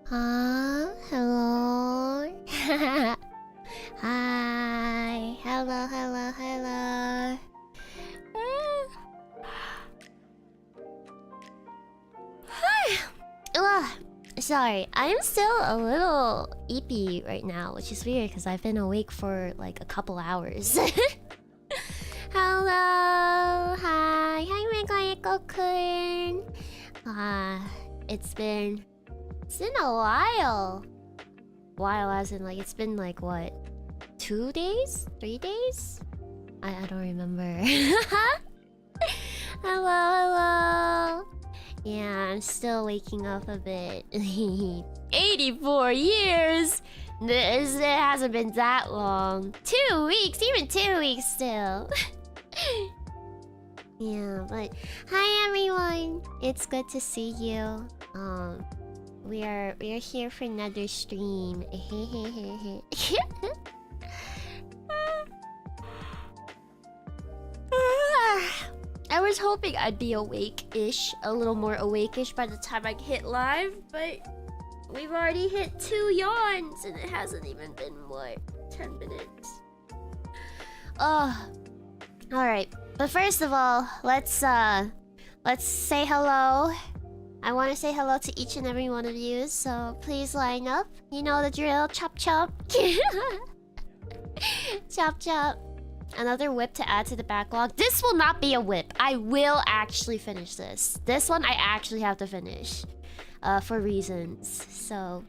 Hello? Hi. Hello, hello, hello. Ugh. Sorry, I'm still a little eepy right now, which is weird because I've been awake for like a couple hours. Hello, hi, Megayeko-kun. It's been a while. While as in like it's been like what, 2 days, 3 days? I don't remember. Hello. Yeah, I'm still waking up a bit. 84 years! It hasn't been that long. 2 weeks, even 2 weeks still. Yeah, but hi everyone. It's good to see you. We are here for another stream. I was hoping I'd be awake-ish, a little more awake-ish by the time I hit live, but we've already hit 2 yawns and it hasn't even been, what, 10 minutes? Alright. But first of all, let's say hello. I want to say hello to each and every one of you, so please line up. You know the drill. Chop chop. Chop chop. Another whip to add to the backlog. This will not be a whip. I will actually finish this. This one I actually have to finish. For reasons. So...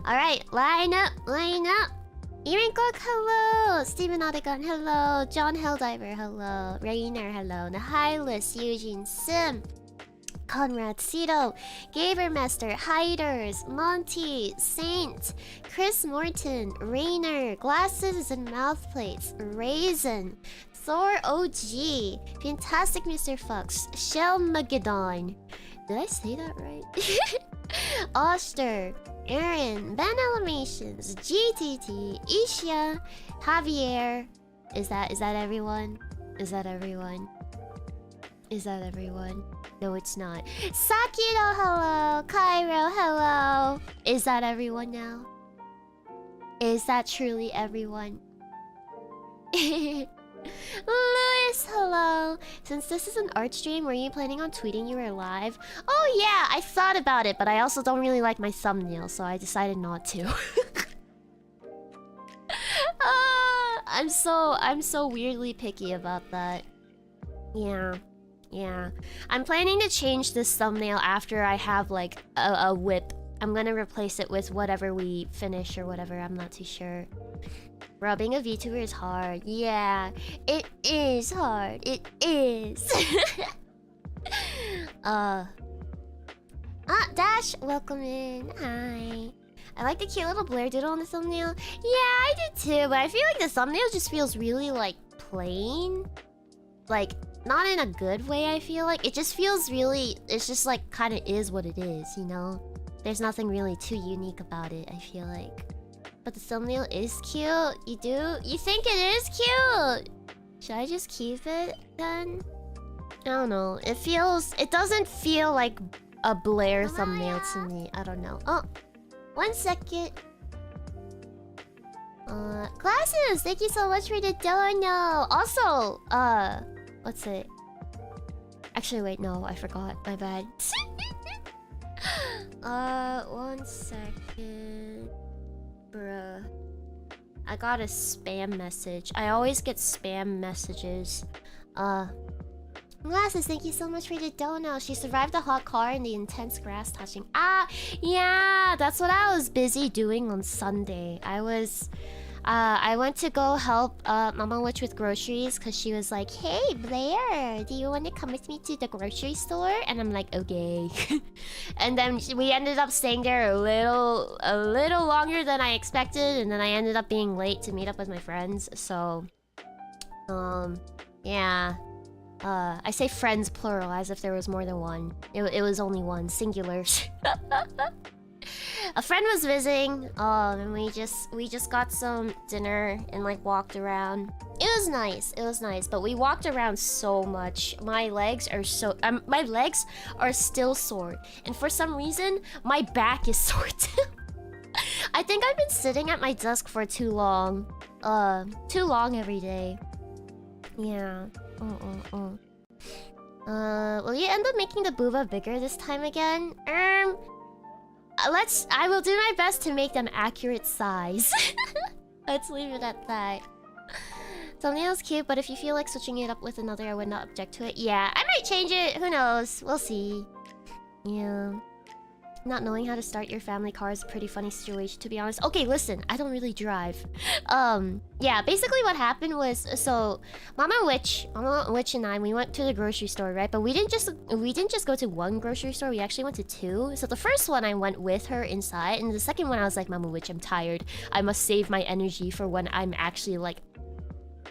Alright, line up, line up. Erin Cook, hello. Steven Odegon, hello. John Helldiver, hello. Rainer, hello. Nihilus, Eugene Sim. Conrad Cito, Gabermaster, Hiders, Monty, Saint, Chris Morton, Rainer, Glasses and Mouthplates, Raisin, Thor OG, Fantastic Mr. Fox, Shell Mageddon. Did I say that right? Oster, Aaron, Ben Animations, GTT, Isha, Javier. Is that everyone? Is that everyone? Is that everyone? No, it's not. Sakiro, hello. Cairo, hello. Is that everyone now? Is that truly everyone? Louis, hello. Since this is an art stream, were you planning on tweeting you were live? Oh yeah, I thought about it, but I also don't really like my thumbnail, so I decided not to. I'm so weirdly picky about that. Yeah. I'm planning to change this thumbnail after I have like a whip. I'm gonna replace it with whatever we finish or whatever. I'm not too sure. Rubbing a VTuber is hard. Yeah, it is hard. It is. Dash, welcome in. Hi. I like the cute little Blair doodle on the thumbnail. Yeah, I did too, but I feel like the thumbnail just feels really like plain. Like, not in a good way, I feel like. It just feels really... It's just like, kind of is what it is, you know? There's nothing really too unique about it, I feel like. But the thumbnail is cute. You do? You think it is cute? Should I just keep it, then? I don't know. It doesn't feel like a Blair thumbnail to me. I don't know. Oh! 1 second. Glasses! Thank you so much for the dono! Also, what's it? Actually, wait, no, I forgot. My bad. 1 second. Bruh. I got a spam message. I always get spam messages. Glasses, thank you so much for the dono. She survived the hot car and the intense grass touching. Ah, yeah, that's what I was busy doing on Sunday. I went to go help Mama Witch with groceries because she was like, "Hey Blair, do you want to come with me to the grocery store?" And I'm like, "Okay." And then we ended up staying there a little longer than I expected, and then I ended up being late to meet up with my friends. So, yeah. I say friends plural as if there was more than one. It was only one, singular. A friend was visiting, and we just got some dinner and like walked around. It was nice. It was nice, but we walked around so much. My legs are still sore, and for some reason, my back is sore too. I think I've been sitting at my desk for too long. Too long every day. Yeah. Will you end up making the booba bigger this time again? I will do my best to make them accurate size. Let's leave it at that. Thumbnail's cute, but if you feel like switching it up with another, I would not object to it. Yeah, I might change it. Who knows? We'll see. Yeah. Not knowing how to start your family car is a pretty funny situation, to be honest. Okay, listen, I don't really drive. Yeah, basically what happened was, so Mama Witch and I, we went to the grocery store, right? But we didn't just go to one grocery store, we actually went to two. So the first one I went with her inside, and the second one I was like, Mama Witch, I'm tired. I must save my energy for when I'm actually like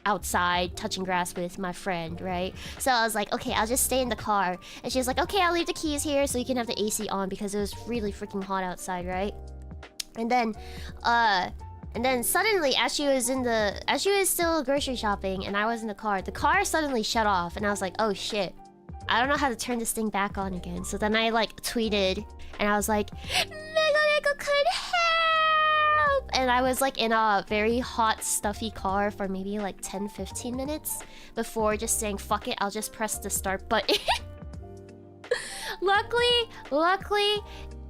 outside touching grass with my friend, right? So I was like, okay, I'll just stay in the car. And she was like, okay, I'll leave the keys here so you can have the AC on because it was really freaking hot outside, right? And then suddenly, as she was still grocery shopping and I was in the car suddenly shut off, and I was like, oh shit, I don't know how to turn this thing back on again. So then I like tweeted and I was like, Mega could help! And I was like in a very hot, stuffy car for maybe like 10-15 minutes before just saying, fuck it, I'll just press the start button. Luckily,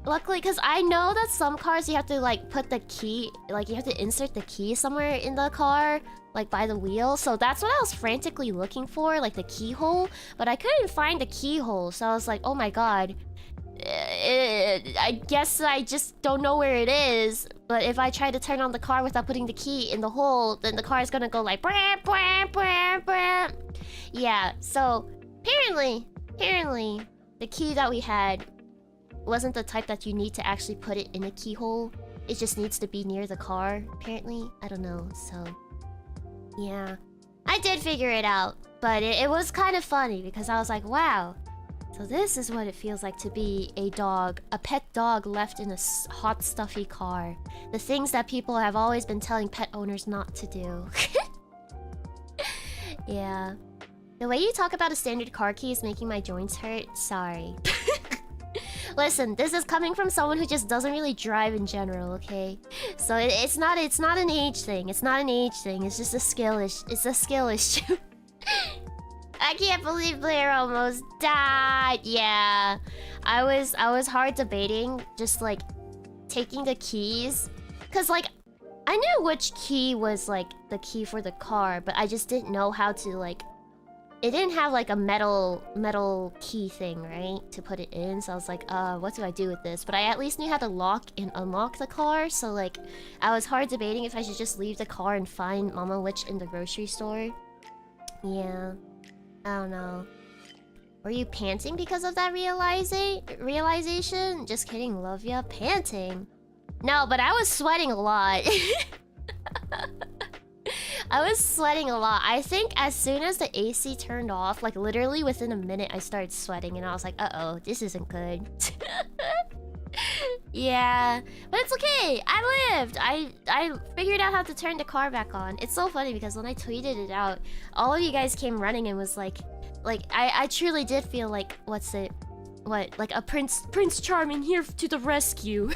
because I know that some cars you have to like put the key, like you have to insert the key somewhere in the car, like by the wheel. So that's what I was frantically looking for, like the keyhole. But I couldn't find the keyhole, so I was like, oh my god. I guess I just don't know where it is. But if I try to turn on the car without putting the key in the hole, then the car is gonna go like brah, brah, brah, brah. Yeah, so apparently the key that we had wasn't the type that you need to actually put it in a keyhole. It just needs to be near the car, apparently. I don't know, so yeah. I did figure it out, but it was kind of funny because I was like, wow. So this is what it feels like to be a pet dog left in a hot, stuffy car. The things that people have always been telling pet owners not to do. Yeah. The way you talk about a standard car key is making my joints hurt. Sorry. Listen, this is coming from someone who just doesn't really drive in general, okay? So it's not an age thing. It's not an age thing. It's just a skill issue. I can't believe Blair almost died. Yeah. I was hard debating just like taking the keys, cuz like I knew which key was like the key for the car, but I just didn't know how to like, it didn't have like a metal key thing, right, to put it in. So I was like, what do I do with this? But I at least knew how to lock and unlock the car, so like I was hard debating if I should just leave the car and find Mama Witch in the grocery store. Yeah. I don't know. Were you panting because of that realization? Just kidding, love ya. Panting? No, but I was sweating a lot. I was sweating a lot. I think as soon as the AC turned off, like literally within a minute, I started sweating and I was like, uh-oh, this isn't good. Yeah, but it's okay. I lived. I figured out how to turn the car back on. It's so funny because when I tweeted it out, all of you guys came running and was like I truly did feel like like a Prince Charming here to the rescue.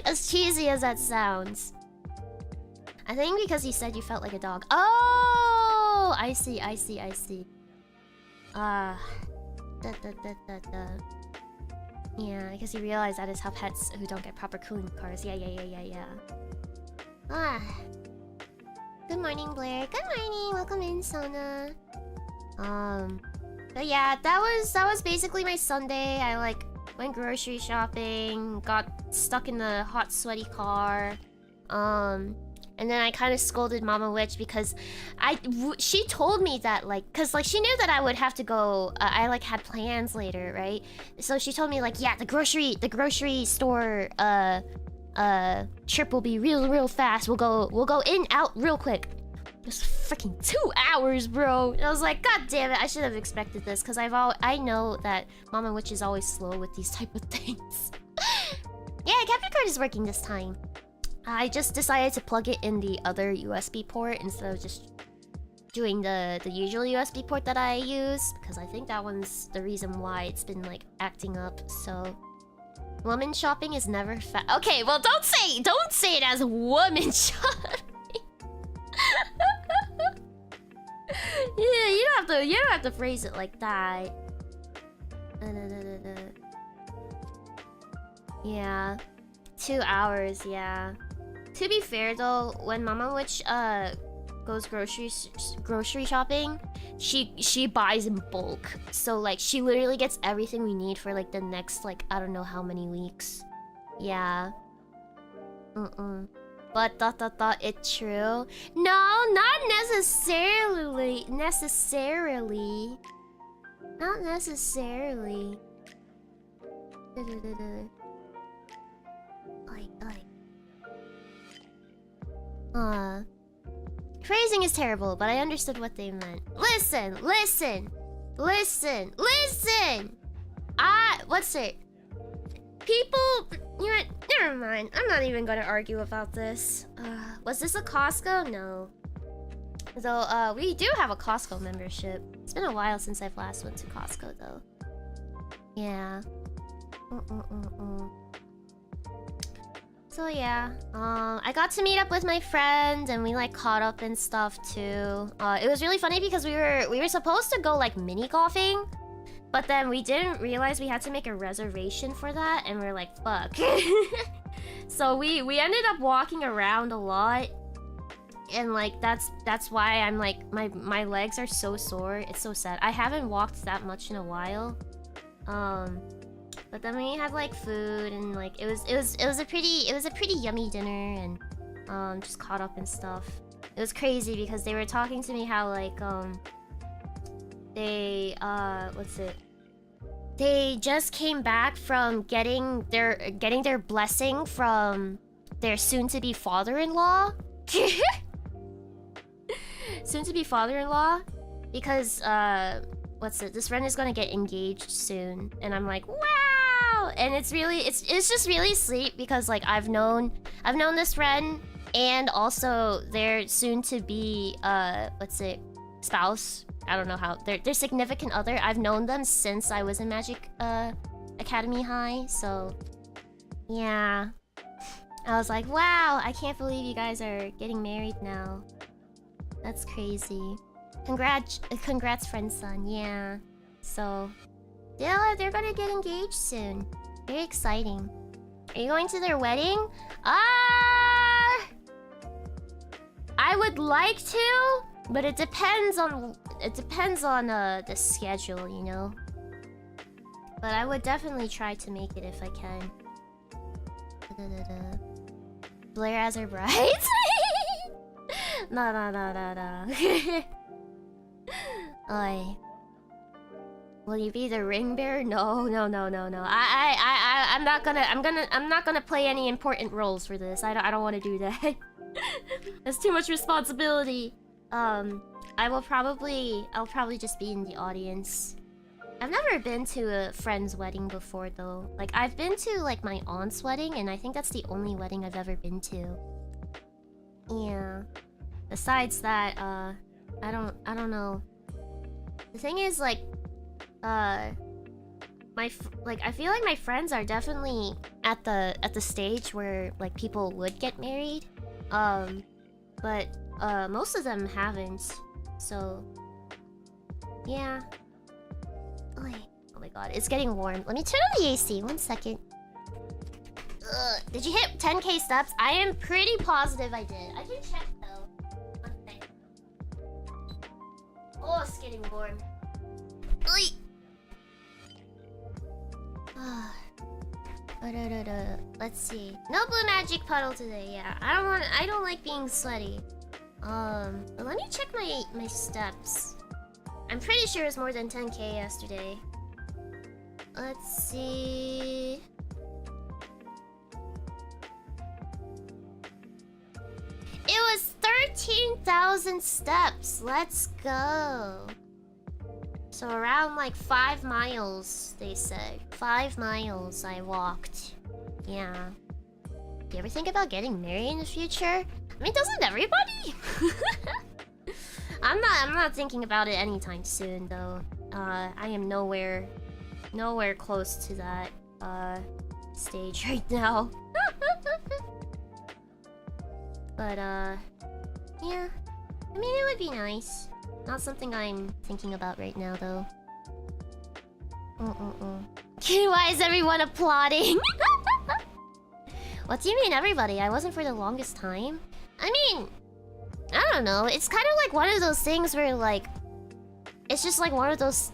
As cheesy as that sounds. I think because you said you felt like a dog. Oh, I see. Yeah, because you realize that is how pets who don't get proper cooling cars. Yeah. Good morning, Blair. Good morning. Welcome in, Sona. But yeah, that was basically my Sunday. I like went grocery shopping, got stuck in the hot, sweaty car. And then I kind of scolded Mama Witch because she told me that like, cause like she knew that I would have to go. I like had plans later, right? So she told me like, yeah, the grocery store trip will be real fast. We'll go in out real quick. It was freaking 2 hours, bro. And I was like, god damn it, I should have expected this because I know that Mama Witch is always slow with these type of things. Yeah, capture card is working this time. I just decided to plug it in the other USB port instead of just doing the usual USB port that I use, because I think that one's the reason why it's been like acting up. So woman shopping is never okay, well don't say it as woman shopping. Yeah, you don't have to phrase it like that. Yeah. 2 hours, yeah. To be fair though, when Mama Witch goes grocery shopping, she buys in bulk. So like she literally gets everything we need for like the next like I don't know how many weeks. Yeah. But it's true. No, not necessarily. Not necessarily. Phrasing is terrible, but I understood what they meant. Listen! What's it? People... You know what? Never mind. I'm not even gonna argue about this. Was this a Costco? No. Though, we do have a Costco membership. It's been a while since I've last went to Costco, though. Yeah. So yeah, I got to meet up with my friend and we like caught up and stuff too. It was really funny because we were supposed to go like mini golfing, but then we didn't realize we had to make a reservation for that, and we're like, fuck. So we ended up walking around a lot, and like that's why I'm like my legs are so sore. It's so sad. I haven't walked that much in a while. But then we had like food and like it was a pretty yummy dinner, and just caught up and stuff. It was crazy because they were talking to me how like they they just came back from getting their blessing from their soon-to-be father-in-law. Soon-to-be father-in-law, because this friend is gonna get engaged soon, and I'm like, wow. And it's just really sweet because like I've known this friend and also their soon-to-be spouse. I don't know how their significant other. I've known them since I was in Magic Academy High, so yeah. I was like, wow, I can't believe you guys are getting married now. That's crazy. Congrats, friend son. Yeah. So yeah, they're gonna get engaged soon. Very exciting. Are you going to their wedding? I would like to, but it depends on the schedule, you know. But I would definitely try to make it if I can. Blair as her bride? No. Oi. Will you be the ring bearer? No. I'm not gonna play any important roles for this. I don't want to do that. That's too much responsibility. I'll probably just be in the audience. I've never been to a friend's wedding before though. Like I've been to like my aunt's wedding, and I think that's the only wedding I've ever been to. Yeah. Besides that, I don't know. The thing is like I feel like my friends are definitely at the stage where like people would get married. But most of them haven't. So yeah. Oh my god, it's getting warm. Let me turn on the AC. 1 second. Did you hit 10k steps? I am pretty positive I did. I can check though. 1 second. Oh, it's getting warm. Let's see. No blue magic puddle today. Yeah, I don't like being sweaty. But let me check my steps. I'm pretty sure it's more than 10k yesterday. Let's see. It was 13,000 steps. Let's go. So around like 5 miles, they said. 5 miles I walked. Yeah. Do you ever think about getting married in the future? I mean, doesn't everybody? I'm not thinking about it anytime soon, though. I am nowhere close to that stage right now. But yeah. I mean, it would be nice. Not something I'm thinking about right now, though. Why is everyone applauding? What do you mean, everybody? I wasn't for the longest time. I mean, I don't know. It's kind of like one of those things where, like, it's just like one of those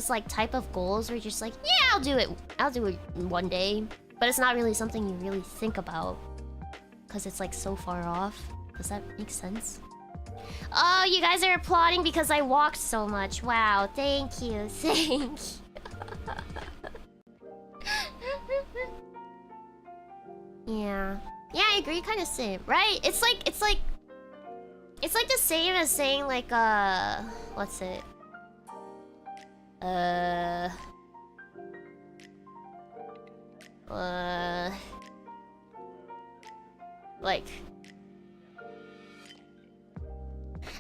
like type of goals where you're just like, yeah, I'll do it one day. But it's not really something you really think about because it's like so far off. Does that make sense? Oh, you guys are applauding because I walked so much. Wow, thank you, thank you. Yeah, I agree. Kind of same, right? It's like the same as saying like what's it? Like,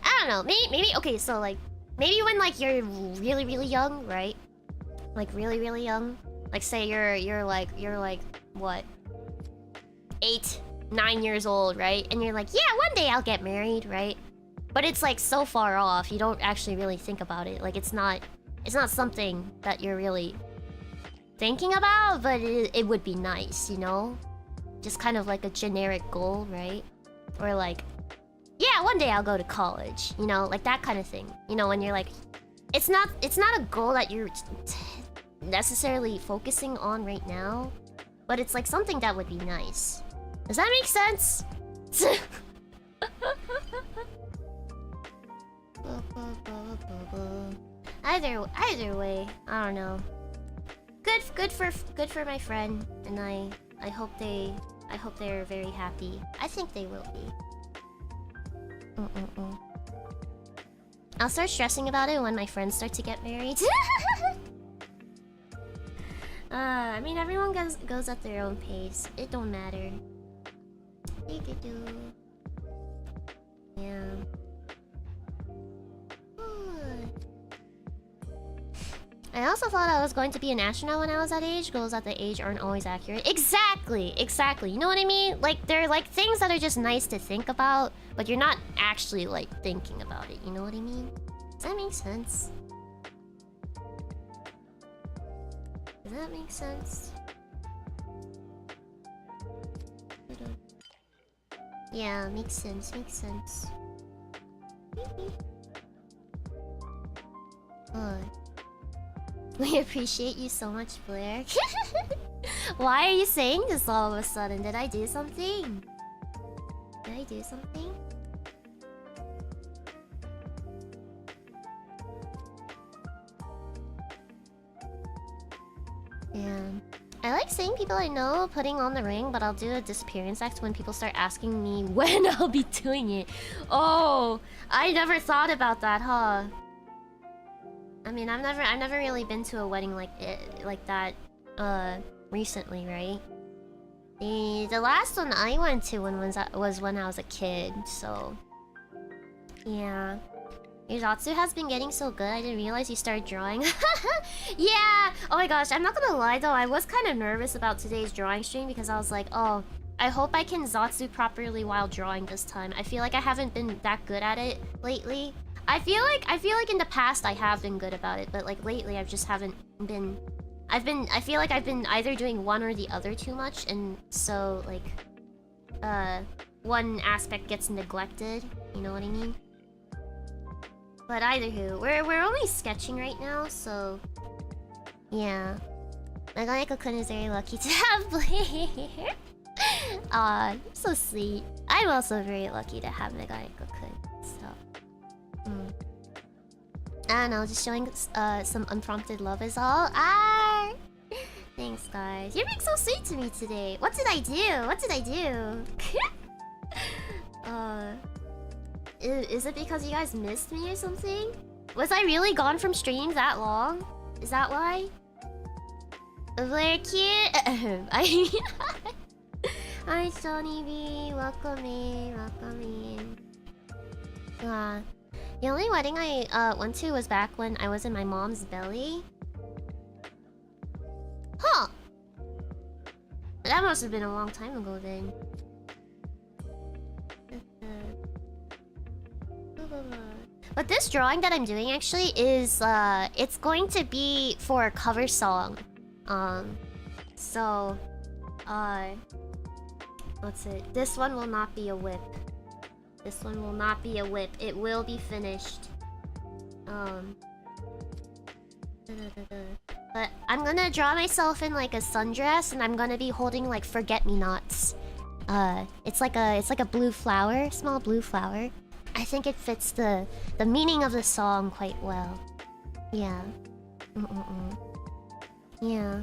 I don't know. Maybe okay. So like, maybe when like you're really young, right? Like really young. Like say you're like what? 8, 9 years old, right? And you're like, yeah, one day I'll get married, right? But it's like so far off, you don't actually really think about it. Like it's not something that you're really thinking about, but it would be nice, you know? Just kind of like a generic goal, right? Or like, yeah, one day I'll go to college, you know, like that kind of thing. You know, when you're like, it's not a goal that you're necessarily focusing on right now, but it's like something that would be nice. Does that make sense? Either way, I don't know. Good for my friend, and I hope they're very happy. I think they will be. I'll start stressing about it when my friends start to get married. I mean, everyone goes at their own pace. It don't matter. Yeah. I also thought I was going to be an astronaut when I was that age. Goals at the age aren't always accurate. Exactly. You know what I mean? Like, they're like things that are just nice to think about, but you're not actually like thinking about it. You know what I mean? Does that make sense? Does that make sense? Yeah, makes sense. We appreciate you so much, Blair. Why are you saying this all of a sudden? Did I do something? Yeah. I like seeing people I know putting on the ring, but I'll do a disappearance act when people start asking me when I'll be doing it. Oh, I never thought about that, huh? I mean, I've never really been to a wedding like that recently, right? The last one I went to was when I was a kid, so yeah. Your Zatsu has been getting so good, I didn't realize you started drawing. Yeah! Oh my gosh, I'm not gonna lie though, I was kind of nervous about today's drawing stream because I was like, oh, I hope I can Zatsu properly while drawing this time. I feel like I haven't been that good at it lately. I feel like in the past I have been good about it, but like lately I just haven't been... I feel like I've been either doing one or the other too much, and so like one aspect gets neglected, you know what I mean? But either who, we're only sketching right now, so yeah. Nagayako-kun is very lucky to have Blair. Aw, you're so sweet. I'm also very lucky to have Nagayako-kun, so I don't know, just showing some unprompted love is all. Ah! Thanks, guys. You're being so sweet to me today. What did I do? Is it because you guys missed me or something? Was I really gone from streams that long? Is that why? Blair cute? I mean... Hi, Sony B. Welcome in. Welcome in. The only wedding I went to was back when I was in my mom's belly. Huh. That must have been a long time ago then. But this drawing that I'm doing actually is it's going to be for a cover song. So what's it? This one will not be a whip. This one will not be a whip. It will be finished. But I'm gonna draw myself in like a sundress, and I'm gonna be holding like forget-me-nots. It's like a blue flower, small blue flower. I think it fits the meaning of the song quite well. Yeah. Yeah.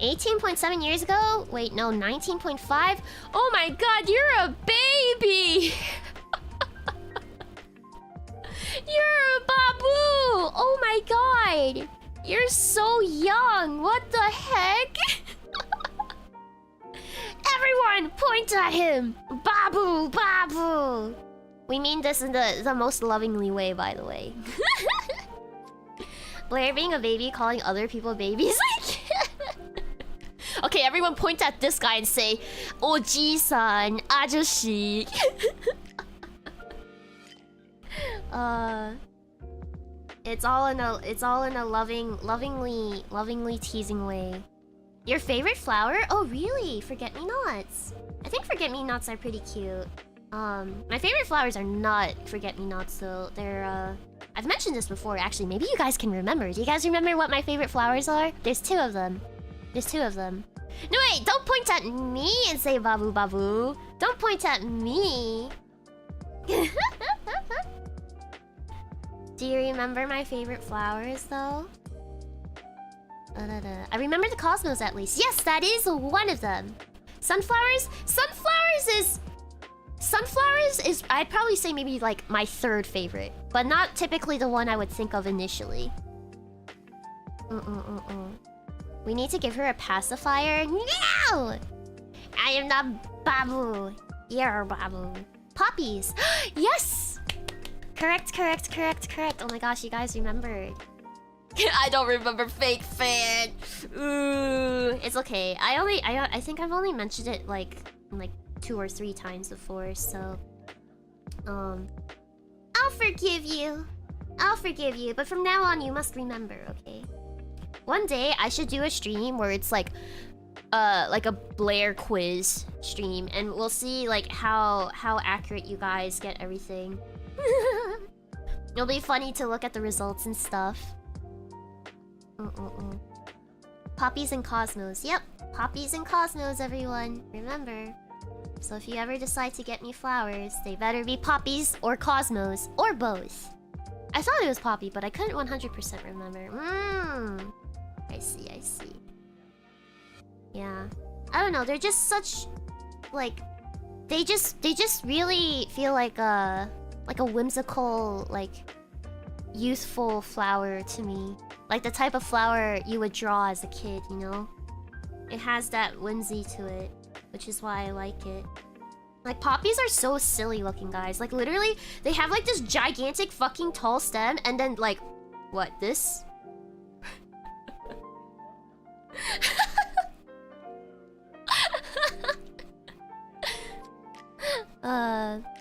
18.7 years ago? Wait, no, 19.5? Oh my god, you're a baby! You're a babu! Oh my god! You're so young! What the heck? Everyone, point at him! Babu! Babu! We mean this in the most lovingly way, by the way. Blair being a baby, calling other people babies. Okay, everyone point at this guy and say, Oji-san, ajoshi. It's all in a lovingly teasing way. Your favorite flower? Oh really? Forget-me-nots. I think forget-me-nots are pretty cute. My favorite flowers are not forget-me-nots though. They're I've mentioned this before actually. Maybe you guys can remember. Do you guys remember what my favorite flowers are? There's two of them. There's two of them. No wait, don't point at me and say babu babu. Don't point at me. Do you remember my favorite flowers though? I remember the cosmos at least. Yes, that is one of them. Sunflowers? Sunflowers is I'd probably say maybe like my third favorite, but not typically the one I would think of initially. We need to give her a pacifier. No! I am not babu. You're babu. Poppies. Yes! Correct. Oh my gosh, you guys remembered. I don't remember fake fan. Ooh, it's okay. I think I've only mentioned it like 2 or 3 times before, so I'll forgive you. But from now on you must remember, okay? One day I should do a stream where it's like a Blair quiz stream, and we'll see like how accurate you guys get everything. It'll be funny to look at the results and stuff. Poppies and cosmos. Yep, poppies and cosmos, everyone. Remember. So if you ever decide to get me flowers, they better be poppies or cosmos or both. I thought it was poppy, but I couldn't 100% remember. I see. Yeah. I don't know, they're just such like they just really feel like a whimsical, like youthful flower to me. Like the type of flower you would draw as a kid, you know? It has that whimsy to it, which is why I like it. Like, poppies are so silly looking, guys. Like, literally, they have like this gigantic fucking tall stem, and then like, what, this?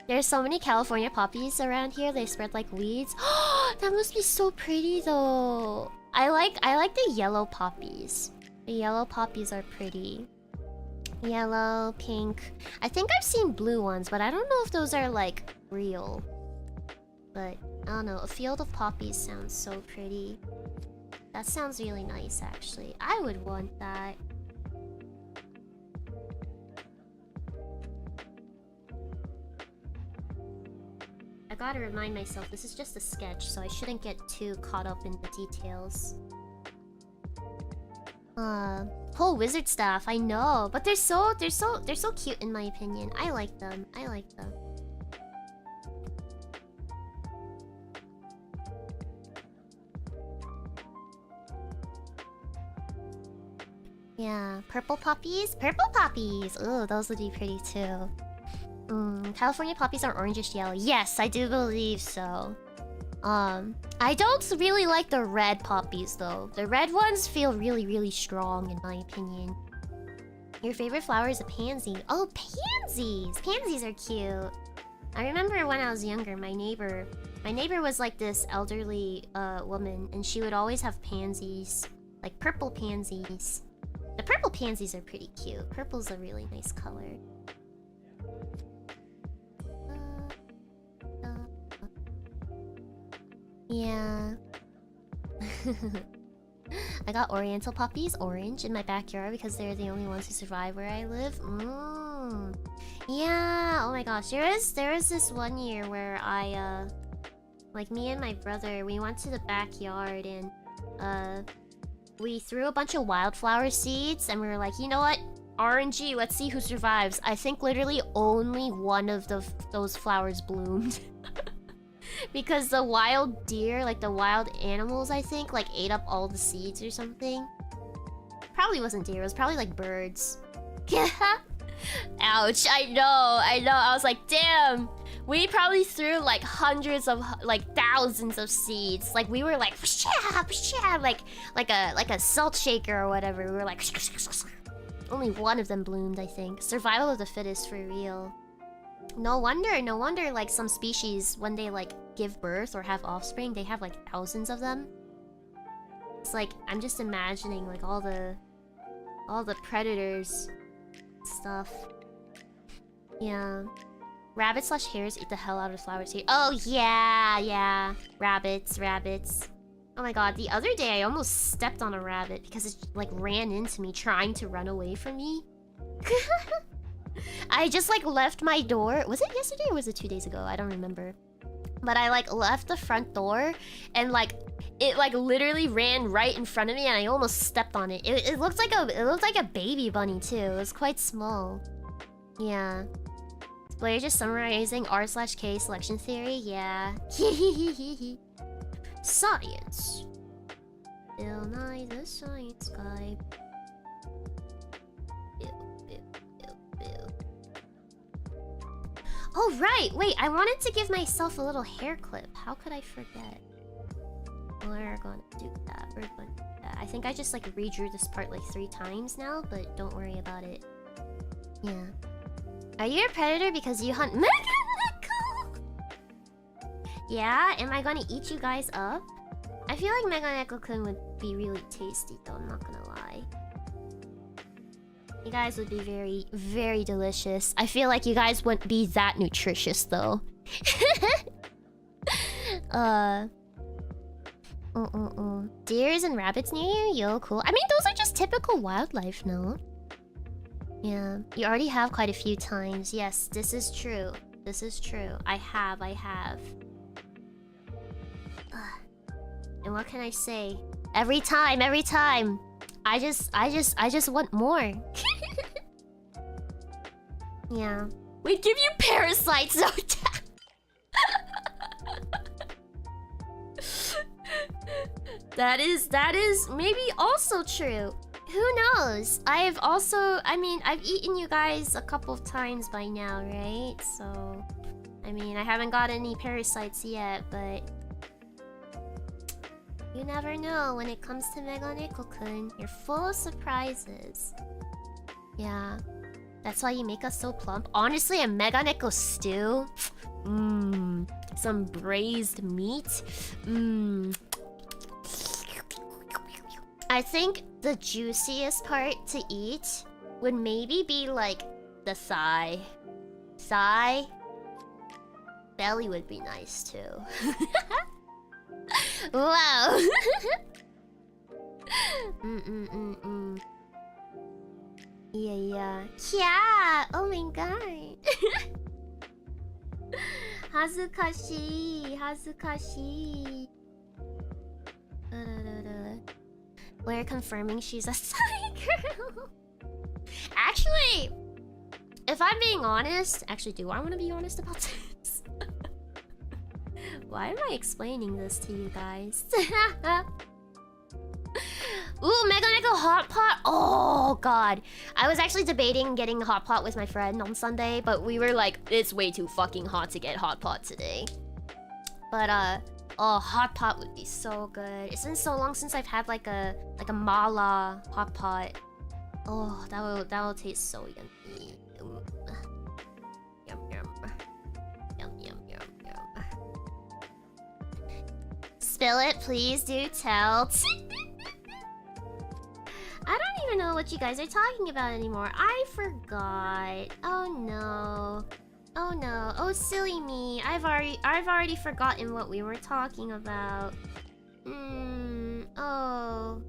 There's so many California poppies around here, they spread like weeds. That must be so pretty though. I like the yellow poppies. The yellow poppies are pretty. Yellow, pink. I think I've seen blue ones, but I don't know if those are like real. But I don't know, a field of poppies sounds so pretty. That sounds really nice actually. I would want that. I gotta remind myself, this is just a sketch, so I shouldn't get too caught up in the details. Whole wizard staff, I know, but they're so cute in my opinion. I like them. Yeah, purple poppies? Purple poppies! Ooh, those would be pretty too. California poppies are orangish yellow. Yes, I do believe so. I don't really like the red poppies though. The red ones feel really, really strong in my opinion. Your favorite flower is a pansy. Oh, pansies! Pansies are cute. I remember when I was younger, my neighbor was like this elderly woman, and she would always have pansies. Like purple pansies. The purple pansies are pretty cute. Purple's a really nice color. Yeah. I got oriental poppies, orange, in my backyard because they're the only ones who survive where I live. Yeah. Oh my gosh. There was this one year where I like me and my brother, we went to the backyard and we threw a bunch of wildflower seeds and we were like, you know what? RNG, let's see who survives. I think literally only one of those flowers bloomed. Because the wild deer, like the wild animals, I think, like ate up all the seeds or something. Probably wasn't deer, it was probably like birds. Ouch, I know. I was like, damn. We probably threw like hundreds of, like thousands of seeds. Like we were like, like a salt shaker or whatever. We were like, only one of them bloomed, I think. Survival of the fittest for real. No wonder like some species, when they like give birth or have offspring, they have like thousands of them. It's like, I'm just imagining like all the predators stuff. Yeah. Rabbits/hares eat the hell out of flowers here. Oh yeah. Rabbits. Oh my god, the other day I almost stepped on a rabbit because it like ran into me trying to run away from me. I just like left my door. Was it yesterday or was it 2 days ago? I don't remember. But I like left the front door and like it like literally ran right in front of me and I almost stepped on it. It looked like a baby bunny too. It was quite small. Yeah. Is Blair just summarizing R/K selection theory? Yeah. Science. Bill Nye the Science Guy. Oh right! Wait, I wanted to give myself a little hair clip. How could I forget? We're gonna do that. I think I just like redrew this part like 3 times now, but don't worry about it. Yeah. Are you a predator because you hunt Meganeko? Yeah? Am I gonna eat you guys up? I feel like Meganeko-kun would be really tasty though, I'm not gonna lie. You guys would be very, very delicious. I feel like you guys wouldn't be that nutritious though. Deers and rabbits near you? Yo, cool. I mean, those are just typical wildlife, no? Yeah. You already have quite a few times. Yes, this is true. This is true. I have. And what can I say? Every time. I just want more. Yeah. We give you parasites, no doubt. That is maybe also true. Who knows? I've eaten you guys a couple of times by now, right? So, I mean, I haven't got any parasites yet, but you never know when it comes to Meganeko-kun. You're full of surprises. Yeah. That's why you make us so plump. Honestly, a Meganeko stew. Some braised meat. I think the juiciest part to eat would maybe be like the thigh. Belly would be nice too. Wow. Yeah. Oh my god. Hazukashi. Blair confirming she's a Psy girl. Actually, if I'm being honest, do I want to be honest about this? Why am I explaining this to you guys? Ooh, Mega hot pot. Oh god, I was actually debating getting a hot pot with my friend on Sunday, but we were like, it's way too fucking hot to get hot pot today. But oh, hot pot would be so good. It's been so long since I've had like a mala hot pot. Oh, that will taste so yummy. Yum yum. Yum yum yum yum. Spill it, please do tell. I don't even know what you guys are talking about anymore. I forgot. Oh no. Oh no. Oh silly me. I've already forgotten what we were talking about. Oh.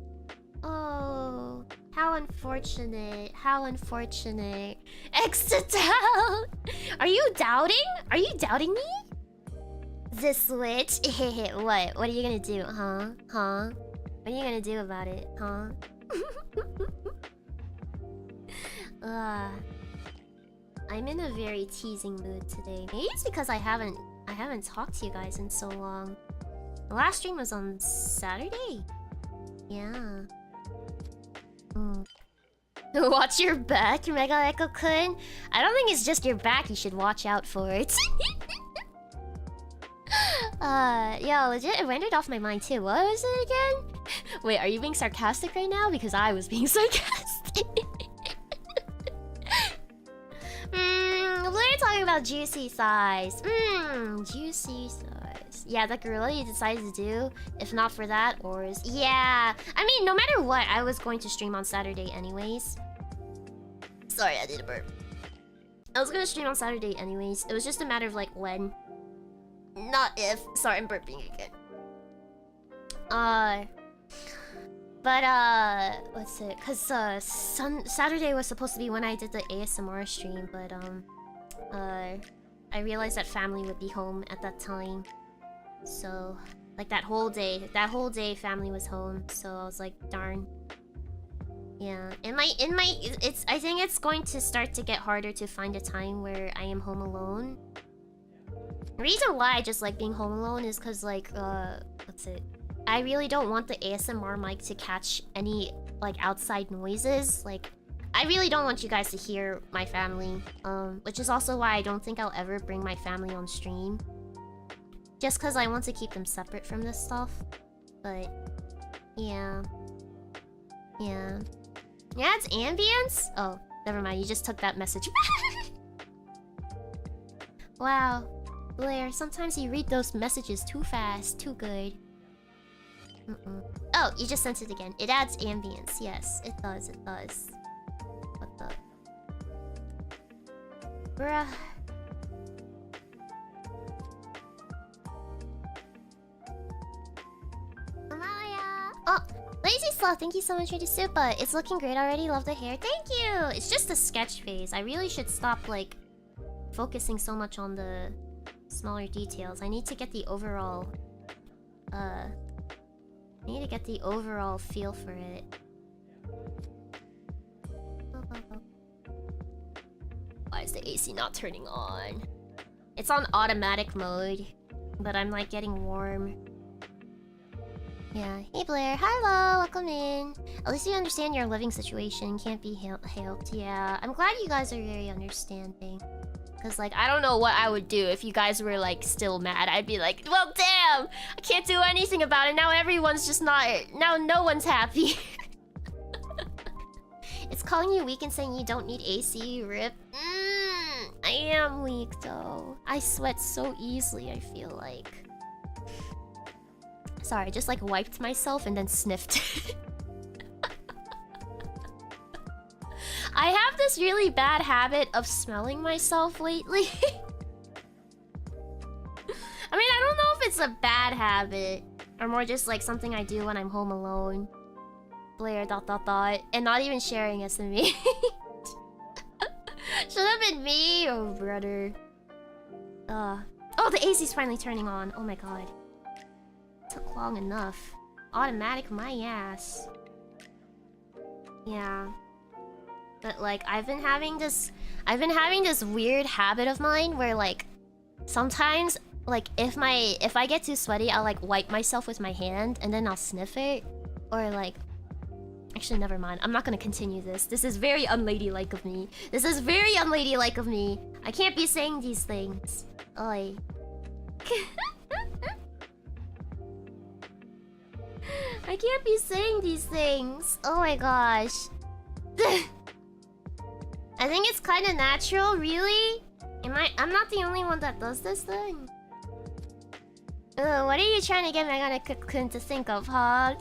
Oh. How unfortunate. How unfortunate. Exit down. Are you doubting? Are you doubting me? The Switch? What? What are you gonna do? Huh? Huh? What are you gonna do about it? Huh? I'm in a very teasing mood today. Maybe it's because I haven't talked to you guys in so long. The last stream was on Saturday. Yeah. Watch your back, Mega Echo-kun. I don't think it's just your back you should watch out for it. Yeah, legit, it rendered off my mind too. What was it again? Wait, are you being sarcastic right now? Because I was being sarcastic. We're talking about juicy size. Juicy size. Yeah, that gorilla you decided to do. If not for that, or is... Yeah. I mean, no matter what, I was going to stream on Saturday anyways. Sorry, I did a burp. I was gonna stream on Saturday anyways. It was just a matter of, like, when. Not if. Sorry, I'm burping again. What's it? Cause Saturday was supposed to be when I did the ASMR stream, but I realized that family would be home at that time. So, like that whole day family was home. So I was like, darn. Yeah, I think it's going to start to get harder to find a time where I am home alone. The reason why I just like being home alone is because, like, what's it? I really don't want the ASMR mic to catch any, like, outside noises. Like, I really don't want you guys to hear my family. Which is also why I don't think I'll ever bring my family on stream. Just because I want to keep them separate from this stuff. But, yeah. Yeah. Yeah, it's ambience? Oh, never mind. You just took that message. Wow. Blair, sometimes you read those messages too fast, too good. Oh, you just sent it again. It adds ambience. Yes, it does, it does. What the... Bruh. Amalia! Oh, Lazy Sloth, thank you so much for the super. It's looking great already. Love the hair. Thank you! It's just a sketch phase. I really should stop, like, focusing so much on the smaller details. I need to get the overall... I need to get the overall feel for it. Why is the AC not turning on? It's on automatic mode, but I'm like getting warm. Yeah. Hey Blair, hello, welcome in. At least you understand your living situation can't be helped. Yeah, I'm glad you guys are very understanding. Cause like, I don't know what I would do if you guys were like still mad. I'd be like, well damn! I can't do anything about it. Now everyone's just not... Now no one's happy. It's calling you weak and saying you don't need AC, rip. I am weak though. I sweat so easily, I feel like. Sorry, I just like wiped myself and then sniffed. I have this really bad habit of smelling myself lately. I mean, I don't know if it's a bad habit or more just like something I do when I'm home alone. Blair ... and not even sharing SME. Should have been me, oh brother. Oh, the AC's finally turning on. Oh my god. Took long enough. Automatic my ass. Yeah. But like I've been having this weird habit of mine where like sometimes like if I get too sweaty, I'll like wipe myself with my hand and then I'll sniff it, or like Actually, never mind. I'm not gonna continue this. This is very unladylike of me. This is very unladylike of me. I can't be saying these things. Oi. I can't be saying these things. Oh my gosh. I think it's kind of natural, really? I'm not the only one that does this thing. What are you trying to get Megana-kun to think of, huh?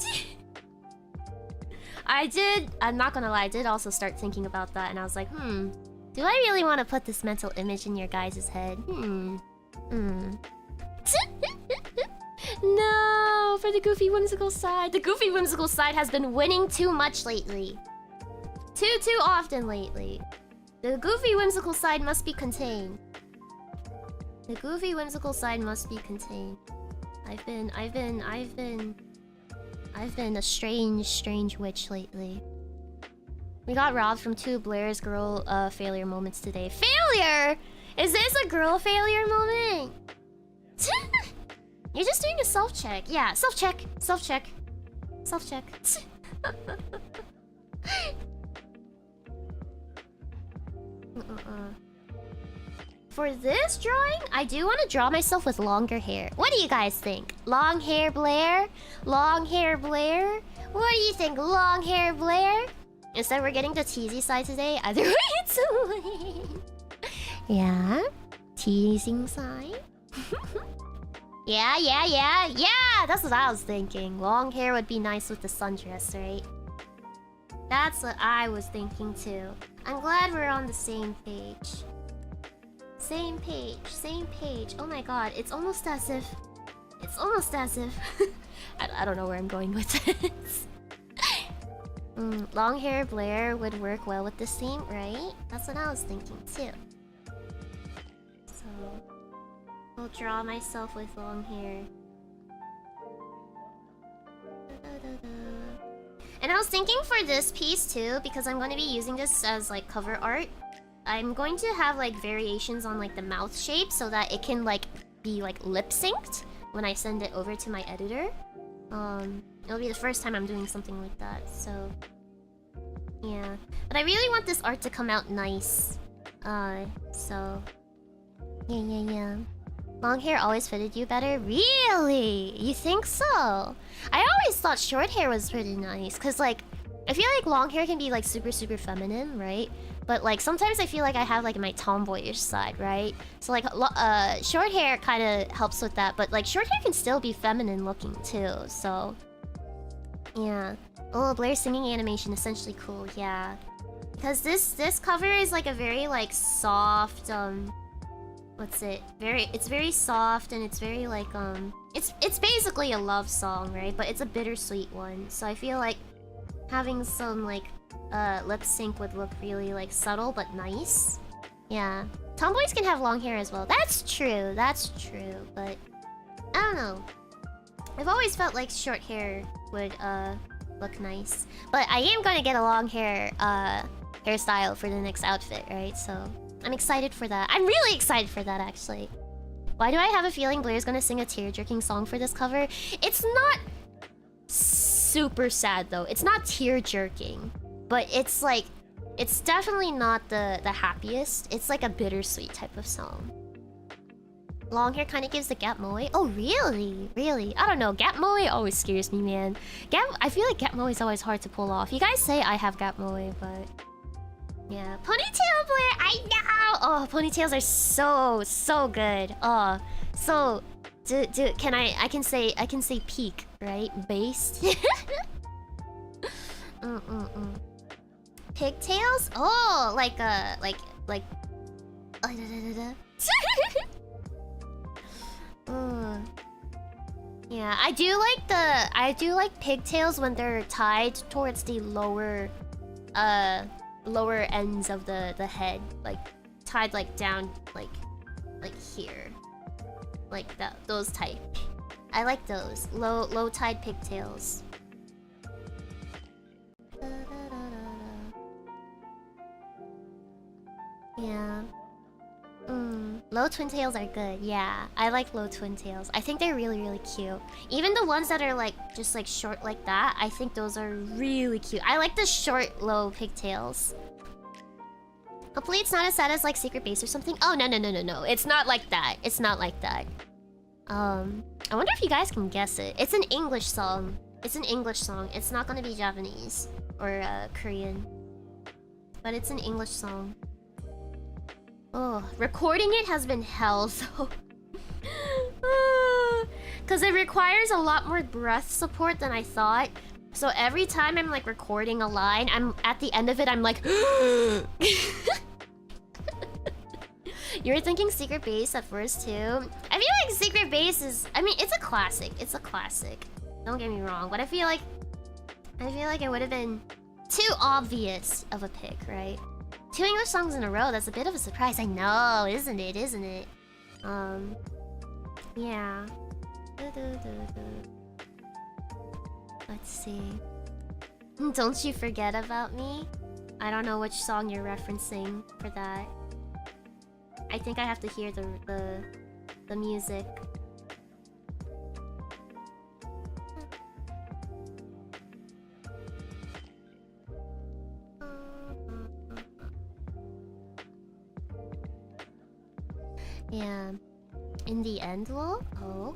I'm not gonna lie, I did also start thinking about that, and I was like, do I really want to put this mental image in your guys' head? No, for the goofy whimsical side. The goofy whimsical side has been winning too much lately. Too often lately. The goofy whimsical side must be contained. The goofy whimsical side must be contained. I've been a strange witch lately. We got robbed from 2 Blair's girl failure moments today. Failure? Is this a girl failure moment? You're just doing a self-check. Yeah, self-check. Self-check. Self-check. For this drawing, I do want to draw myself with longer hair. What do you guys think? Long hair Blair? Long hair Blair? What do you think, long hair Blair? Instead, we're getting the teasy side today. Either way, it's a win. Yeah? Teasing side? Yeah! That's what I was thinking. Long hair would be nice with the sundress, right? That's what I was thinking too. I'm glad we're on the same page. Same page. Oh my god, it's almost as if... I don't know where I'm going with this. Long hair Blair would work well with this theme, right? That's what I was thinking too. So... I'll draw myself with long hair. And I was thinking for this piece too, because I'm going to be using this as like cover art. I'm going to have like variations on like the mouth shape so that it can like be like lip synced when I send it over to my editor. It'll be the first time I'm doing something like that, so yeah. But I really want this art to come out nice. So yeah. Long hair always fitted you better? Really? You think so? I always thought short hair was pretty nice, cause like I feel like long hair can be like super feminine, right? But like sometimes I feel like I have like my tomboyish side, right? So like short hair kind of helps with that, but like short hair can still be feminine looking too. So yeah. Oh, Blair's singing animation essentially cool, yeah. Because this cover is like a very like soft it's very soft, and it's very like it's basically a love song, right? But it's a bittersweet one. So I feel like having some like lip sync would look really like subtle but nice. Yeah. Tomboys can have long hair as well. That's true. But I don't know. I've always felt like short hair would look nice. But I am gonna get a long hair hairstyle for the next outfit, right? So I'm excited for that. I'm really excited for that, actually. Why do I have a feeling Blair's gonna sing a tear-jerking song for this cover? It's not super sad, though. It's not tear-jerking. But it's like... It's definitely not the happiest. It's like a bittersweet type of song. Long hair kind of gives the gap moe. Oh, really? Really? I don't know. Gap moe always scares me, man. I feel like gap moe is always hard to pull off. You guys say I have gap moe, but... Yeah, ponytail Blair. I know. Oh, ponytails are so good. Oh, so can I can say peak, right? Based. Pigtails? Oh, like yeah, I do like pigtails when they're tied towards the lower ends of the head, like tied like down like here, like those type. I like those low tied pigtails. Yeah. Low twin tails are good, yeah. I like low twin tails. I think they're really, really cute. Even the ones that are like, just like short like that, I think those are really cute. I like the short, low pigtails. Hopefully it's not as sad as like Secret Base or something. Oh, no, no, no, no, no. It's not like that. It's not like that. I wonder if you guys can guess it. It's an English song. It's an English song. It's not gonna be Japanese or Korean. But it's an English song. Oh, recording it has been hell, so... Because it requires a lot more breath support than I thought. So every time I'm like recording a line, I'm at the end of it, I'm like... You were thinking Secret Base at first too? I feel like Secret Base is... I mean, it's a classic. It's a classic. Don't get me wrong, but I feel like it would have been too obvious of a pick, right? 2 English songs in a row, that's a bit of a surprise. I know, isn't it? Isn't it? Yeah. Let's see. Don't You Forget About Me? I don't know which song you're referencing for that. I think I have to hear the music. Yeah. In the end, lol? Oh.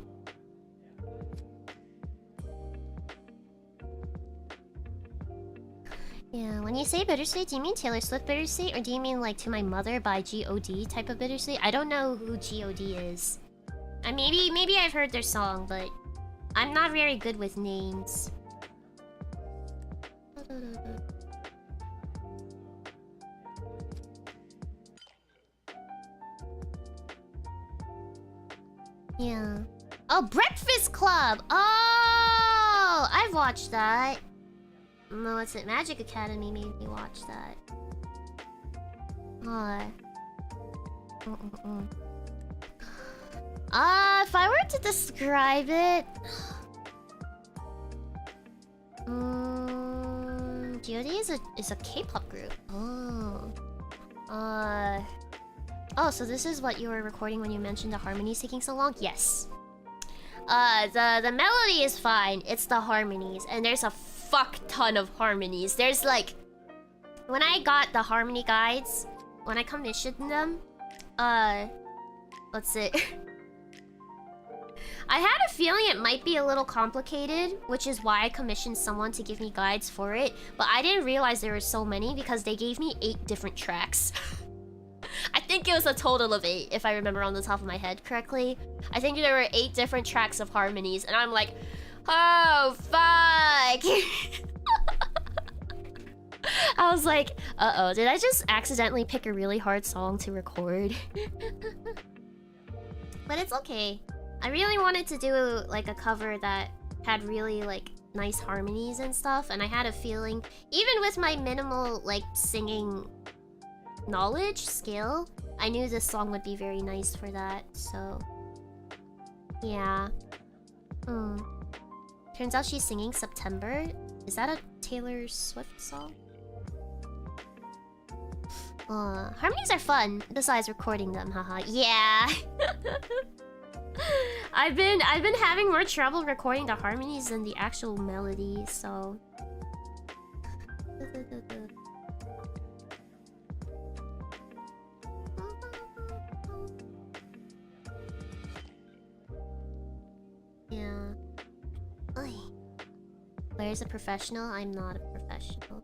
Yeah, when you say bittersweet, do you mean Taylor Swift bittersweet? Or do you mean like To My Mother by G.O.D type of bittersweet? I don't know who G.O.D is. Maybe I've heard their song, but I'm not very good with names. Yeah. Oh, Breakfast Club! Oh! I've watched that. No, what's it? Magic Academy made me watch that. If I were to describe it... G.O.D is a K-pop group. Oh. Oh, so this is what you were recording when you mentioned the harmonies taking so long? Yes. The melody is fine. It's the harmonies. And there's a fuck ton of harmonies. There's like... When I got the harmony guides, when I commissioned them, what's it? I had a feeling it might be a little complicated, which is why I commissioned someone to give me guides for it. But I didn't realize there were so many because they gave me 8 different tracks. I think it was a total of 8, if I remember on the top of my head correctly. I think there were 8 different tracks of harmonies, and I'm like, oh, fuck! I was like, uh-oh, did I just accidentally pick a really hard song to record? But it's okay. I really wanted to do like a cover that had really like nice harmonies and stuff, and I had a feeling, even with my minimal like singing skill, I knew this song would be very nice for that, so... Yeah. Turns out she's singing September. Is that a Taylor Swift song? Harmonies are fun, besides recording them, haha. Yeah! I've been having more trouble recording the harmonies than the actual melody, so... Yeah. Oy. Blair's a professional? I'm not a professional.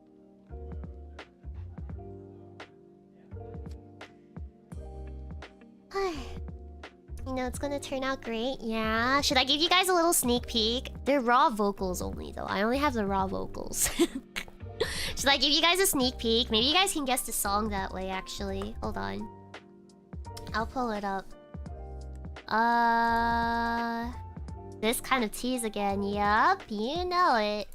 You know, it's gonna turn out great. Yeah. Should I give you guys a little sneak peek? They're raw vocals only, though. I only have the raw vocals. Should I give you guys a sneak peek? Maybe you guys can guess the song that way, actually. Hold on. I'll pull it up. This kind of tease again. Yup, you know it.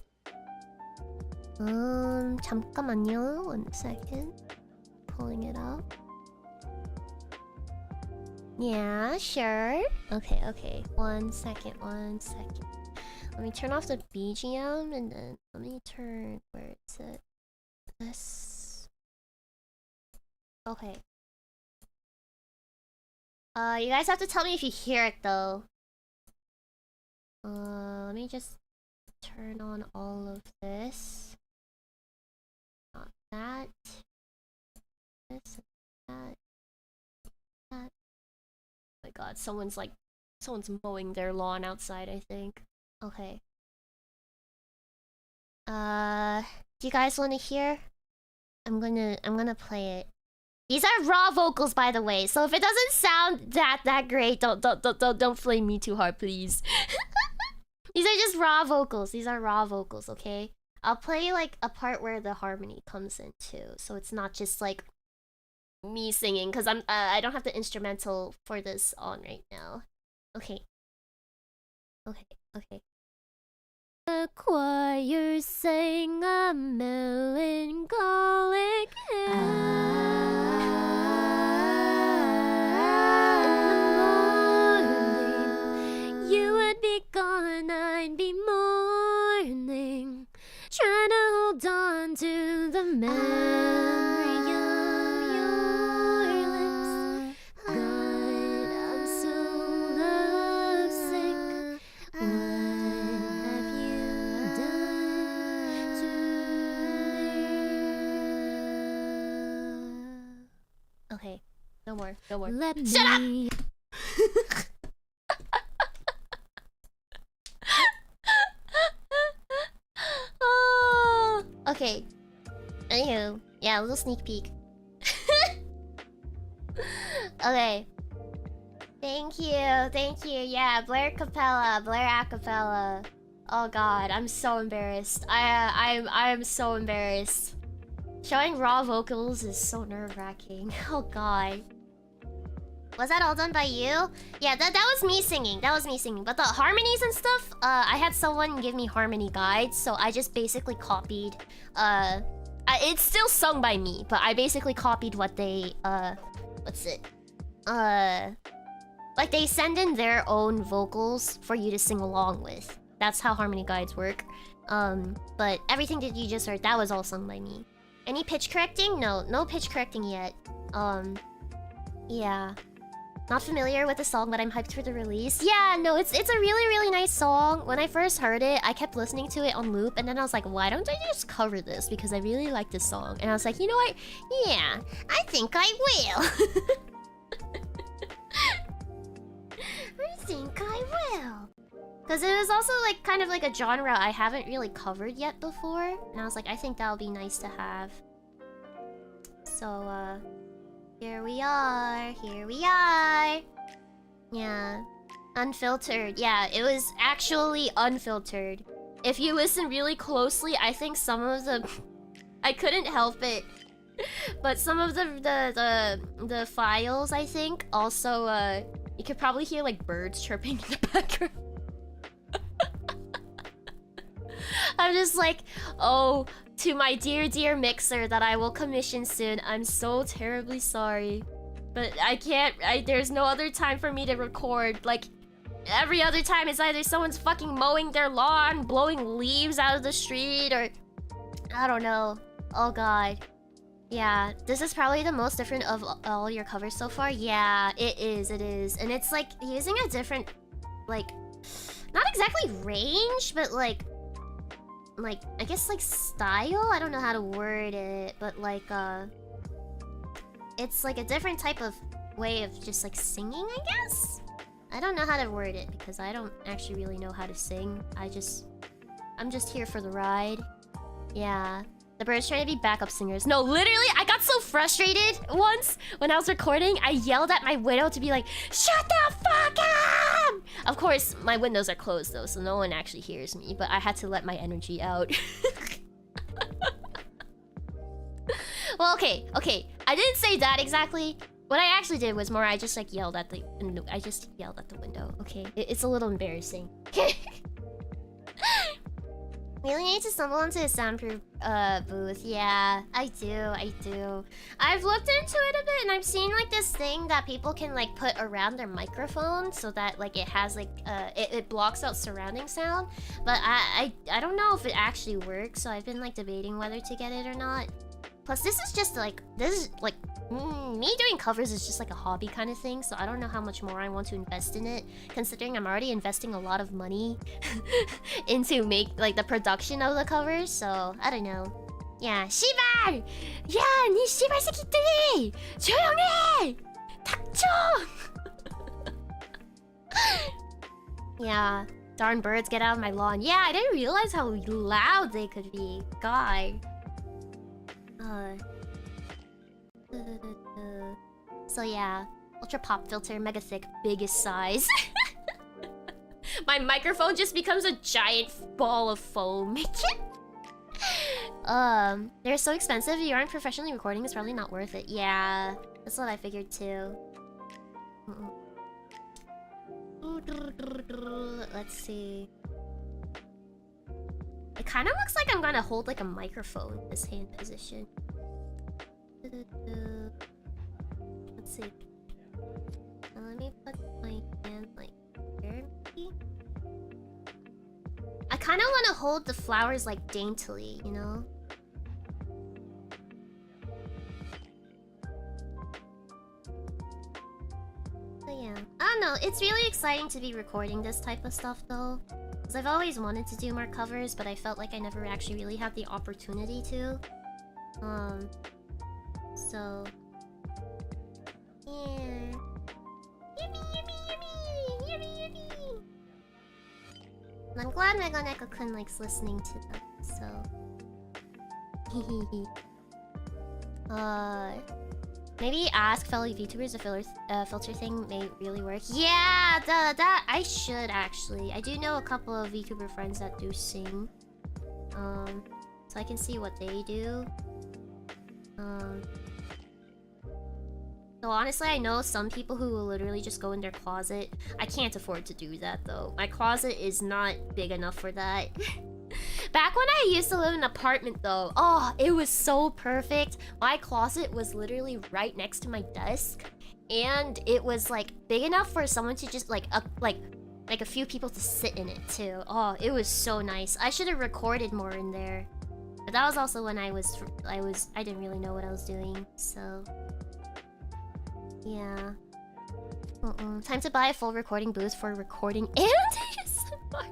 잠깐만요. 1 second. Pulling it up. Yeah, sure. Okay. 1 second. Let me turn off the BGM and then let me turn... Where is it? This... Okay. You guys have to tell me if you hear it though. Let me just turn on all of this. Not that. This, that. That. Oh my god, someone's mowing their lawn outside, I think. Okay. Do you guys want to hear? I'm gonna play it. These are raw vocals, by the way, so if it doesn't sound that great, don't flame me too hard, please. These are just raw vocals. These are raw vocals, okay? I'll play like a part where the harmony comes in too, so it's not just like me singing, because I don't have the instrumental for this on right now. Okay. Okay. The choir sang a melancholic hymn. You would be gone, I'd be mourning, trying to hold on to the memory of your lips. God, I'm so lovesick. What have you done to me? Okay, no more. Shut up! Okay. Anywho, yeah, a little sneak peek. Okay. Thank you. Yeah, Blair acapella. Oh god, I'm so embarrassed. I'm so embarrassed. Showing raw vocals is so nerve-wracking. Oh god. Was that all done by you? Yeah, that was me singing. But the harmonies and stuff, I had someone give me harmony guides, so I just basically copied. It's still sung by me, but I basically copied what they, like they send in their own vocals for you to sing along with. That's how harmony guides work. But everything that you just heard, that was all sung by me. Any pitch correcting? No pitch correcting yet. Yeah. Not familiar with the song, but I'm hyped for the release. Yeah, no, it's a really, really nice song. When I first heard it, I kept listening to it on loop, and then I was like, why don't I just cover this? Because I really like this song. And I was like, you know what? Yeah, I think I will. I think I will. Because it was also like kind of like a genre I haven't really covered yet before. And I was like, I think that'll be nice to have. So, here we are. Yeah. Unfiltered. Yeah, it was actually unfiltered. If you listen really closely, I think some of the... I couldn't help it. But some of the files, I think, also, you could probably hear, like, birds chirping in the background. I'm just like, oh... To my dear mixer that I will commission soon, I'm so terribly sorry. But I can't, there's no other time for me to record. Like, every other time it's either someone's fucking mowing their lawn, blowing leaves out of the street, or... I don't know. Oh god. Yeah, this is probably the most different of all your covers so far. Yeah, it is. And it's like, using a different, like... Not exactly range, but like, I guess like style? I don't know how to word it, but like it's like a different type of way of just like singing, I guess? I don't know how to word it because I don't actually really know how to sing. I'm just here for the ride. Yeah. The birds trying to be backup singers. No, literally, I got so frustrated once when I was recording. I yelled at my window to be like, shut the fuck up! Of course, my windows are closed though, so no one actually hears me. But I had to let my energy out. Well, okay. I didn't say that exactly. What I actually did was more, I just like yelled at the window, okay? It's a little embarrassing. Really need to stumble into a soundproof booth. Yeah, I do. I've looked into it a bit and I've seen like this thing that people can like put around their microphone so that like it has like it blocks out surrounding sound. But I don't know if it actually works, so I've been like debating whether to get it or not. Plus this is Me doing covers is just like a hobby kind of thing, so I don't know how much more I want to invest in it, considering I'm already investing a lot of money into like the production of the covers, so I don't know. Yeah, 씨발! 야, 니 씨발 새끼들이! 조용해! 닥쳐! Yeah, darn birds, get out of my lawn. Yeah, I didn't realize how loud they could be. God. So yeah, ultra pop filter, mega thick, biggest size. My microphone just becomes a giant ball of foam. They're so expensive. If you aren't professionally recording, it's probably not worth it. Yeah, that's what I figured too. Let's see. It kind of looks like I'm gonna hold like a microphone in this hand position. Let's see. Let me put my hand like here, maybe? I kind of want to hold the flowers like daintily, you know? So yeah. I don't know, it's really exciting to be recording this type of stuff though. Because I've always wanted to do more covers, but I felt like I never actually really had the opportunity to. So... yeah. Yummy, yummy, yummy! Yummy, yummy! And I'm glad Meganeko-kun likes listening to them, so... maybe ask fellow VTubers if filter thing may really work. Yeah, that I should actually. I do know a couple of VTuber friends that do sing. So I can see what they do. So honestly, I know some people who will literally just go in their closet. I can't afford to do that though. My closet is not big enough for that. Back when I used to live in an apartment though, oh, it was so perfect. My closet was literally right next to my desk, and it was like big enough for someone to just like a few people to sit in it too. Oh, it was so nice. I should have recorded more in there, but that was also when I didn't really know what I was doing, so yeah. Time to buy a full recording booth for recording and ASMR.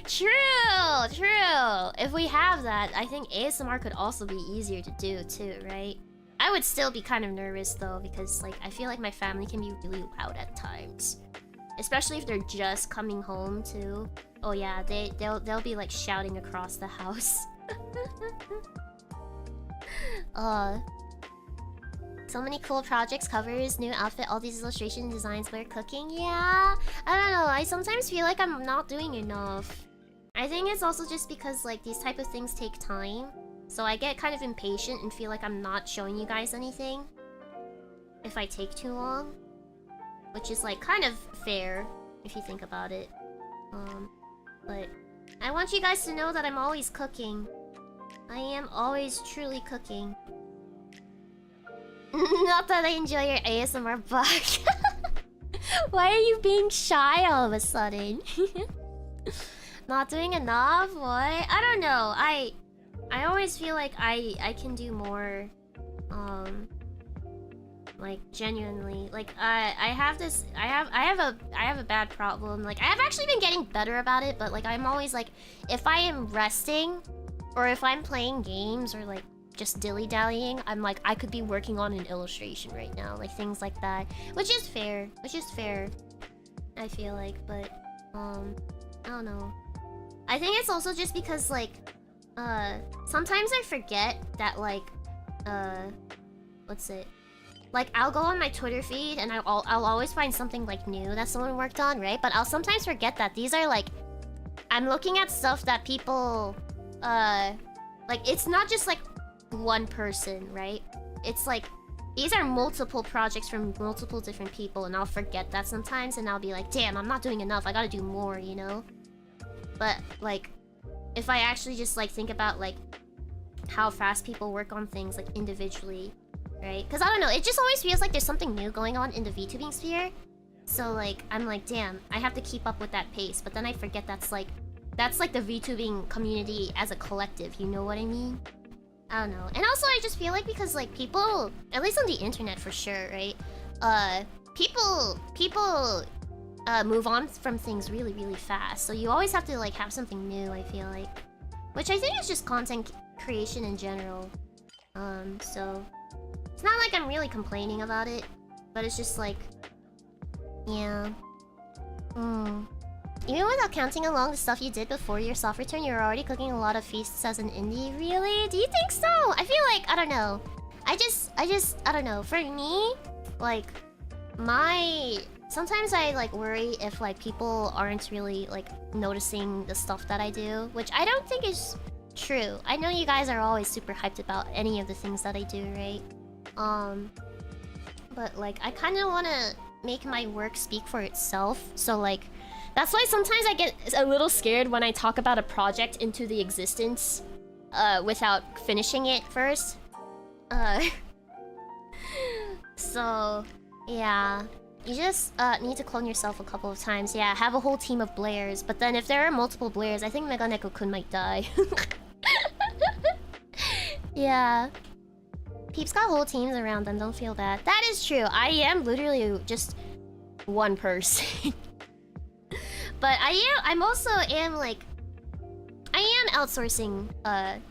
True. If we have that, I think ASMR could also be easier to do too, right? I would still be kind of nervous though, because like I feel like my family can be really loud at times, especially if they're just coming home too. Oh yeah, they'll be like shouting across the house. So many cool projects, covers, new outfit, all these illustration designs, Blair cooking. Yeah, I don't know. I sometimes feel like I'm not doing enough. I think it's also just because like these type of things take time. So I get kind of impatient and feel like I'm not showing you guys anything if I take too long. Which is like kind of fair if you think about it. But I want you guys to know that I'm always cooking. I am always truly cooking. Not that I enjoy your ASMR bug. Why are you being shy all of a sudden? Not doing enough? What? I don't know. I always feel like I can do more. Like genuinely. Like I have a bad problem. Like I have actually been getting better about it, but like I'm always like, if I am resting or if I'm playing games or like just dilly-dallying, I'm like, I could be working on an illustration right now, like things like that, which is fair, I feel like, but I don't know. I think it's also just because like sometimes I forget that like what's it, like I'll go on my Twitter feed and I'll always find something like new that someone worked on, right? But I'll sometimes forget that these are like, I'm looking at stuff that people like, it's not just like one person, right? It's like these are multiple projects from multiple different people, and I'll forget that sometimes, and I'll be like, damn, I'm not doing enough, I gotta do more, you know? But like if I actually just like think about like how fast people work on things like individually, right? Because I don't know, it just always feels like there's something new going on in the VTubing sphere. So like I'm like, damn, I have to keep up with that pace, but then I forget that's like the VTubing community as a collective, you know what I mean? I don't know. And also, I just feel like because like people, at least on the internet for sure, right? People move on from things really, really fast. So you always have to like have something new. I feel like, which I think is just content creation in general. So it's not like I'm really complaining about it, but it's just like, yeah. Even without counting along the stuff you did before your soft return, you're already cooking a lot of feasts as an indie. Really? Do you think so? I feel like, I don't know. I don't know. For me, like, sometimes I, like, worry if, like, people aren't really, like, noticing the stuff that I do. Which I don't think is true. I know you guys are always super hyped about any of the things that I do, right? But, like, I kind of want to make my work speak for itself. So, like, that's why sometimes I get a little scared when I talk about a project into the existence without finishing it first. So, yeah. You just need to clone yourself a couple of times. Yeah, have a whole team of Blairs. But then if there are multiple Blairs, I think Meganeko-kun might die. Yeah. Peeps got whole teams around them, don't feel bad. That is true. I am literally just one person. But I'm also like... I am outsourcing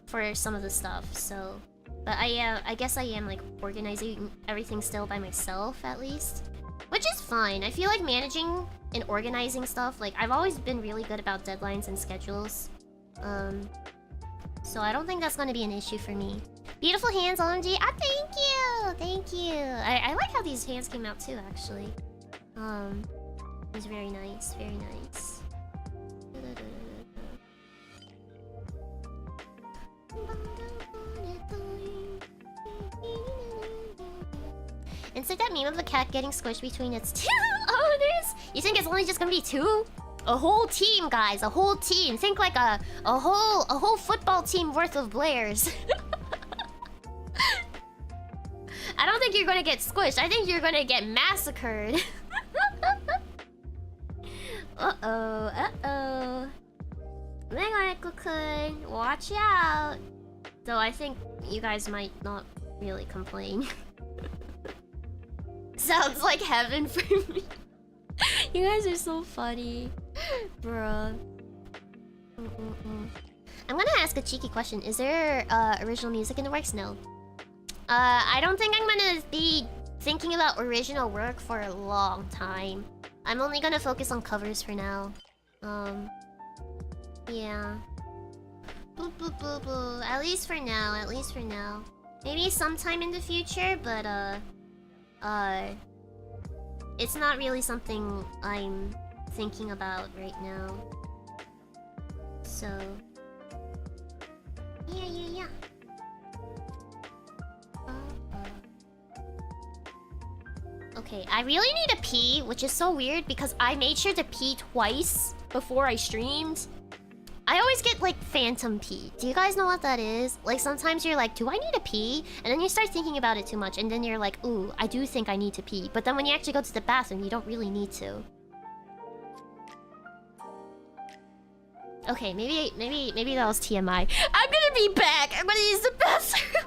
for some of the stuff, so... But I guess I am like organizing everything still by myself, at least. Which is fine. I feel like managing and organizing stuff, like I've always been really good about deadlines and schedules. So I don't think that's gonna be an issue for me. Beautiful hands, OMG. Ah, thank you! Thank you! I like how these hands came out too, actually. It's very nice, very nice. It's like that meme of the cat getting squished between its two owners. You think it's only just gonna be two? A whole team, guys, a whole team. Think like a whole football team worth of Blairs. I don't think you're gonna get squished. I think you're gonna get massacred. Uh-oh. Meganeko-kun, watch out. Though I think you guys might not really complain. Sounds like heaven for me. You guys are so funny. Bruh. I'm gonna ask a cheeky question. Is there original music in the works? No. I don't think I'm gonna be thinking about original work for a long time. I'm only gonna focus on covers for now. Yeah. Boo boo boo boo. At least for now, at least for now. Maybe sometime in the future, but it's not really something I'm thinking about right now. So yeah. Okay, I really need to pee, which is so weird because I made sure to pee twice before I streamed. I always get like phantom pee. Do you guys know what that is? Like sometimes you're like, do I need to pee? And then you start thinking about it too much and then you're like, ooh, I do think I need to pee. But then when you actually go to the bathroom, you don't really need to. Okay, maybe that was TMI. I'm gonna be back. I'm gonna use the bathroom.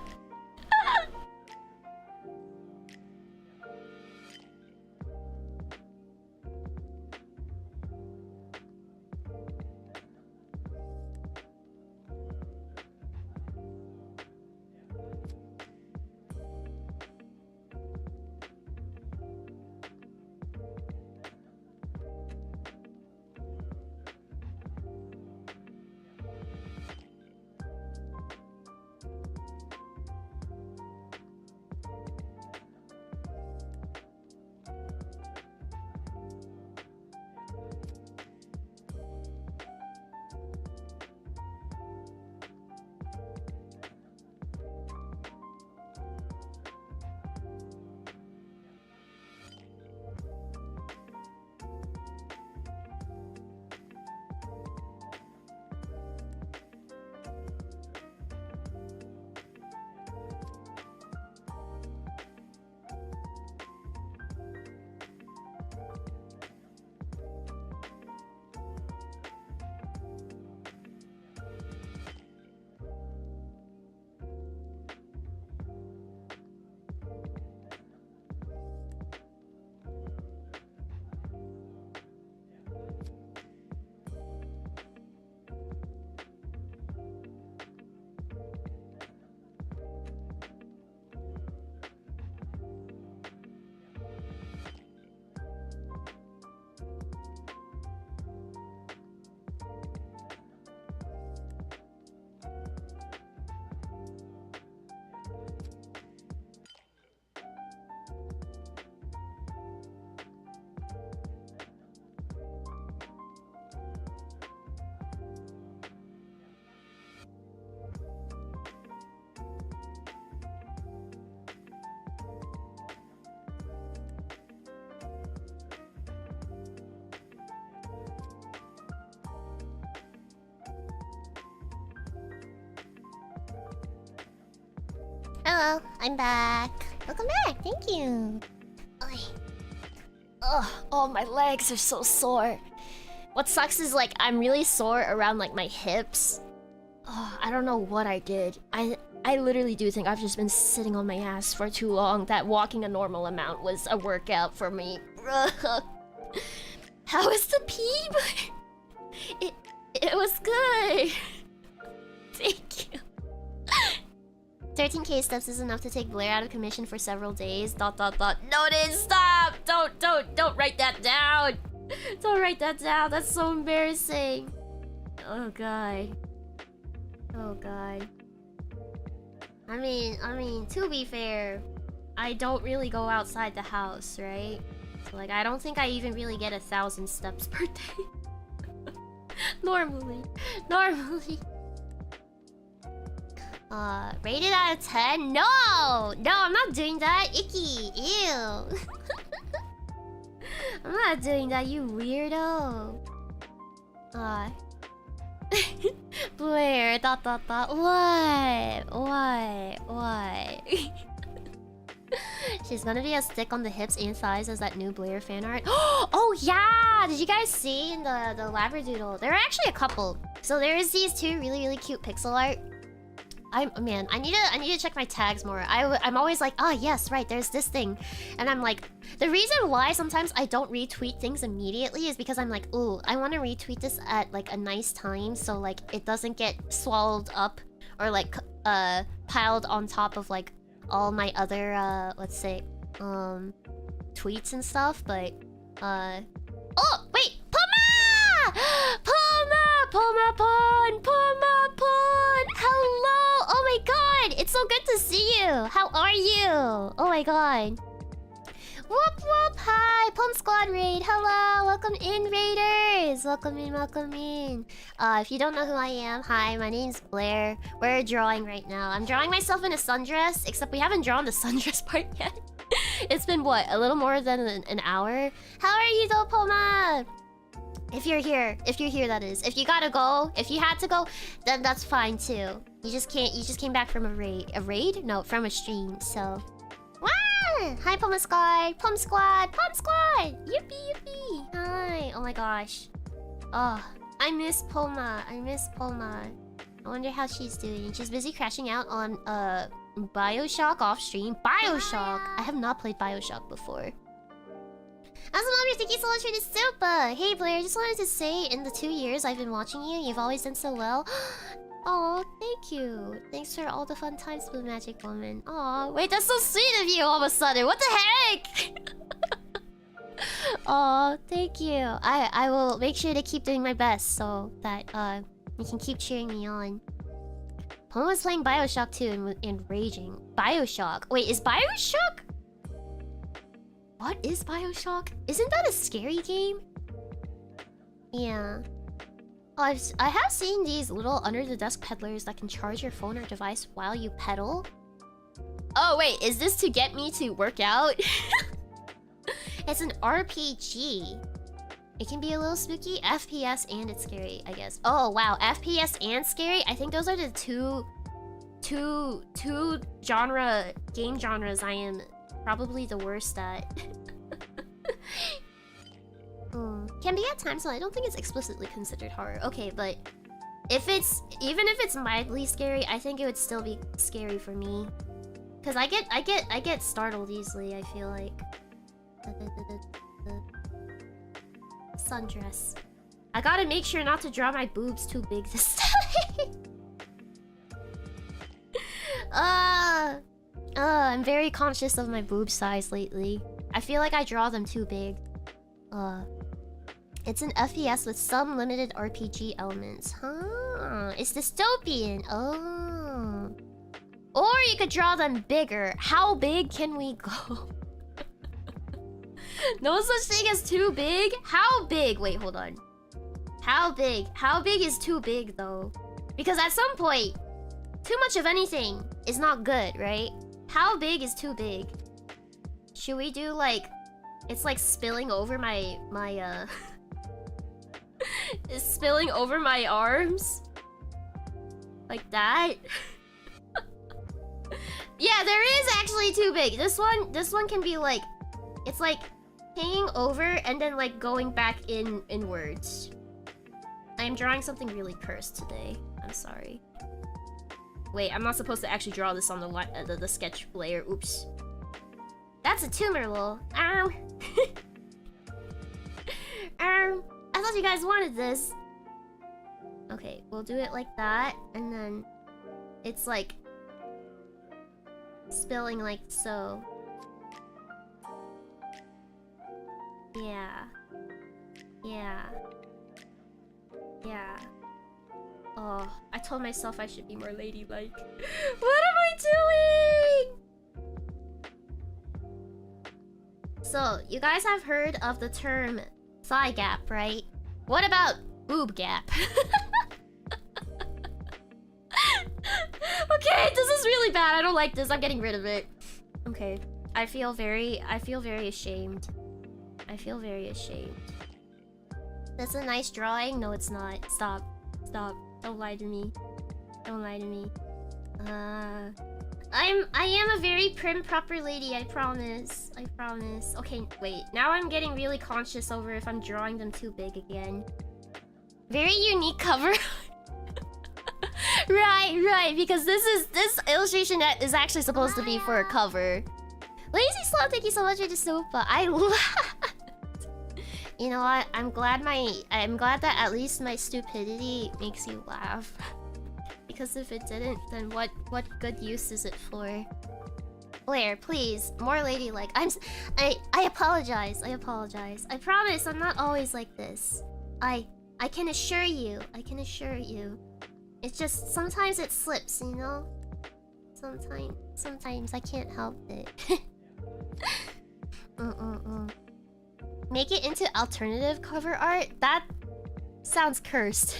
Hello, I'm back. Welcome back, thank you. Oy. Ugh, oh, my legs are so sore. What sucks is like I'm really sore around like my hips. Oh, I don't know what I did. I literally do think I've just been sitting on my ass for too long. That walking a normal amount was a workout for me. How is the pee? It was good. Thank you. 13k steps is enough to take Blair out of commission for several days. ... Noted, stop! Don't write that down! Don't write that down, that's so embarrassing. Oh god. Oh god. I mean, to be fair, I don't really go outside the house, right? So like, I don't think I even really get 1,000 steps per day. Normally. Rated out of 10? No, I'm not doing that. Icky, ew. I'm not doing that, you weirdo. Blair, ... What? She's gonna be a stick on the hips and thighs as that new Blair fan art. Oh yeah! Did you guys see in the Labradoodle? There are actually a couple. So there's these two really cute pixel art. I need to check my tags more. I'm always like, oh yes, right, there's this thing. And I'm like, the reason why sometimes I don't retweet things immediately is because I'm like, ooh, I want to retweet this at like a nice time so like it doesn't get swallowed up or like piled on top of like all my other let's say tweets and stuff. But oh wait, Poma Pon, hello. Oh my god, it's so good to see you. How are you? Oh my god. Whoop whoop, hi, Pom Squad Raid, hello, welcome in Raiders. Welcome in. If you don't know who I am, hi, my name's Blair. We're drawing right now. I'm drawing myself in a sundress, except we haven't drawn the sundress part yet. It's been what, a little more than an hour? How are you though, Poma? If you're here, that is. If you gotta go, if you had to go, then that's fine too. You just came back from a raid? No, from a stream, so. Wow! Hi, Pom Squad! Yippee! Hi! Oh my gosh. Oh, I miss Poma. I wonder how she's doing. She's busy crashing out on BioShock off stream. BioShock! I have not played BioShock before. Awesome, Labri, thank you so much for the super! Hey Blair, I just wanted to say, in the 2 years I've been watching you, you've always done so well. Oh, thank you. Thanks for all the fun times, Blue Magic Woman. Aw, wait, that's so sweet of you all of a sudden. What the heck? Oh, thank you. I will make sure to keep doing my best so that you can keep cheering me on. Poma was playing BioShock 2 and raging. BioShock? Wait, is BioShock? What is BioShock? Isn't that a scary game? Yeah. Oh, I have seen these little under-the-desk peddlers that can charge your phone or device while you pedal. Oh, wait. Is this to get me to work out? It's an RPG. It can be a little spooky, FPS, and it's scary, I guess. Oh, wow. FPS and scary? I think those are the two game genres I am probably the worst at. Can be at times, so I don't think it's explicitly considered horror. Okay, but even if it's mildly scary, I think it would still be scary for me. Cause I get startled easily, I feel like. Sundress. I gotta make sure not to draw my boobs too big this time. I'm very conscious of my boob size lately. I feel like I draw them too big. It's an FPS with some limited RPG elements. Huh. It's dystopian. Oh. Or you could draw them bigger. How big can we go? No such thing as too big? How big? Wait, hold on. How big? How big is too big, though? Because at some point, too much of anything is not good, right? How big is too big? Should we do, like... It's like spilling over my it's spilling over my arms? Like that? Yeah, there is actually too big. This one can be like, it's like hanging over and then like going back inwards. I am drawing something really cursed today. I'm sorry. Wait, I'm not supposed to actually draw this on the sketch layer. Oops. That's a tumor, lol. Ow. I thought you guys wanted this. Okay, we'll do it like that, and then it's like spilling like so. Yeah. Yeah. Yeah. Oh, I told myself I should be more ladylike. What am I doing? So, you guys have heard of the term thigh gap, right? What about boob gap? Okay, this is really bad. I don't like this. I'm getting rid of it. Okay. I feel very ashamed. I feel very ashamed. That's a nice drawing? No, it's not. Stop. Stop. Don't lie to me. Don't lie to me. I am a very prim proper lady, I promise. I promise. Okay, wait. Now I'm getting really conscious over if I'm drawing them too big again. Very unique cover. Right, because this illustration that is actually supposed to be for a cover. Lazy Slow, thank you so much for the sofa. I laughed. You know what? I'm glad that at least my stupidity makes you laugh. Because if it didn't, then what good use is it for? Blair, please, more ladylike. I apologize. I apologize. I promise I'm not always like this. I can assure you. I can assure you. It's just sometimes it slips, you know? Sometimes I can't help it. Make it into alternative cover art? That sounds cursed.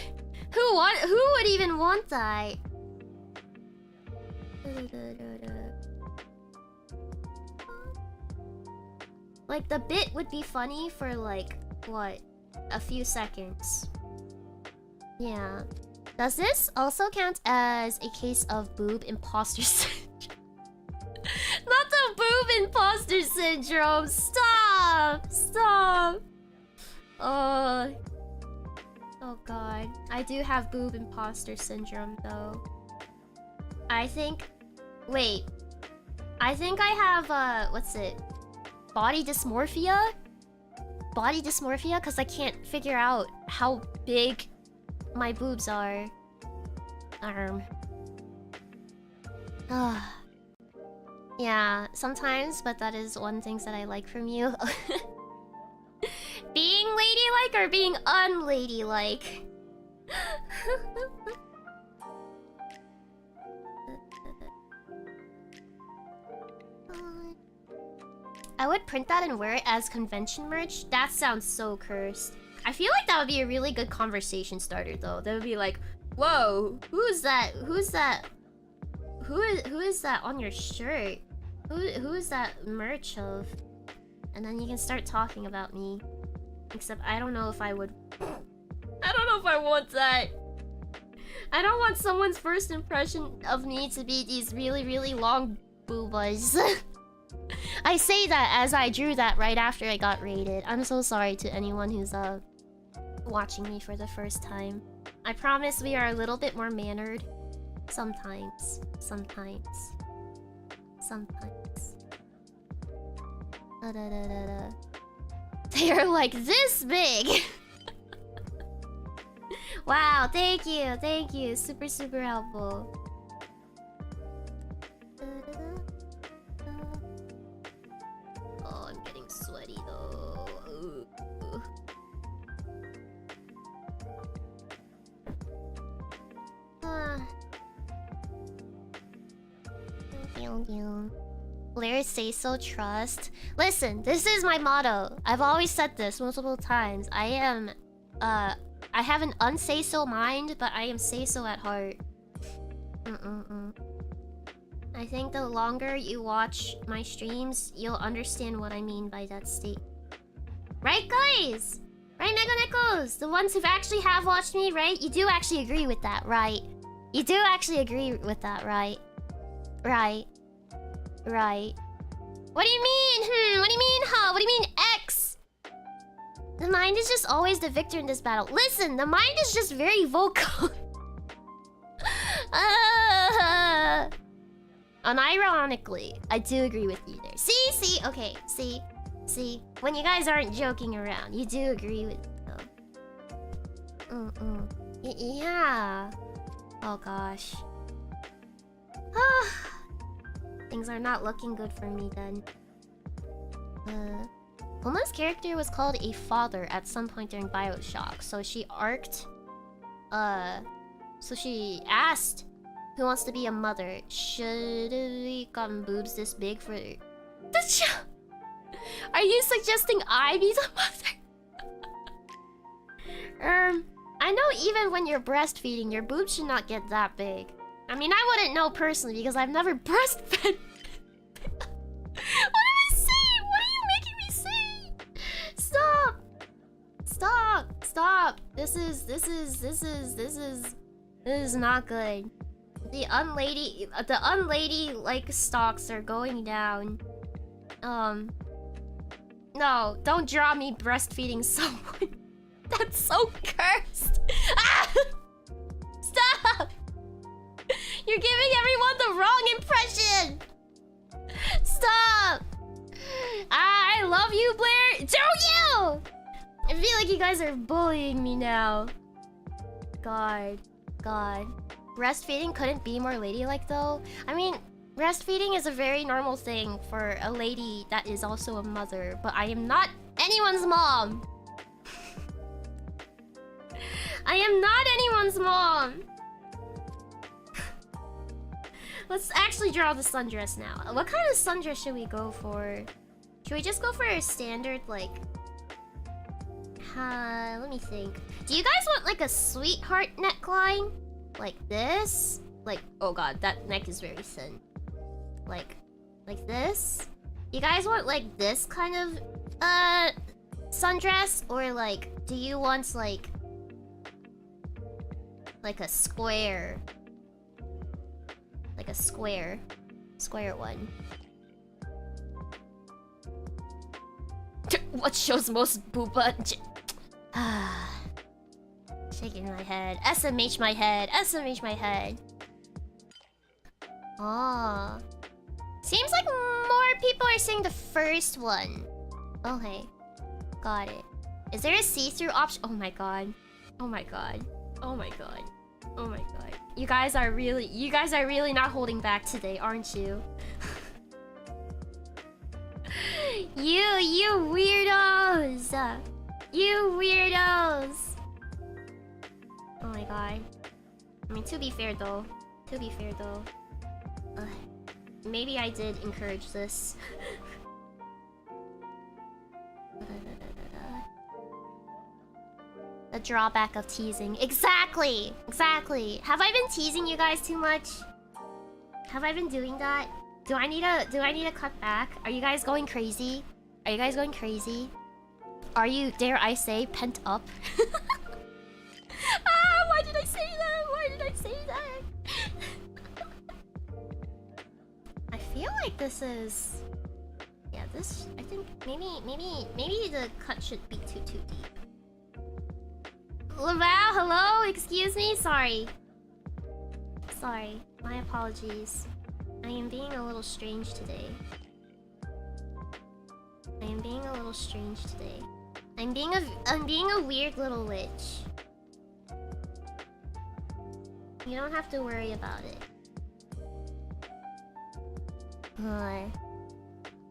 Who would even want that? Like, the bit would be funny for like, what? A few seconds. Yeah. Does this also count as a case of boob imposter syndrome? Not the boob imposter syndrome! Stop! Stop! Oh god. I do have boob imposter syndrome though. I think... Wait. I think I have, what's it? Body dysmorphia? Body dysmorphia? Because I can't figure out how big my boobs are. Yeah, sometimes, but that is one thing that I like from you. Being ladylike or being unladylike? I would print that and wear it as convention merch. That sounds so cursed. I feel like that would be a really good conversation starter though. That would be like, whoa, who's that? Who's that? Who is that on your shirt? Who is that merch of? And then you can start talking about me. Except I don't know if I would... I don't know if I want that. I don't want someone's first impression of me to be these really, really long boobas. I say that as I drew that right after I got rated. I'm so sorry to anyone who's watching me for the first time. I promise we are a little bit more mannered. Sometimes. They are like this big. Wow, thank you. Super helpful. Oh, I'm getting sweaty though. Ooh. Blair say so trust. Listen, this is my motto. I've always said this multiple times. I have an unsay so mind, but I am say so at heart. I think the longer you watch my streams, you'll understand what I mean by that state. Right, guys? Right, Meganekos? The ones who actually have watched me, right? You do actually agree with that, right? You do actually agree with that, right? Right. Right. What do you mean? What do you mean, huh? What do you mean, X? The mind is just always the victor in this battle. Listen, the mind is just very vocal. Unironically, I do agree with you there. See? Okay, see? When you guys aren't joking around, you do agree with me, though. Yeah. Oh, gosh. Things are not looking good for me, then. Homa's character was called a father at some point during BioShock, so she arced... So she asked who wants to be a mother. Should we gotten boobs this big for... Are you suggesting I be the mother? I know even when you're breastfeeding, your boobs should not get that big. I mean, I wouldn't know personally because I've never breastfed. What am I saying? What are you making me say? Stop. This is not good. The unlady like stocks are going down. No, don't draw me breastfeeding someone. That's so cursed. Stop! You're giving everyone the wrong impression. Stop! I love you, Blair. Do you? I feel like you guys are bullying me now. God. Breastfeeding couldn't be more ladylike, though. I mean, breastfeeding is a very normal thing for a lady that is also a mother, but I am not anyone's mom. I am not anyone's mom. Let's actually draw the sundress now. What kind of sundress should we go for? Should we just go for a standard, like... let me think. Do you guys want, like, a sweetheart neckline? Like this? Like, oh god, that neck is very thin. Like this? You guys want, like, this kind of, sundress? Or, like, do you want, like a square? Like a square one. What shows most booba? Shaking my head. SMH my head. Oh. Seems like more people are saying the first one. Okay. Got it. Is there a see-through option? Oh my god. You guys are really not holding back today, aren't you? You weirdos! You weirdos! Oh my god. I mean, to be fair though. Maybe I did encourage this. The drawback of teasing. Exactly! Have I been teasing you guys too much? Have I been doing that? Do I need to cut back? Are you guys going crazy? Are you, dare I say, pent up? Why did I say that? I feel like this is... Yeah, this... I think maybe the cut should be too deep. Laval, hello? Excuse me? Sorry. My apologies. I am being a little strange today. I'm being a weird little witch. You don't have to worry about it.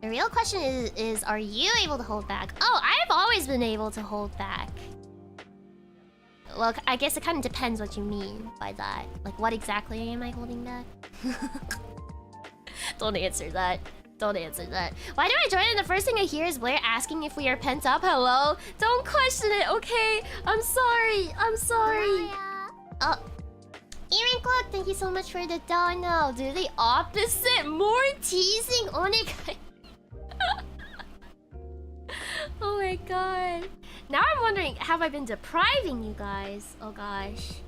The real question is, are you able to hold back? Oh, I've always been able to hold back. Well, I guess it kind of depends what you mean by that. Like, what exactly am I holding back? Don't answer that. Why do I join and the first thing I hear is Blair asking if we are pent up? Hello? Don't question it, okay? I'm sorry. Oh. Erin Clock, thank you so much for the dono. Do the opposite. More teasing. Onegai. Oh my god. Now I'm wondering, have I been depriving you guys? Oh gosh.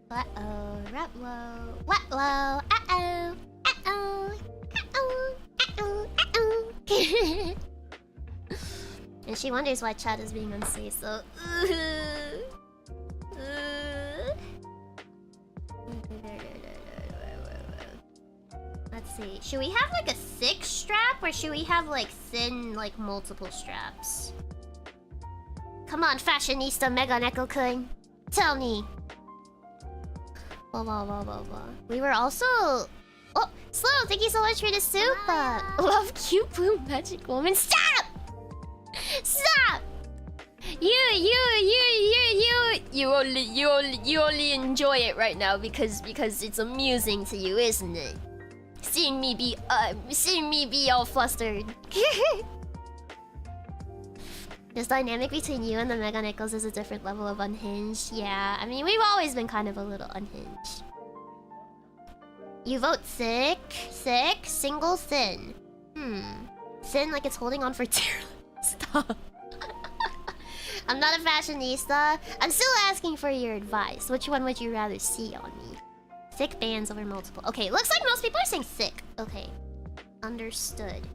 Uh-oh, rut-low, what-low, uh-oh, uh-oh, uh-oh, uh-oh, uh-oh. And she wonders why chat is being unsafe, so... Let's see. Should we have like a thick strap or should we have like thin, like multiple straps? Come on, fashionista Mega Neko-kun. Tell me. Blah, blah, blah, blah, blah. We were also... Oh, Slow, thank you so much for the soup. Love cute blue magic woman. Stop! Stop! You only enjoy it right now because it's amusing to you, isn't it? Seeing me be all flustered. This dynamic between you and the Mega Nickels is a different level of unhinged. Yeah, I mean, we've always been kind of a little unhinged. You vote thick, single, thin. Thin like it's holding on for dear life. Stop. I'm not a fashionista. I'm still asking for your advice. Which one would you rather see on me? Thick bands over multiple. Okay, looks like most people are saying thick. Okay. Understood.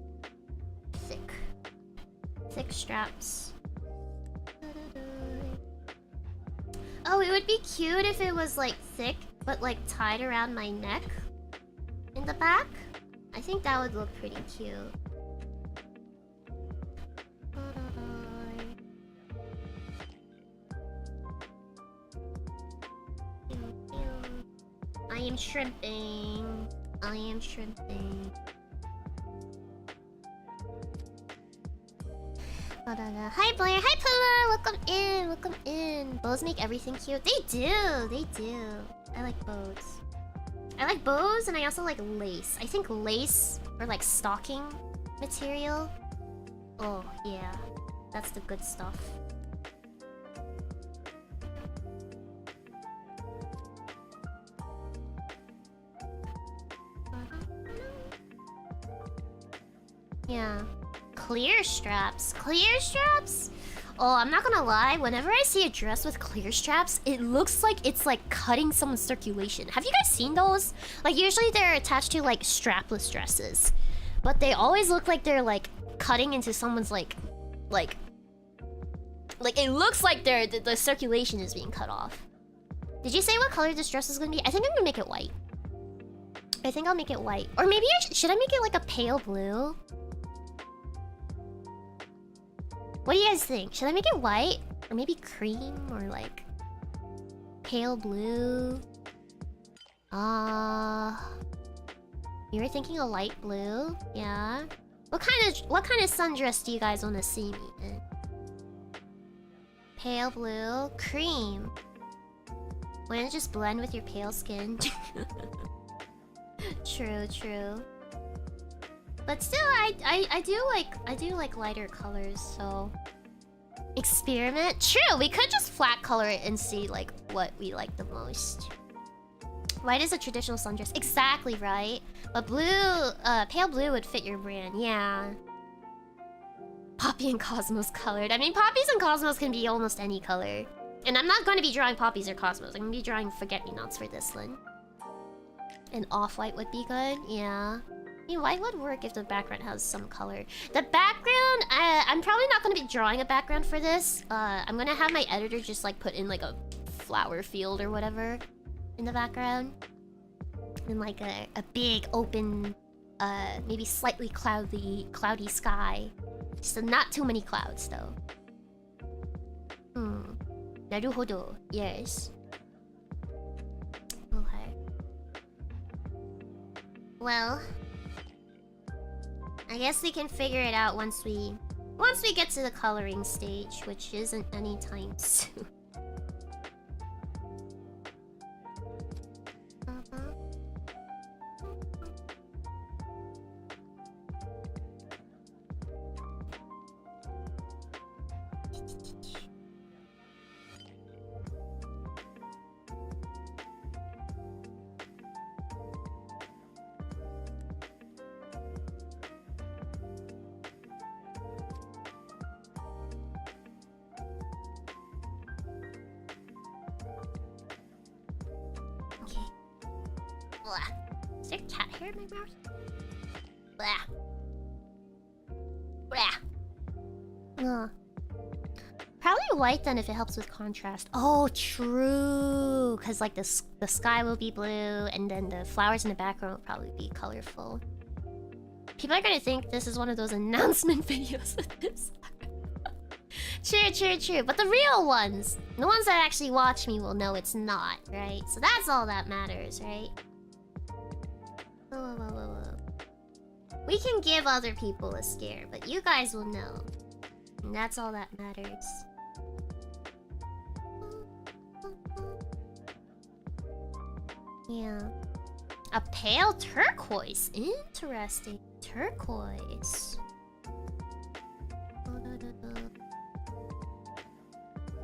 Thick. Thick straps. Oh, it would be cute if it was like thick, but like tied around my neck in the back. I think that would look pretty cute. I am shrimping. I am shrimping. Hi Blair, hi Pula! Welcome in, welcome in. Bows make everything cute. They do, they do. I like bows. I like bows and I also like lace. I think lace or like stocking material. Oh yeah, that's the good stuff. Yeah. Clear straps. Clear straps? Oh, I'm not gonna lie. Whenever I see a dress with clear straps, it looks like it's like cutting someone's circulation. Have you guys seen those? Like usually they're attached to like strapless dresses, but they always look like they're like cutting into someone's like it looks like the circulation is being cut off. Did you say what color this dress is gonna be? I think I'm gonna make it white. I think I'll make it white. Or maybe should I make it like a pale blue? What do you guys think? Should I make it white? Or maybe cream? Or like... pale blue? You were thinking a light blue? Yeah. What kind of sundress do you guys want to see me in? Pale blue? Cream? Wouldn't it just blend with your pale skin? True, true. But still, I do like lighter colors, so... Experiment? True, we could just flat color it and see, like, what we like the most. White is a traditional sundress. Exactly right. But blue, pale blue would fit your brand, yeah. Poppy and Cosmos colored. I mean, poppies and Cosmos can be almost any color. And I'm not going to be drawing poppies or Cosmos. I'm going to be drawing forget-me-nots for this one. And off-white would be good, yeah. I mean, white would work if the background has some color. The background, I'm probably not going to be drawing a background for this. I'm going to have my editor just like put in like a flower field or whatever in the background. And like a big open, maybe slightly cloudy sky. Just not too many clouds though. Naruhodo, yes. Okay. Well... I guess we can figure it out once we get to the coloring stage, which isn't anytime soon. Blah. Is there cat hair in my mouth? Blah. Blah. Probably white then if it helps with contrast. Oh, true. Because like the sky will be blue and then the flowers in the background will probably be colorful. People are gonna think this is one of those announcement videos of this. True. But the real ones, the ones that actually watch me will know it's not, right? So that's all that matters, right? Whoa. We can give other people a scare, but you guys will know. And that's all that matters. Yeah. A pale turquoise. Interesting. Turquoise.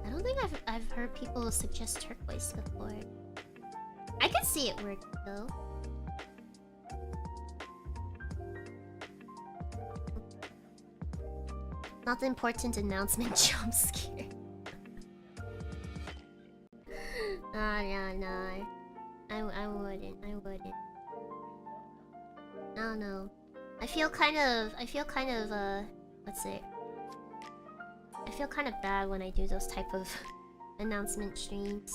I don't think I've heard people suggest turquoise before. I could see it work though. Not the important announcement jump scare. No. I wouldn't. I don't know. I feel kind of what's it? I feel kind of bad when I do those type of announcement streams.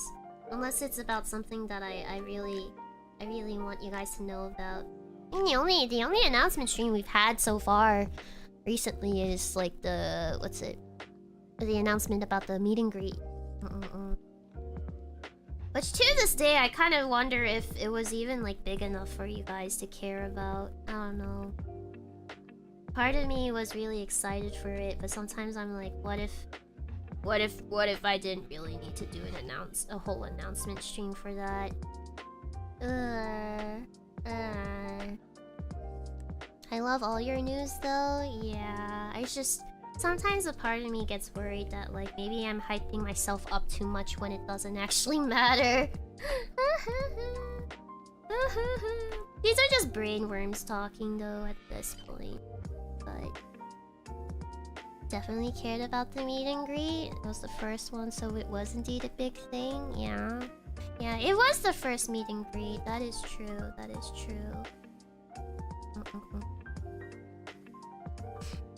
Unless it's about something that I really want you guys to know about. And the only announcement stream we've had so far recently is like the the announcement about the meet and greet. Which to this day I kind of wonder if it was even like big enough for you guys to care about. I don't know. Part of me was really excited for it, but sometimes I'm like, what if I didn't really need to do a whole announcement stream for that? I love all your news though. Yeah, I just sometimes a part of me gets worried that like maybe I'm hyping myself up too much when it doesn't actually matter. These are just brainworms talking though at this point. But definitely cared about the meet and greet. It was the first one, so it was indeed a big thing. Yeah, it was the first meet and greet. That is true.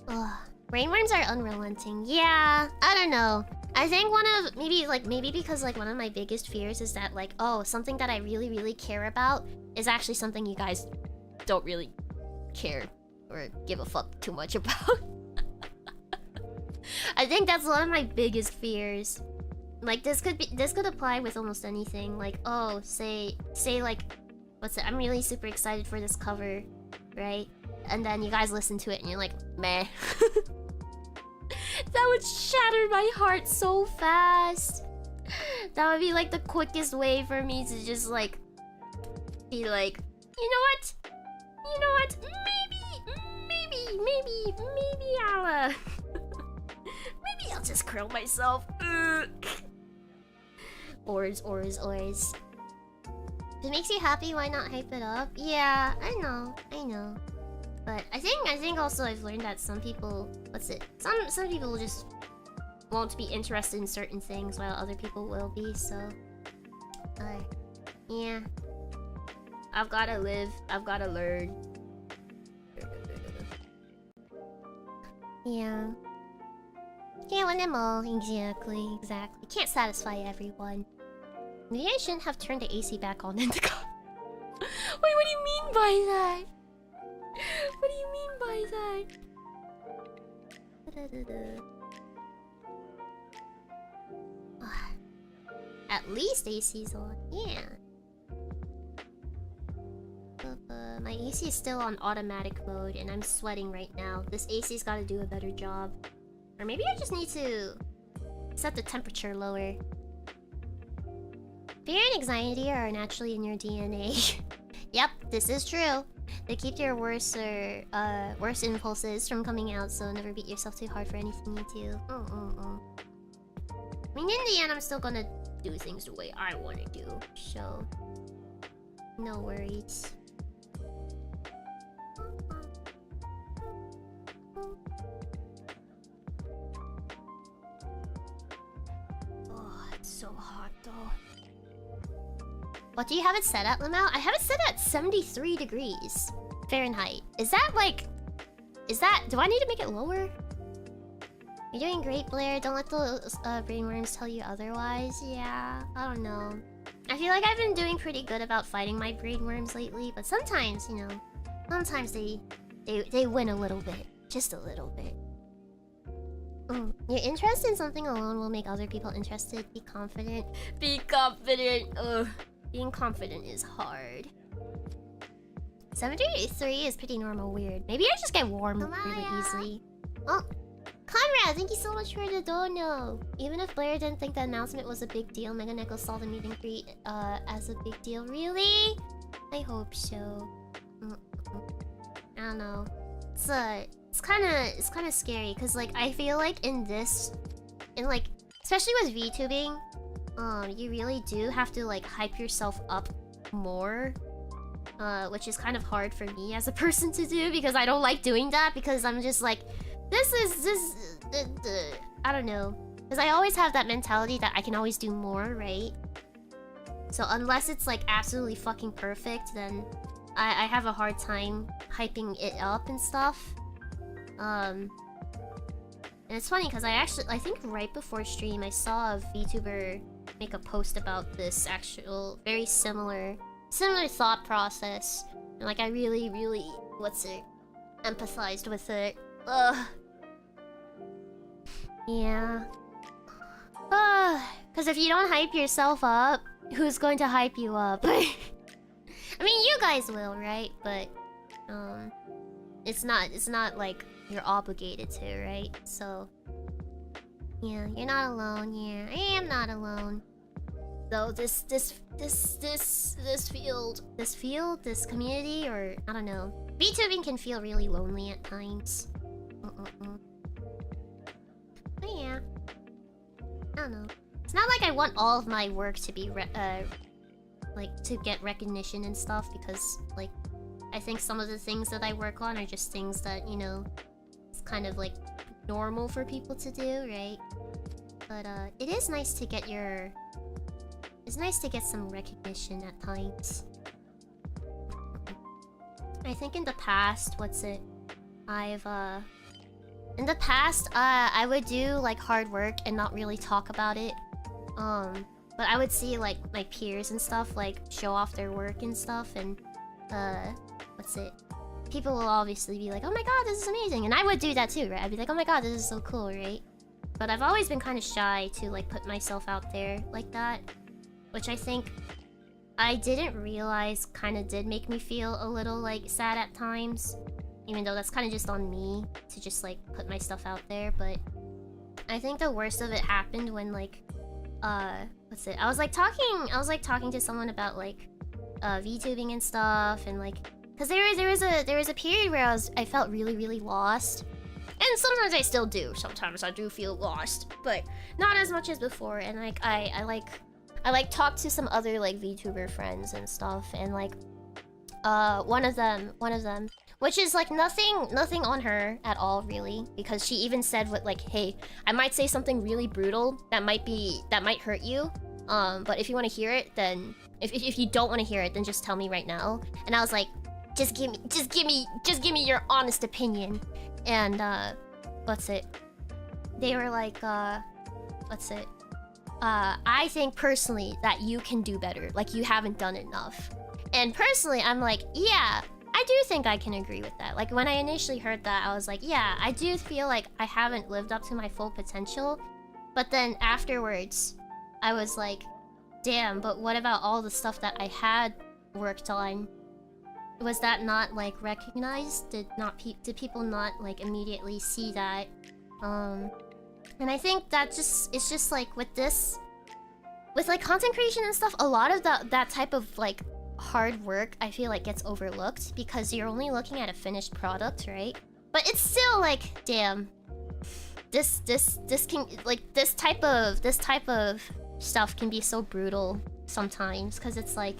Ugh. Brainworms are unrelenting. Yeah, I don't know. I think maybe because like one of my biggest fears is that like, oh, something that I really care about is actually something you guys don't really care or give a fuck too much about. I think that's one of my biggest fears. Like this could apply with almost anything. Like, oh, say like, I'm really super excited for this cover, right? And then you guys listen to it and you're like, meh. That would shatter my heart so fast. That would be like the quickest way for me to just like be like, you know what? Maybe I'll maybe I'll just curl myself. Ors. If it makes you happy, why not hype it up? Yeah, I know. But I think also I've learned that some people, some people just won't be interested in certain things while other people will be, so yeah. I've gotta live, I've gotta learn. Yeah. Can't win them all, exactly. Can't satisfy everyone. Maybe I shouldn't have turned the AC back on in the car. Wait, what do you mean by that? What do you mean by that? At least AC's on, yeah. My AC is still on automatic mode and I'm sweating right now. This AC's gotta do a better job. Or maybe I just need to set the temperature lower. Fear and anxiety are naturally in your DNA. Yep, this is true. They keep your worst impulses from coming out, so never beat yourself too hard for anything you do. I mean, in the end, I'm still gonna do things the way I want to do, so no worries. Oh, it's so hot though. What do you have it set at, Lamau? I have it set at 73 degrees Fahrenheit. Is that like... do I need to make it lower? You're doing great, Blair. Don't let those brainworms tell you otherwise. Yeah, I don't know. I feel like I've been doing pretty good about fighting my brainworms lately, but sometimes, you know, sometimes they win a little bit. Just a little bit. Your interest in something alone will make other people interested. Be confident. Be confident. Ugh. Being confident is hard. 73 is pretty normal weird. Maybe I just get warm really easily. Oh, Conrad, thank you so much for the dono. Even if Blair didn't think the announcement was a big deal, Mega Neko saw the meet and greet as a big deal. Really? I hope so. I don't know. It's kind of scary because like I feel like especially with VTubing, you really do have to like hype yourself up more, which is kind of hard for me as a person to do because I don't like doing that because I'm just like, I don't know, because I always have that mentality that I can always do more, right? So unless it's like absolutely fucking perfect, then I have a hard time hyping it up and stuff. And it's funny because I think right before stream I saw a VTuber make a post about this actual very similar thought process, and like I really empathized with it. Ugh. Yeah. Because if you don't hype yourself up, who's going to hype you up? I mean, you guys will, right? But it's not like you're obligated to, right? So yeah, you're not alone. Yeah, I am not alone. Though this community, or I don't know, VTubing can feel really lonely at times. But yeah, I don't know. It's not like I want all of my work to be like to get recognition and stuff, because like I think some of the things that I work on are just things that, you know, it's kind of like normal for people to do, right? But it is nice to get some recognition at times. I think in the past, in the past, I would do like hard work and not really talk about it. But I would see like my peers and stuff like show off their work and stuff, and people will obviously be like, oh my god, this is amazing, and I would do that too, right? I'd be like, oh my god, this is so cool, right? But I've always been kind of shy to like put myself out there like that, which I think I didn't realize kind of did make me feel a little like sad at times, even though that's kind of just on me to just like put my stuff out there. But I think the worst of it happened when like I was like talking to someone about like VTubing and stuff, and like because there was a period where I felt really lost, and sometimes I still do. Sometimes I do feel lost, but not as much as before. And like I talked to some other like VTuber friends and stuff, and like one of them, which is like nothing on her at all really, because she even said what like, hey, I might say something really brutal that might hurt you, but if you want to hear it, then if you don't want to hear it, then just tell me right now. And I was like, just give me your honest opinion. And they were like, I think personally that you can do better, like you haven't done enough. And personally, I'm like, yeah, I do think I can agree with that. Like when I initially heard that, I was like, yeah, I do feel like I haven't lived up to my full potential. But then afterwards, I was like, damn, but what about all the stuff that I had worked on? Was that not like recognized? Did people not like immediately see that? And I think that it's just like with like content creation and stuff, a lot of that type of like hard work I feel like gets overlooked because you're only looking at a finished product, right? But it's still like, damn, this can like this type of stuff can be so brutal sometimes, because it's like,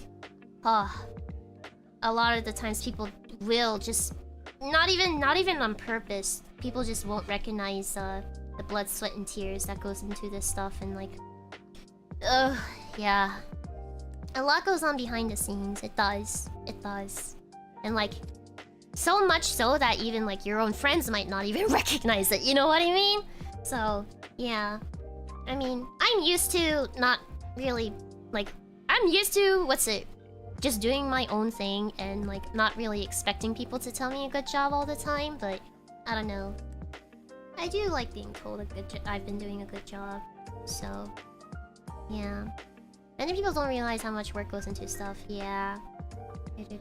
a lot of the times people will just not even on purpose, people just won't recognize the blood, sweat, and tears that goes into this stuff. And like, yeah, A lot goes on behind the scenes. It does. It does. And like, so much so that even like your own friends might not even recognize it. You know what I mean? So, yeah. I mean, I'm used to not really, like, I'm used to, just doing my own thing and like not really expecting people to tell me a good job all the time, but I don't know. I do like being told I've been doing a good job. So, yeah. Many people don't realize how much work goes into stuff. Yeah. But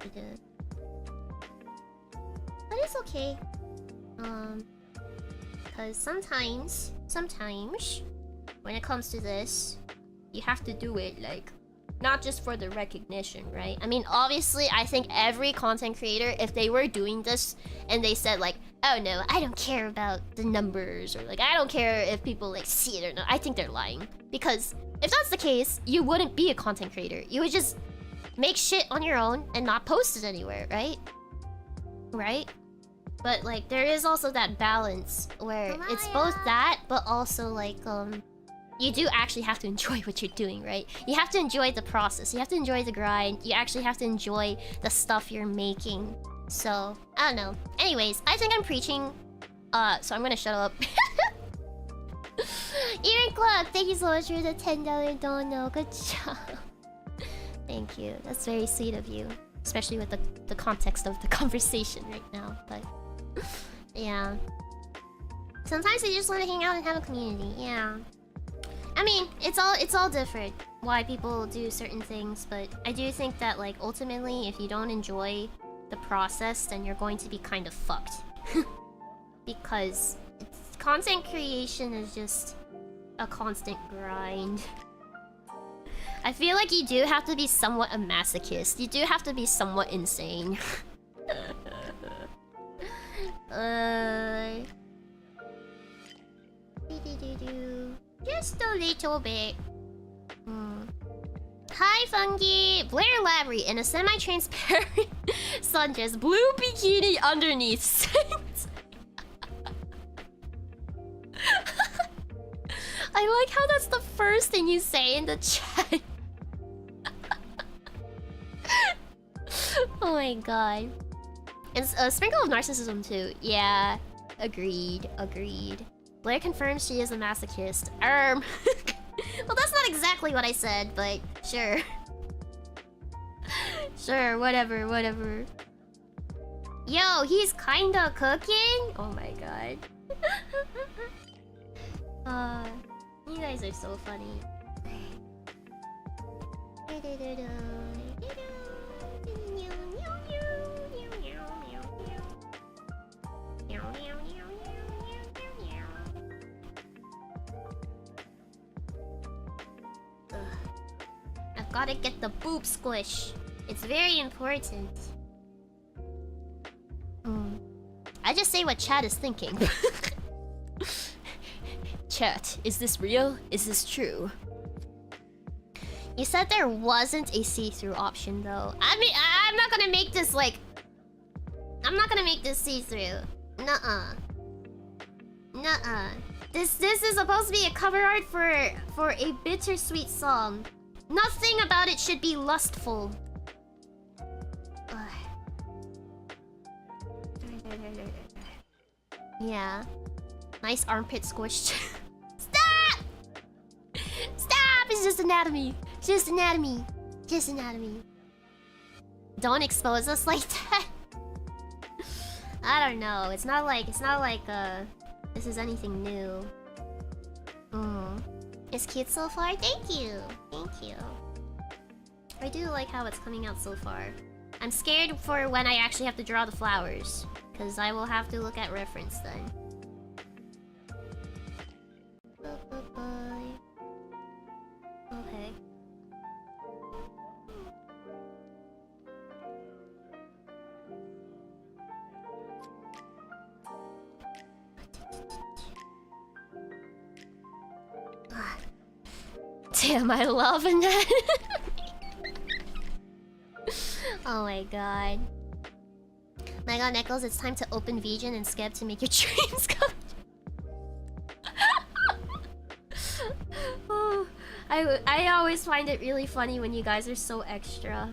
it's okay. Because sometimes, when it comes to this, you have to do it, like, not just for the recognition, right? I mean, obviously, I think every content creator, if they were doing this and they said, like, oh no, I don't care about the numbers, or like, I don't care if people, like, see it or not, I think they're lying. Because if that's the case, you wouldn't be a content creator. You would just make shit on your own and not post it anywhere, right? Right? But, like, there is also that balance where it's both that, but also, like, you do actually have to enjoy what you're doing, right? You have to enjoy the process. You have to enjoy the grind. You actually have to enjoy the stuff you're making. So, I don't know. Anyways, I think I'm preaching. So I'm gonna shut up. Erin Club, thank you so much for the $10 dono. Good job. Thank you. That's very sweet of you. Especially with the context of the conversation right now. But, yeah. Sometimes I just want to hang out and have a community. Yeah. I mean, it's all different why people do certain things, but I do think that, like, ultimately, if you don't enjoy the process, then you're going to be kind of fucked. Because content creation is just a constant grind. I feel like you do have to be somewhat a masochist. You do have to be somewhat insane. Just a little bit. Hi, Fungi! Blair Labri in a semi-transparent Sundress, blue bikini underneath. I like how that's the first thing you say in the chat. Oh my god. It's a sprinkle of narcissism too. Yeah. Agreed. Blair confirms she is a masochist. Well, that's not exactly what I said, but sure. Sure, whatever. Yo, he's kinda cooking? Oh my god. You guys are so funny. I've gotta get the boob squish. It's very important. I just say what chat is thinking. Chat, is this real? Is this true? You said there wasn't a see-through option though. I mean, I'm not gonna make this like... I'm not gonna make this see-through. Nuh-uh. This is supposed to be a cover art for a bittersweet song. Nothing about it should be lustful. Yeah. Nice armpit squish. Stop! Stop! It's just anatomy. Just anatomy. Don't expose us like that. I don't know. It's not like this is anything new. It's cute so far. Thank you. I do like how it's coming out so far. I'm scared for when I actually have to draw the flowers, because I will have to look at reference then. Okay. Damn, I love that. Oh my god. My god, Neckles, it's time to open Vegan and Skeb to make your dreams come. Oh, I always find it really funny when you guys are so extra.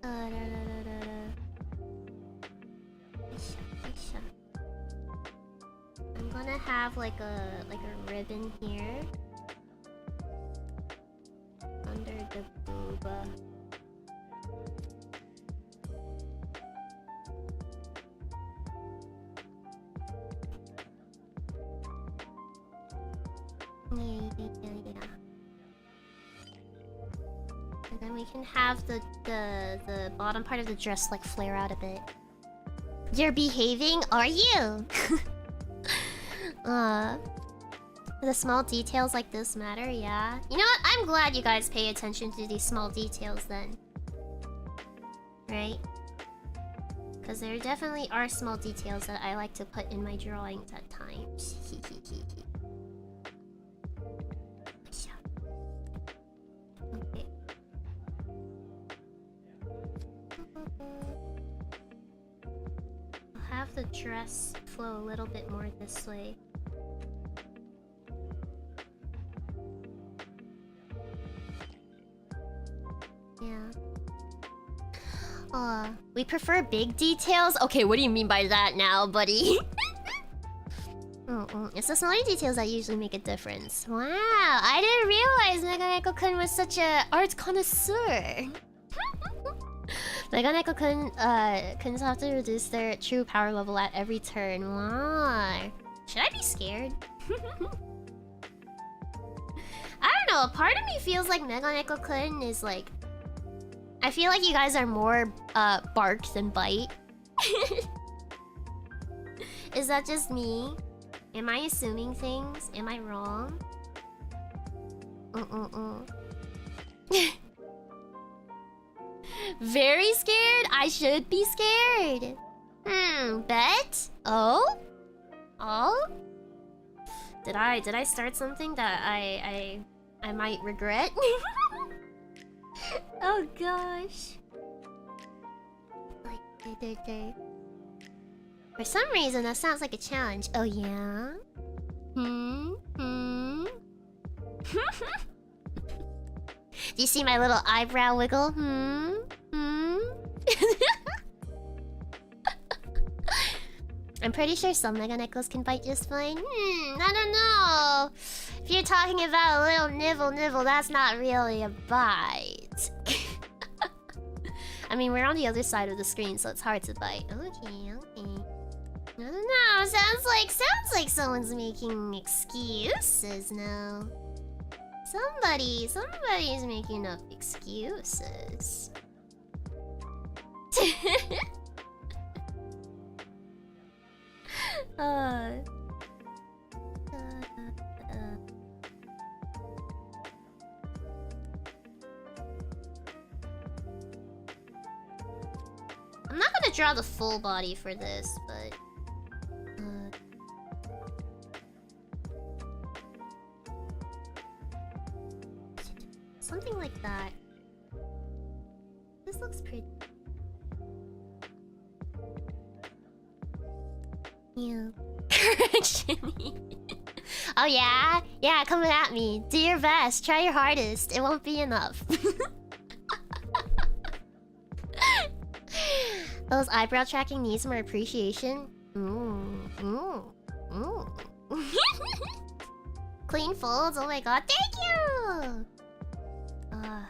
I'm gonna have like a ribbon here under the booba. Yeah. And then we can have the bottom part of the dress like flare out a bit. You're behaving, are you? The small details like this matter, yeah. You know what? I'm glad you guys pay attention to these small details then. Right? Because there definitely are small details that I like to put in my drawings at times. Okay. I'll have the dress flow a little bit more this way. Yeah. We prefer big details? Okay, what do you mean by that now, buddy? It's the smaller details that usually make a difference. Wow, I didn't realize Meganeko-kun was such a art connoisseur. Meganeko-kun couldn't have to reduce their true power level at every turn. Wow. Should I be scared? I don't know, a part of me feels like Meganeko-kun is like... I feel like you guys are more bark than bite. Is that just me? Am I assuming things? Am I wrong? Very scared? I should be scared. Bet? Oh? Oh? Did I start something that I might regret? Oh gosh. For some reason that sounds like a challenge. Oh yeah? Do you see my little eyebrow wiggle? I'm pretty sure some Meganekos can bite just fine. I don't know. If you're talking about a little nibble, that's not really a bite. I mean, we're on the other side of the screen, so it's hard to bite. Okay. I don't know. Sounds like someone's making excuses now. Somebody's making up excuses. I'm not gonna draw the full body for this, but something like that. This looks pretty. Yeah. Correction. Oh yeah? Yeah, coming at me. Do your best. Try your hardest. It won't be enough. Those eyebrow tracking need some more appreciation. Clean folds. Oh my god. Thank you! I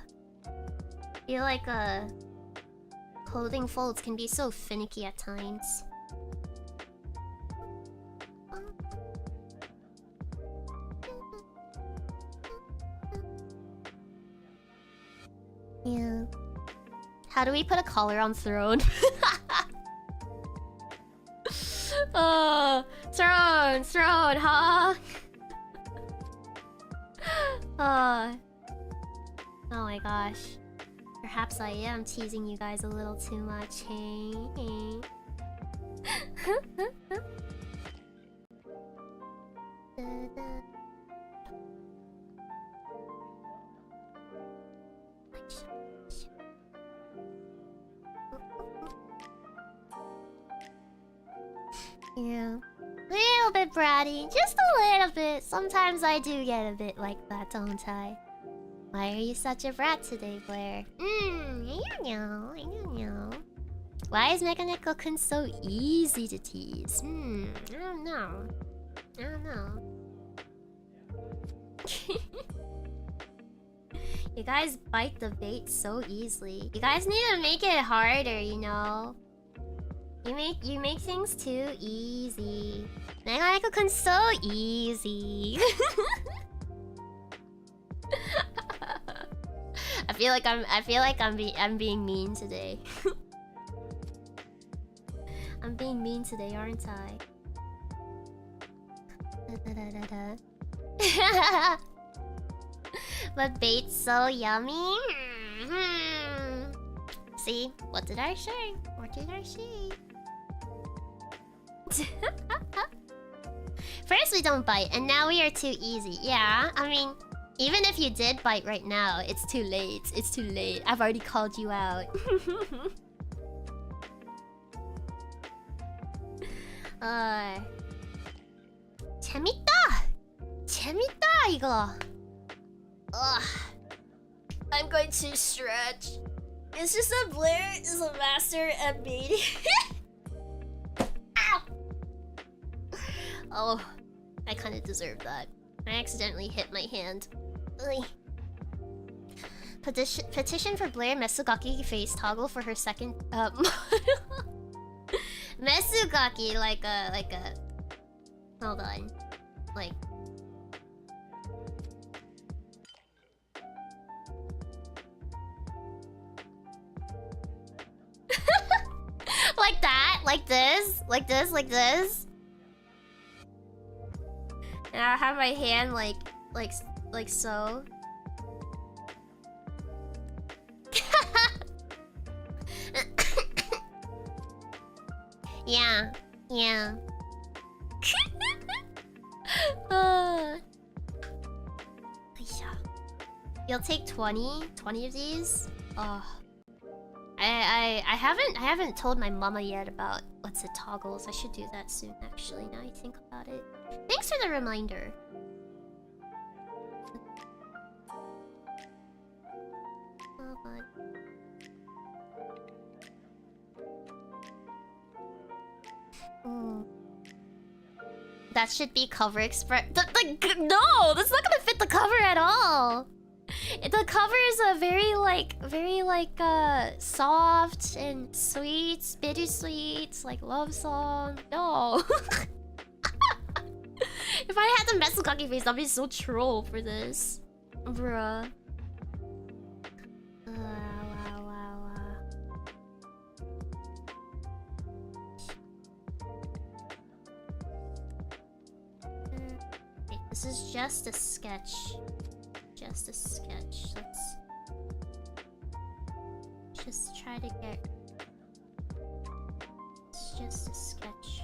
feel like clothing folds can be so finicky at times. Yeah. How do we put a collar on Throne? Throne, huh? Oh my gosh. Perhaps I am teasing you guys a little too much, hey? Yeah. Little bit bratty, just a little bit. Sometimes I do get a bit like that, don't I? Why are you such a brat today, Blair? I don't know. I don't know. Why is Mechanical-kun so easy to tease? I don't know. I don't know. You guys bite the bait so easily. You guys need to make it harder, you know? You make things too easy. Mechanical-kun's so easy. I feel like I'm being mean today. I'm being mean today, aren't I? But bait's so yummy. See, what did I say? What did I say? First we don't bite, and now we are too easy. Yeah, I mean, even if you did bite right now, it's too late. It's too late. I've already called you out. 재밌다! 재밌다, 이거. Ugh. I'm going to stretch. It's just that Blair is a master at baiting. Ow! Oh, I kind of deserve that. I accidentally hit my hand. Ugh. Petition for Blair Mesugaki face toggle for her second Mesugaki, like a hold on. Like like that, like this, like this, like this. And I have my hand like so. Yeah, yeah. You'll take 20 of these? Oh. I haven't told my mama yet about what's the toggles. I should do that soon actually, now I think about it. Thanks for the reminder. Oh god. That should be cover express. No, that's not gonna fit the cover at all. The cover is a very soft and sweet, bittersweet, like love song. No. If I had the Mesukaki face, I'd be so troll for this, bruh. This is just a sketch. Just a sketch. Let's just try to get... It's just a sketch.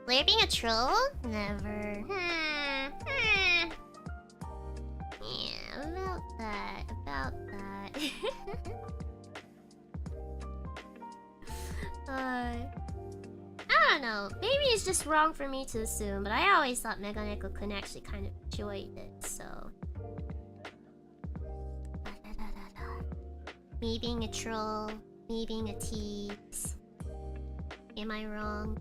Blair being a troll? Never. Yeah, about that. I don't know. Maybe it's just wrong for me to assume, but I always thought Meganeko-kun actually kind of enjoyed it, so... Me being a troll, me being a tease. Am I wrong?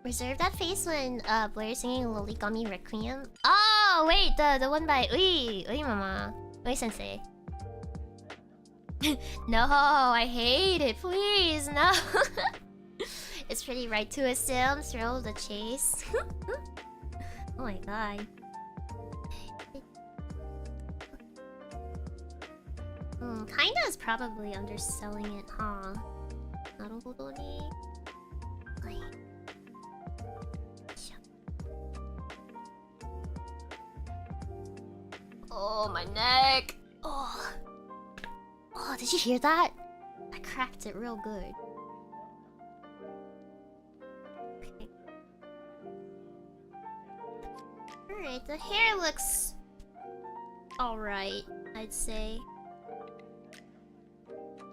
Reserve that face when Blair's singing Loligami Requiem. Oh wait, the one by Ui Mama, Ui Sensei. No, I hate it. Please, no. It's pretty right to assume. Thrill the chase. Oh my god. Kinda is probably underselling it, huh? Naruhodoni. Oh, my neck. Oh. Oh, did you hear that? I cracked it real good. Okay. Alright, the hair looks alright, I'd say.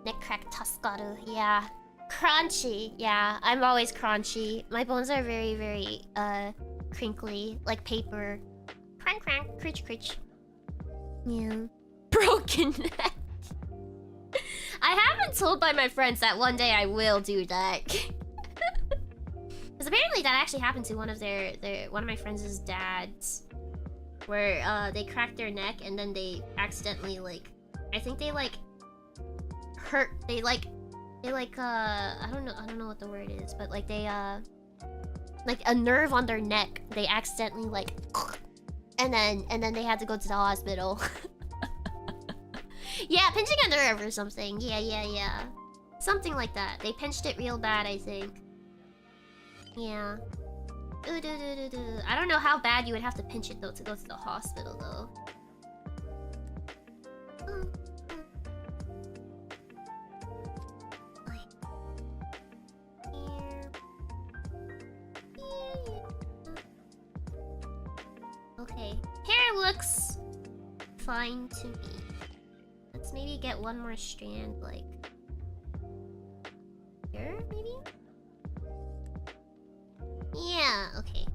Neck crack Tuscado, yeah. Crunchy, yeah. I'm always crunchy. My bones are very, very, crinkly, like paper. Crank, crank, critch, critch. Yeah. Broken neck. I have been told by my friends that one day I will do that. Because apparently that actually happened to one of one of my friends' dads. Where, they cracked their neck and then they accidentally, like... I think they, like... hurt... They, I don't know what the word is, but, like, they, like, a nerve on their neck, they accidentally, like... And then they had to go to the hospital. Yeah, pinching a nerve or something. Yeah. Something like that. They pinched it real bad, I think. Yeah. I don't know how bad you would have to pinch it, though, to go to the hospital, though. Okay. Hair looks fine to me. Let's maybe get one more strand, like... here, maybe? Yeah, okay.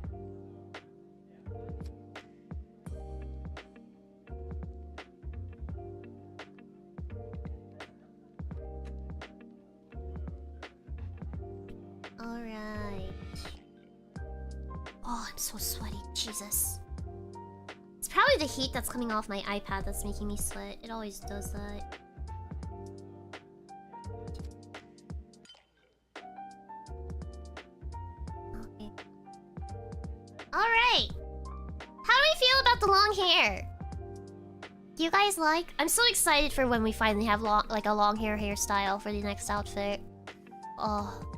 Alright. Oh, I'm so sweaty. Jesus. It's probably the heat that's coming off my iPad that's making me sweat. It always does that. Okay. Alright! How do we feel about the long hair? Do you guys like? I'm so excited for when we finally have a long hairstyle for the next outfit. Oh.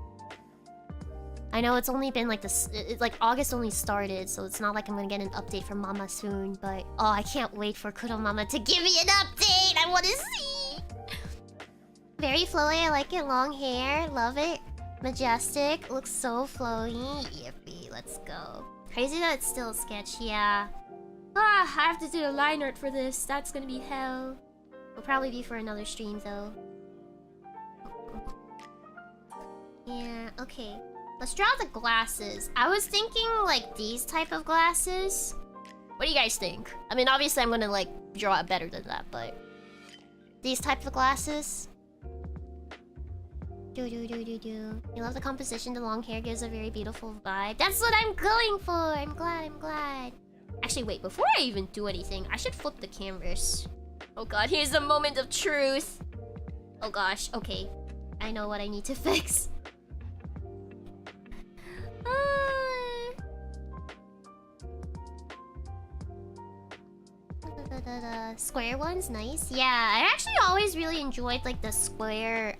I know it's only been like this, like August only started, so it's not like I'm gonna get an update from Mama soon, but oh, I can't wait for Kuro Mama to give me an update! I wanna see! Very flowy, I like it, long hair, love it. Majestic, looks so flowy. Yippee, let's go. Crazy that it's still a sketch, yeah. Ah, I have to do a line art for this, that's gonna be hell. Will probably be for another stream though. Yeah, okay. Let's draw the glasses. I was thinking, like, these type of glasses. What do you guys think? I mean, obviously I'm gonna, like, draw it better than that, but... these type of glasses? You love the composition, the long hair gives a very beautiful vibe. That's what I'm going for! I'm glad. Actually, wait, before I even do anything, I should flip the canvas. Oh god, here's the moment of truth! Oh gosh, okay. I know what I need to fix. The square one's nice. Yeah, I actually always really enjoyed like the square,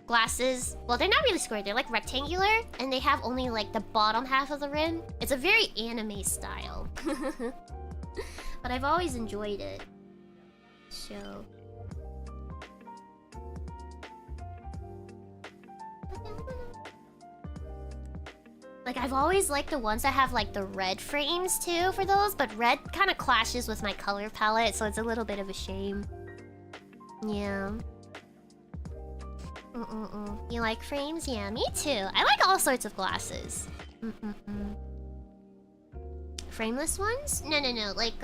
glasses. Well, they're not really square, they're like rectangular, and they have only like the bottom half of the rim. It's a very anime style. But I've always enjoyed it. So... like, I've always liked the ones that have, like, the red frames, too, for those. But red kind of clashes with my color palette, so it's a little bit of a shame. Yeah. You like frames? Yeah, me too. I like all sorts of glasses. Frameless ones? No. Like,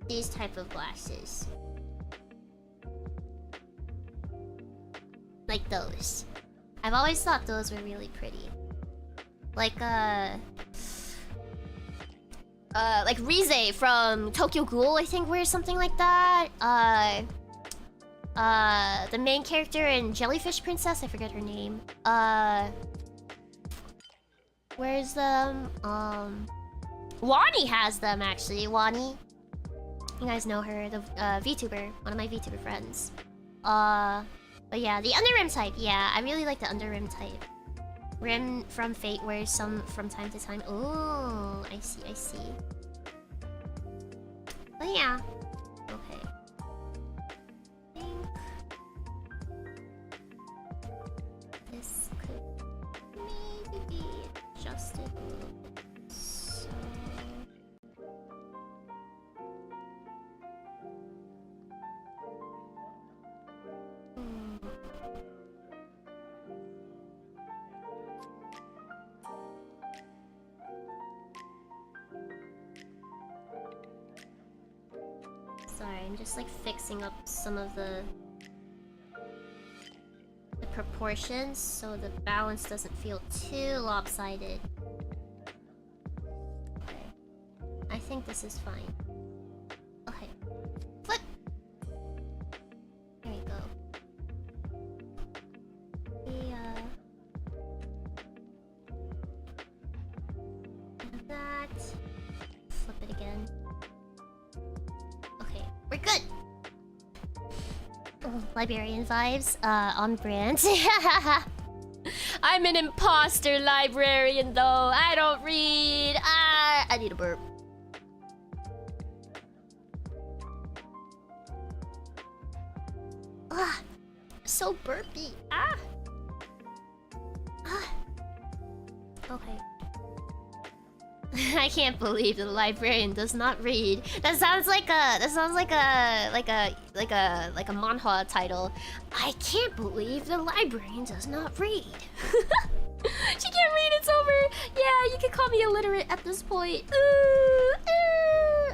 these type of glasses. Like those. I've always thought those were really pretty. Like Rize from Tokyo Ghoul, I think, wears something like that. The main character in Jellyfish Princess, I forget her name. Wears them. Wani has them, actually. Wani. You guys know her, the VTuber, one of my VTuber friends. But yeah, the underrim type, yeah, I really like the underrim type. Rim from Fate wears some from time to time. Oh, I see, I see. But yeah. Okay. I think this could maybe be adjusted a little bit. So... Sorry, I'm just like fixing up some of the proportions so the balance doesn't feel too lopsided. Okay. I think this is fine. Okay. Flip! There you go. Have that. Flip it again. Okay, we're good! Oh, librarian vibes, on brand. I'm an imposter librarian though. I don't read. I need a burp. Ah, so burpy. Ah. Ah. Okay. I can't believe the librarian does not read. That sounds like a manhwa title. I can't believe the librarian does not read. She can't read, it's over. Yeah, you can call me illiterate at this point.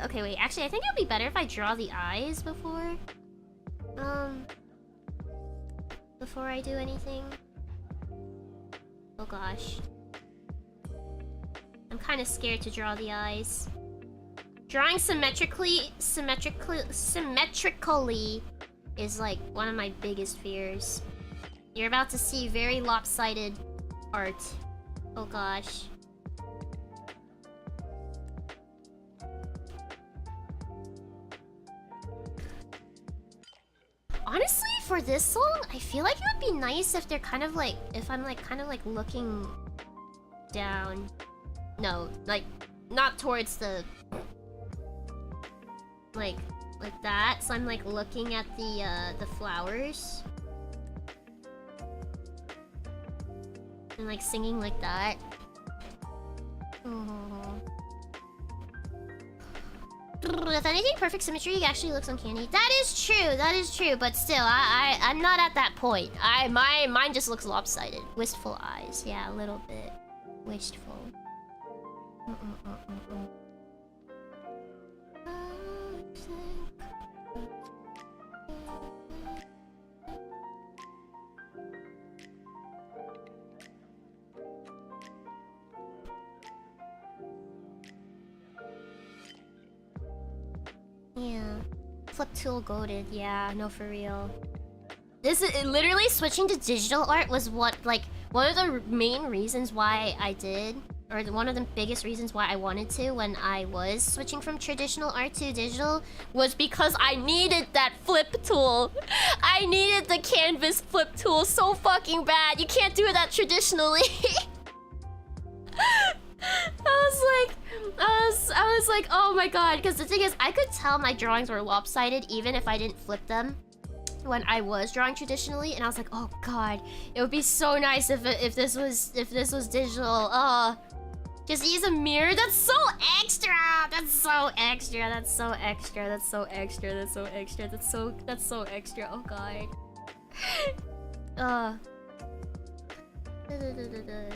Okay, wait, actually I think it would be better if I draw the eyes before I do anything. Oh gosh. I'm kind of scared to draw the eyes. Drawing symmetrically is like one of my biggest fears. You're about to see very lopsided art. Oh gosh. Honestly, for this song, I feel like it would be nice if they're kind of like, if I'm like kind of like looking down. No, like not towards the like that. So I'm like looking at the flowers and like singing like that. Oh. If anything, perfect symmetry actually looks uncanny. That is true. That is true. But still, I'm not at that point. Mine just looks lopsided. Wistful eyes. Yeah, a little bit wistful. Yeah. Flip tool goated. Yeah, no, for real. This is literally switching to digital art was what, like, one of the main reasons why I did, or one of the biggest reasons why I wanted to when I was switching from traditional art to digital, was because I needed that flip tool. I needed the canvas flip tool so fucking bad. You can't do that traditionally. I was like, oh my god, because the thing is, I could tell my drawings were lopsided even if I didn't flip them when I was drawing traditionally, and I was like, oh god, it would be so nice if this was digital. Just use a mirror. That's so extra. That's so extra. That's so extra. That's so extra. That's so extra. That's so extra. Oh god.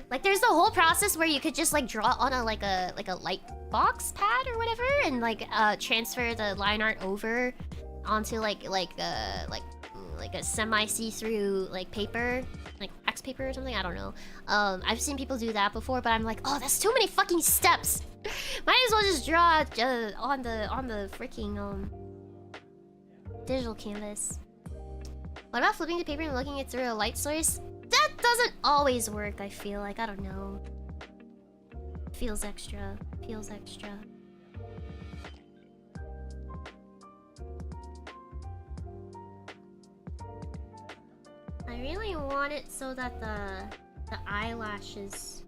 Like there's the whole process where you could just like draw on a like a light box pad or whatever, and like transfer the line art over onto like a semi see-through like paper, like wax paper or something. I don't know. I've seen people do that before, but I'm like, oh, that's too many fucking steps. Might as well just draw on the freaking digital canvas. What about flipping the paper and looking it through a light source? That doesn't always work, I feel like. I don't know. Feels extra. Feels extra. I really want it so that The eyelashes.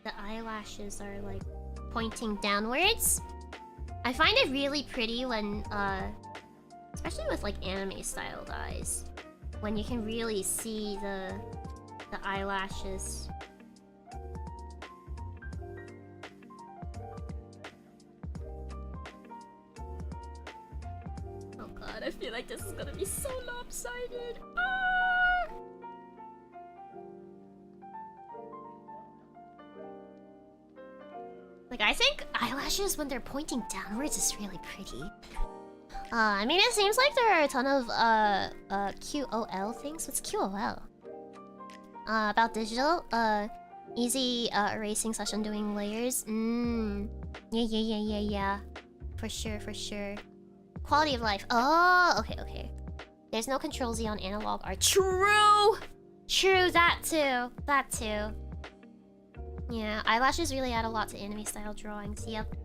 The eyelashes are like pointing downwards. I find it really pretty when, especially with like anime styled eyes, when you can really see the eyelashes. Oh god, I feel like this is gonna be so lopsided. Ah! Like, I think eyelashes when they're pointing downwards is really pretty. I mean, it seems like there are a ton of QOL things. What's QOL? About digital, easy erasing / undoing layers. Yeah. For sure. Quality of life. Oh, okay. There's no Control Z on analog art. True, that too. Yeah, eyelashes really add a lot to anime style drawings. Yep.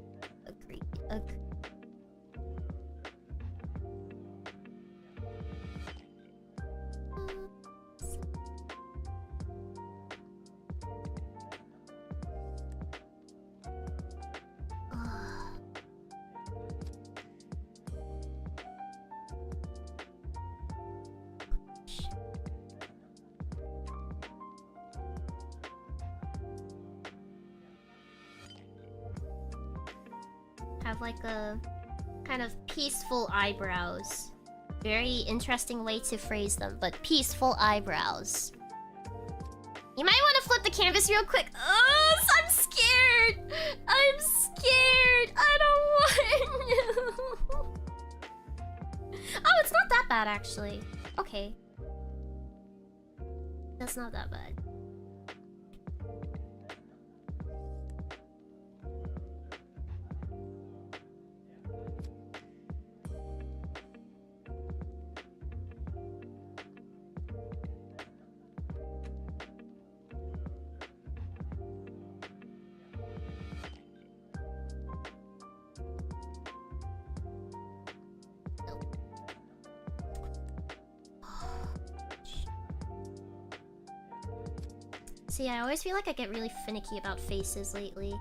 Agreed. Have like a kind of peaceful eyebrows. Very interesting way to phrase them, but peaceful eyebrows. You might want to flip the canvas real quick. Oh, I'm scared. I don't want to. Oh, it's not that bad actually. Okay. That's not that bad. See, I always feel like I get really finicky about faces lately.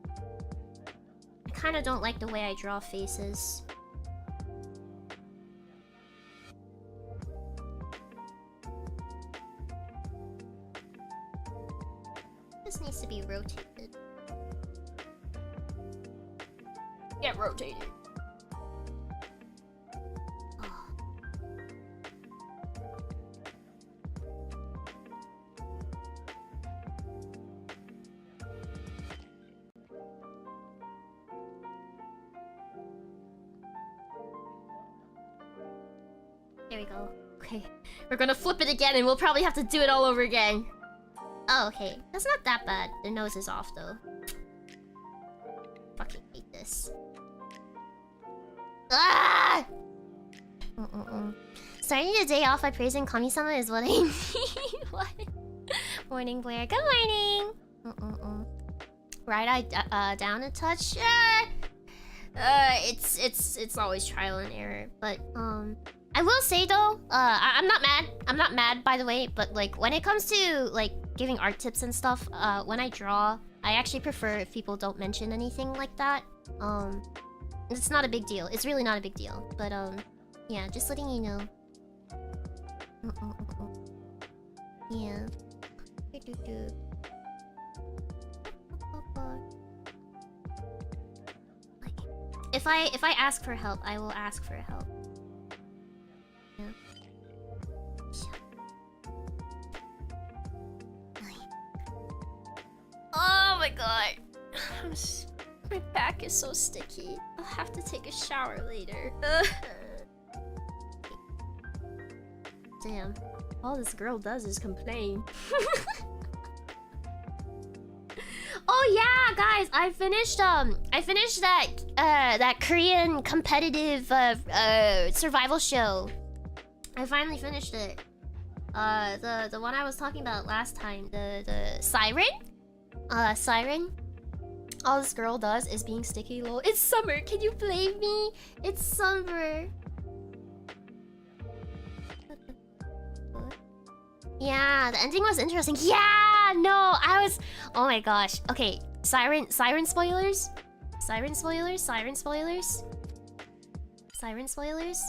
I kind of don't like the way I draw faces. This needs to be rotated. Get rotated. There we go. Okay. We're gonna flip it again and we'll probably have to do it all over again. Oh, okay. That's not that bad. The nose is off, though. Fucking hate this. Ah! Starting the day off by praising Kami-sama is what I need. What? Morning, Blair. Good morning! Right eye down a touch? It's always trial and error. But, I will say though, I'm not mad. I'm not mad, by the way, but like when it comes to like giving art tips and stuff, when I draw, I actually prefer if people don't mention anything like that. It's not a big deal. It's really not a big deal. But yeah, just letting you know. Yeah. Like, if I ask for help, I will ask for help. Oh my god. My back is so sticky. I'll have to take a shower later. Damn. All this girl does is complain. Oh yeah, guys, I finished that Korean competitive survival show. I finally finished it. The one I was talking about last time, the Siren? Siren? All this girl does is being sticky low. It's summer. Can you blame me? It's summer. Yeah, the ending was interesting. Yeah, no, I was. Oh my gosh. Okay, Siren spoilers. Siren spoilers. Siren spoilers. Siren spoilers.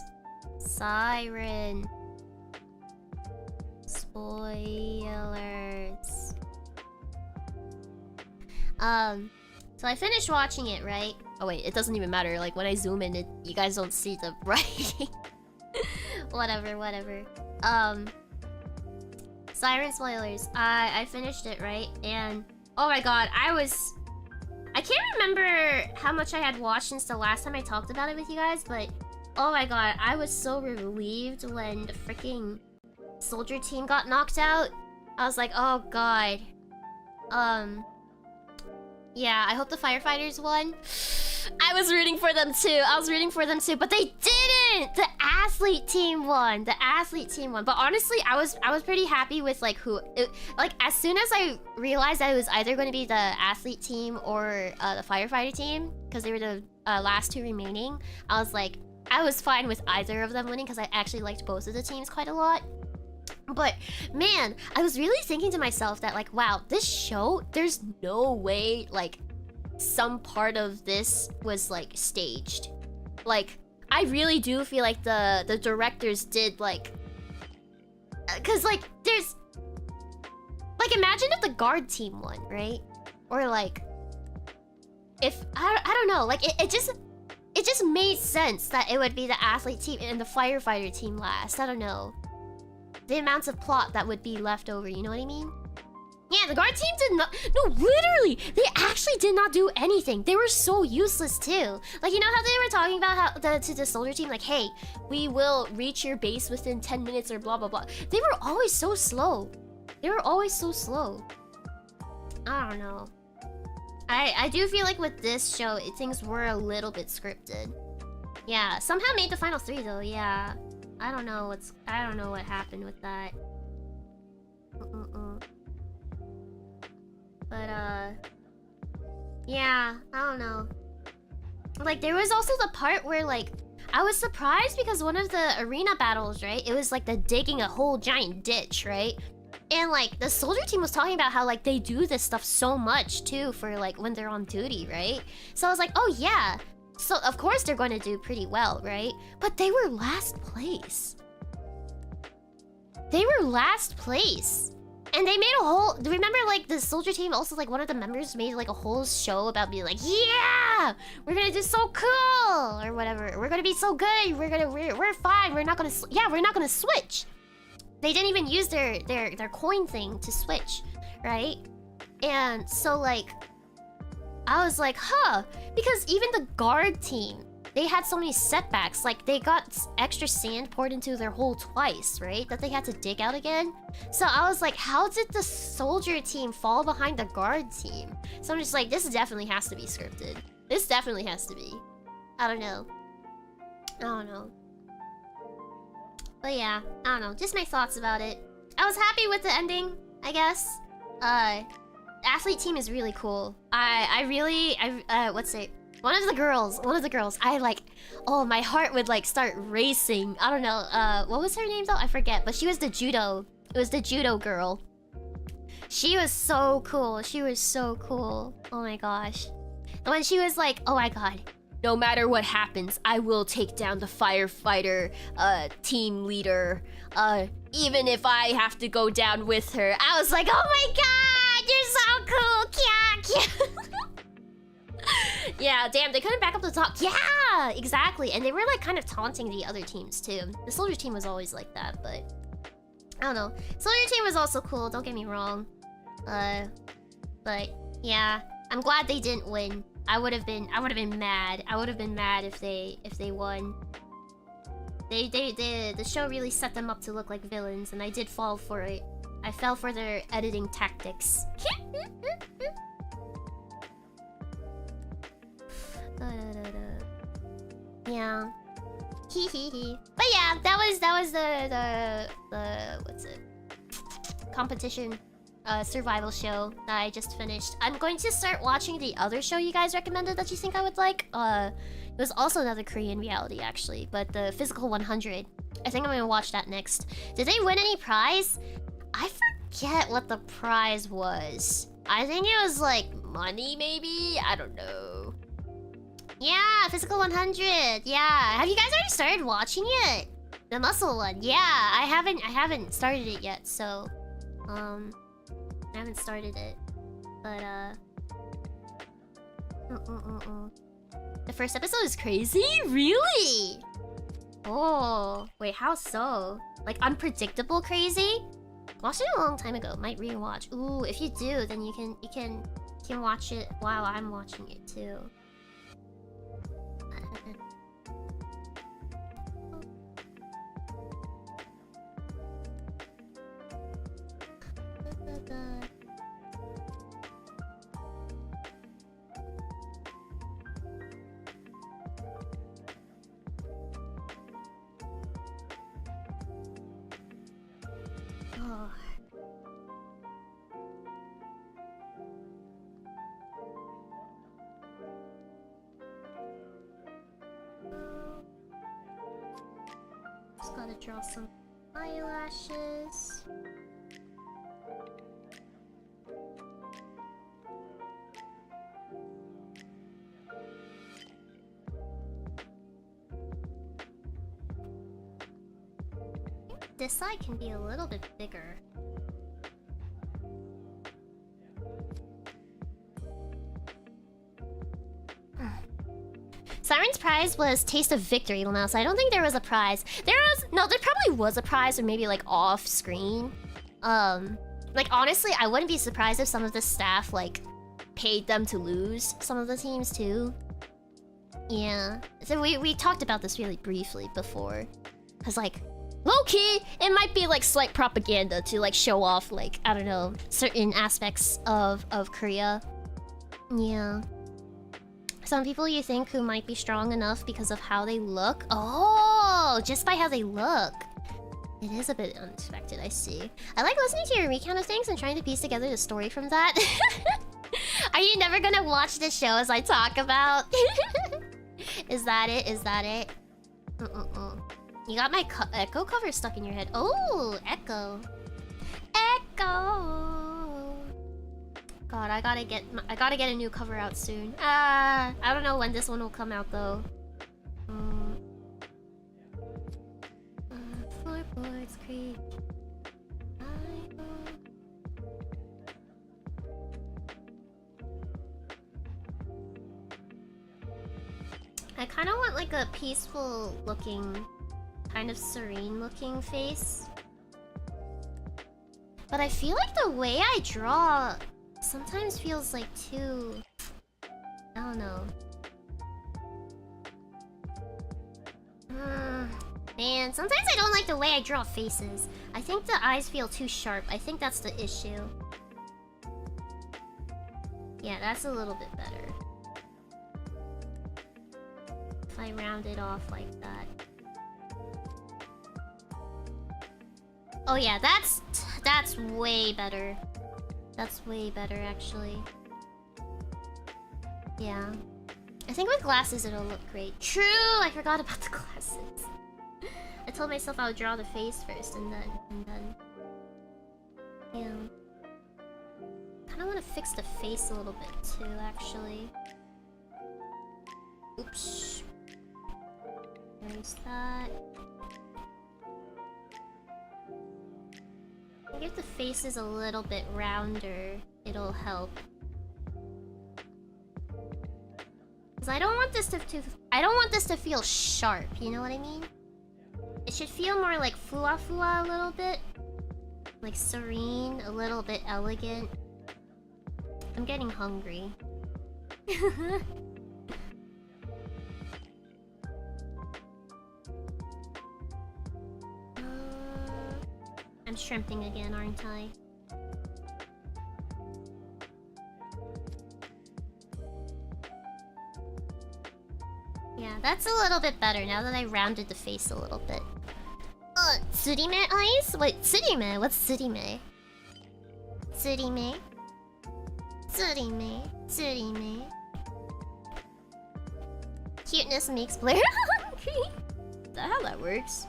Siren spoilers. So I finished watching it, right? Oh wait, it doesn't even matter. Like when I zoom in, you guys don't see the writing. whatever. Siren spoilers. I finished it, right? And oh my god, I can't remember how much I had watched since the last time I talked about it with you guys, but oh my god, I was so relieved when the freaking soldier team got knocked out. I was like, oh god. Yeah, I hope the firefighters won. I was rooting for them too. But they didn't. The athlete team won. But honestly, I was pretty happy with like like as soon as I realized that it was either going to be the athlete team or the firefighter team, because they were the last two remaining, I was like, I was fine with either of them winning because I actually liked both of the teams quite a lot. But man, I was really thinking to myself that like, wow, this show, there's no way like some part of this was like staged. Like I really do feel like the directors did like, cause like there's like, imagine if the guard team won, right? Or like if I don't know, like it just made sense that it would be the athlete team and the firefighter team last. I don't know. The amounts of plot that would be left over, you know what I mean? Yeah, the guard team did not... No, literally! They actually did not do anything. They were so useless, too. Like, you know how they were talking about how to the soldier team, like, hey, we will reach your base within 10 minutes or blah, blah, blah. They were always so slow. I don't know. I do feel like with this show, things were a little bit scripted. Yeah, somehow made the final 3, though, yeah. I don't know what happened with that. But yeah, I don't know. Like there was also the part where like I was surprised because one of the arena battles, right? It was like the digging a whole giant ditch, right? And like the soldier team was talking about how like they do this stuff so much too for like when they're on duty, right? So I was like, oh yeah. So of course they're going to do pretty well, right? But they were last place. And they made a whole... Remember, like, the soldier team also, like, one of the members made, like, a whole show about being like, yeah! We're gonna do so cool! Or whatever. We're gonna be so good! We're fine! We're not gonna switch! They didn't even use their coin thing to switch, right? And so, like... I was like, huh, because even the guard team, they had so many setbacks. Like, they got extra sand poured into their hole twice, right? That they had to dig out again. So I was like, how did the soldier team fall behind the guard team? So I'm just like, this definitely has to be scripted. This definitely has to be. I don't know. But yeah, I don't know. Just my thoughts about it. I was happy with the ending, I guess. The athlete team is really cool. What's it? One of the girls, I like, oh, my heart would like start racing. I don't know, what was her name though? I forget, but she was it was the judo girl. She was so cool. Oh my gosh. And when she was like, oh my god, no matter what happens, I will take down the firefighter, team leader, even if I have to go down with her. I was like, oh my god, you're so cool, Kya. Yeah, damn, they couldn't back up the top. Yeah, exactly. And they were like kind of taunting the other teams too. The soldier team was always like that, but I don't know. Soldier team was also cool, don't get me wrong. But yeah, I'm glad they didn't win. I would have been mad. I would have been mad if they won. The show really set them up to look like villains, and I did fall for it. I fell for their editing tactics. Yeah. But yeah, that was the what's it? Competition. survival show that I just finished. I'm going to start watching the other show you guys recommended that you think I would like. It was also another Korean reality actually, but the Physical 100. I think I'm gonna watch that next. Did they win any prize? I forget what the prize was. I think it was like money maybe? I don't know. Yeah, Physical 100. Yeah. Have you guys already started watching it? The muscle one. Yeah, I haven't started it yet, so I haven't started it. But the first episode is crazy? Really? Oh, wait, how so? Like unpredictable crazy? Watched it a long time ago. Might rewatch. Ooh, if you do, then you can watch it while I'm watching it too. Just gotta draw some eyelashes. This side can be a little bit bigger. Siren's prize was Taste of Victory, Lamel, so I don't think there was a prize. There probably was a prize, or maybe like off screen. Like honestly, I wouldn't be surprised if some of the staff like paid them to lose some of the teams too. Yeah. So we talked about this really briefly before. Cause like low-key, it might be like slight propaganda to like show off like, I don't know, certain aspects of Korea. Yeah. Some people you think who might be strong enough because of how they look. Oh, just by how they look. It is a bit unexpected, I see. I like listening to your recount of things and trying to piece together the story from that. Are you never gonna watch the show as I talk about? Is that it? Is that it? You got my Echo cover stuck in your head. Oh, Echo. Echo. God, I gotta get a new cover out soon. I don't know when this one will come out though. Floorboards creak. I kind of want like a peaceful looking, kind of serene looking face. But I feel like the way I draw sometimes feels like too... I don't know. Man, sometimes I don't like the way I draw faces. I think the eyes feel too sharp. I think that's the issue. Yeah, that's a little bit better. If I round it off like that. Oh yeah, that's way better. That's way better, actually. Yeah. I think with glasses it'll look great. True! I forgot about the glasses. I told myself I would draw the face first and then... Yeah. Kinda wanna fix the face a little bit too, actually. Oops. Erase that. I think if the face is a little bit rounder, it'll help. Cause I don't want this to feel sharp, you know what I mean? It should feel more like fua-fua a little bit. Like serene, a little bit elegant. I'm getting hungry. I'm shrimping again, aren't I? Yeah, that's a little bit better now that I rounded the face a little bit. Tsurime eyes? Wait, tsurime? What's tsurime? Tsurime. Tsurime. Tsurime. Cuteness makes Blair hungry. Is that how that works?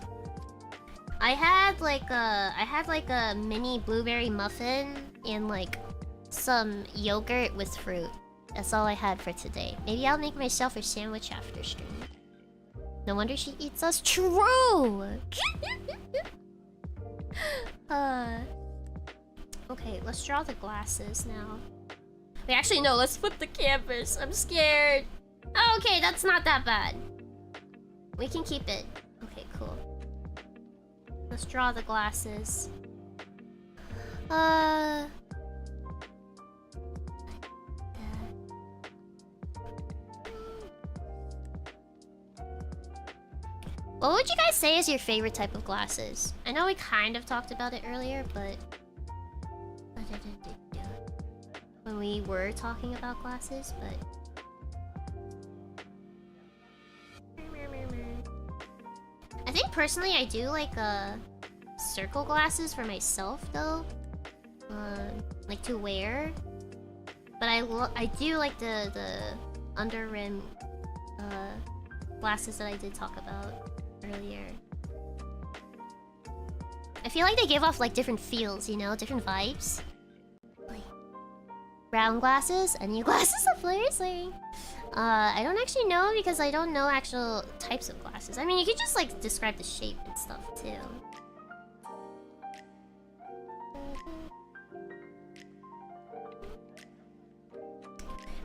I had like a mini blueberry muffin and like some yogurt with fruit. That's all I had for today. Maybe I'll make myself a sandwich after stream. No wonder she eats us. True! Okay, let's draw the glasses now. Wait, actually, no, let's flip the canvas. I'm scared. Oh, okay, that's not that bad. We can keep it. Okay, cool. Let's draw the glasses. What would you guys say is your favorite type of glasses? I know we kind of talked about it earlier, but... when we were talking about glasses, but... I think personally I do like circle glasses for myself though. Like to wear. But I do like the under rim glasses that I did talk about earlier. I feel like they give off like different feels, you know, different vibes. Like brown glasses, any glasses that Blair is wearing. I don't actually know because I don't know actual types of glasses. I mean, you could just like describe the shape and stuff too.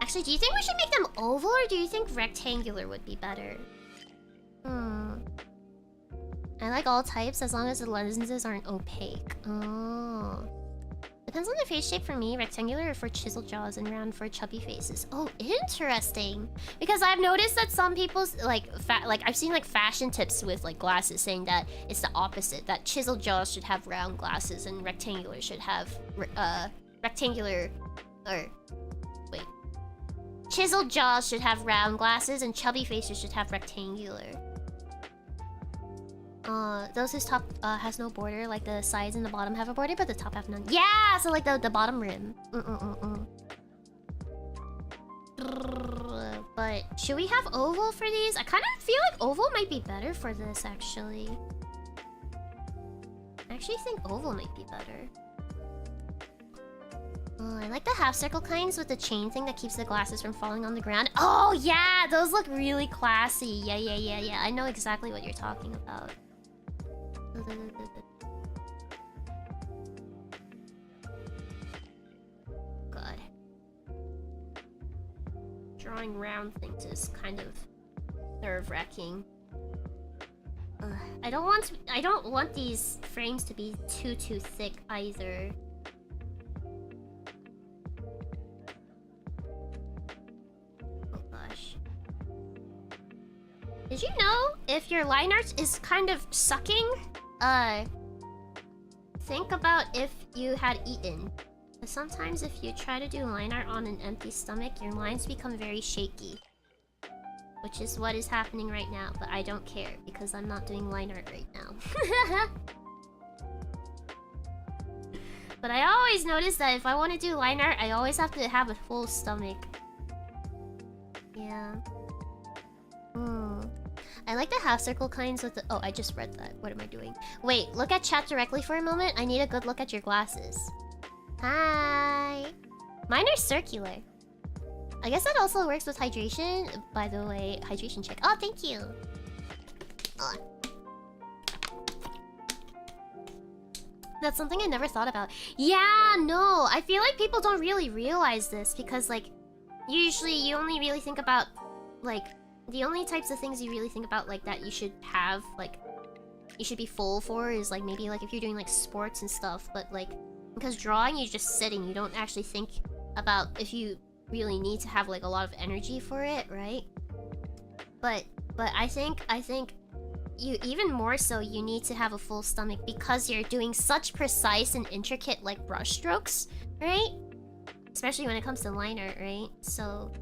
Actually, do you think we should make them oval or do you think rectangular would be better? I like all types as long as the lenses aren't opaque. Oh. Depends on the face shape for me. Rectangular for chiseled jaws and round for chubby faces. Oh, interesting. Because I've noticed that some people's like I've seen like fashion tips with like glasses saying that it's the opposite. That chiseled jaws should have round glasses and rectangular should have chiseled jaws should have round glasses and chubby faces should have rectangular. Those whose top has no border, like the sides and the bottom have a border, but the top have none. Yeah, so like the bottom rim. But should we have oval for these? I kind of feel like oval might be better for this, actually. I actually think oval might be better. I like the half circle kinds with the chain thing that keeps the glasses from falling on the ground. Oh yeah, those look really classy. Yeah. I know exactly what you're talking about. God. Drawing round things is kind of nerve-wracking. I don't want these frames to be too thick either. Oh gosh. Did you know if your line art is kind of sucking? Think about if you had eaten. Sometimes if you try to do line art on an empty stomach, your lines become very shaky. Which is what is happening right now, but I don't care because I'm not doing line art right now. But I always notice that if I want to do line art, I always have to have a full stomach. Yeah. I like the half circle kinds with the... Oh, I just read that. What am I doing? Wait, look at chat directly for a moment. I need a good look at your glasses. Hi. Mine are circular. I guess that also works with hydration. By the way, hydration check. Oh, thank you. That's something I never thought about. Yeah, no. I feel like people don't really realize this because, like, usually you only really think about, like... The only types of things you really think about, like, that you should have, like, you should be full for is, like, maybe, like, if you're doing, like, sports and stuff. But, like, because drawing, you're just sitting. You don't actually think about if you really need to have, like, a lot of energy for it, right? But I think you, even more so, you need to have a full stomach because you're doing such precise and intricate, like, brush strokes, right? Especially when it comes to line art, right? So,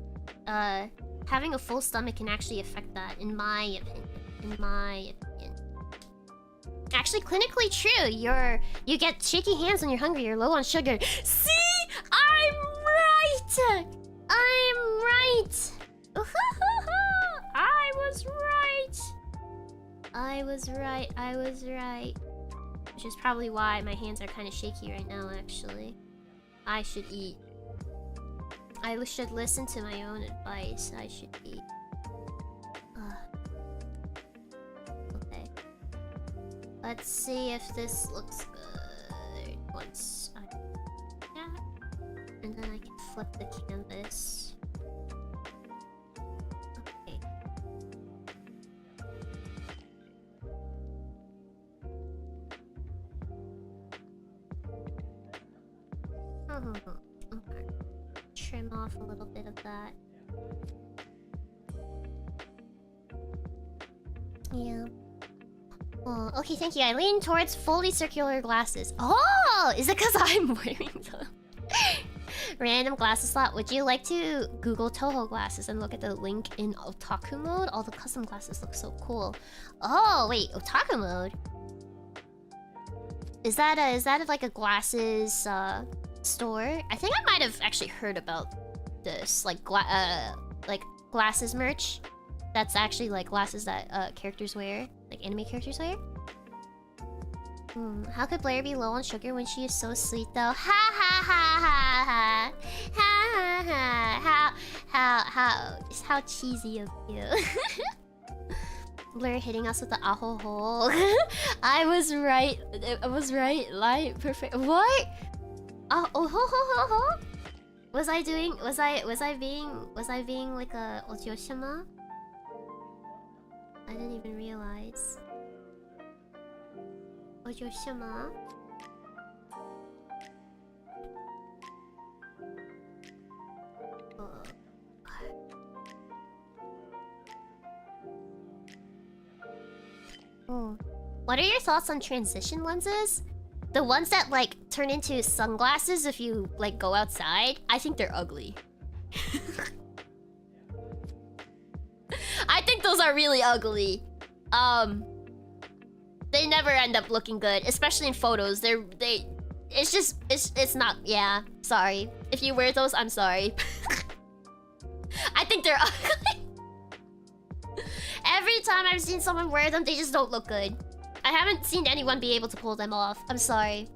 having a full stomach can actually affect that, in my opinion. Actually, clinically true. You get shaky hands when you're hungry. You're low on sugar. See? I'm right! I was right! I was right, I was right. Which is probably why my hands are kind of shaky right now, actually. I should eat. I should listen to my own advice. I should eat. Okay. Let's see if this looks good. Once I do that. And then I can flip the canvas. Okay. Okay. Trim off a little bit of that. Yeah. Oh, okay, thank you. I lean towards fully circular glasses. Oh, is it because I'm wearing them? Random glasses slot. Would you like to Google Toho glasses and look at the link in otaku mode? All the custom glasses look so cool. Oh, wait, otaku mode? Is that like a glasses store? I think I might have actually heard about this, like glasses merch. That's actually like glasses that characters wear, like anime characters wear. How could Blair be low on sugar when she is so sweet though? Ha ha ha ha ha ha ha ha. How cheesy of you. Blair hitting us with the aho hole. I was right. I was right. Light perfect. What? Oh ho ho ho ho. Was I being like a Ojoshima? I didn't even realize. Ojoshima? Oh. What are your thoughts on transition lenses? The ones that like turn into sunglasses if you like go outside? I think they're ugly. I think those are really ugly. They never end up looking good, especially in photos. It's not, yeah, sorry. If you wear those, I'm sorry. I think they're ugly. Every time I've seen someone wear them, they just don't look good. I haven't seen anyone be able to pull them off. I'm sorry.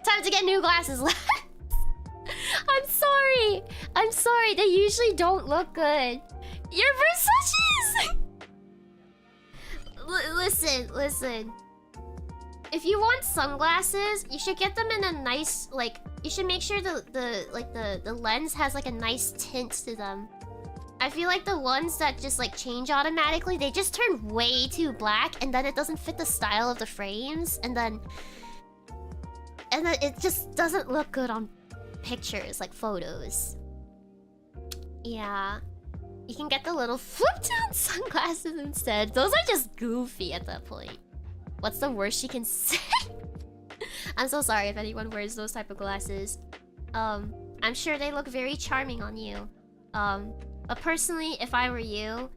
Time to get new glasses. I'm sorry. I'm sorry. They usually don't look good. You're Versace's! Listen. If you want sunglasses, you should get them in a nice, like, you should make sure the lens has like a nice tint to them. I feel like the ones that just like change automatically, they just turn way too black and then it doesn't fit the style of the frames and then it just doesn't look good on pictures, like photos. Yeah. You can get the little flip down sunglasses instead. Those are just goofy at that point. What's the worst you can say? I'm so sorry if anyone wears those type of glasses. I'm sure they look very charming on you. But personally, if I were you,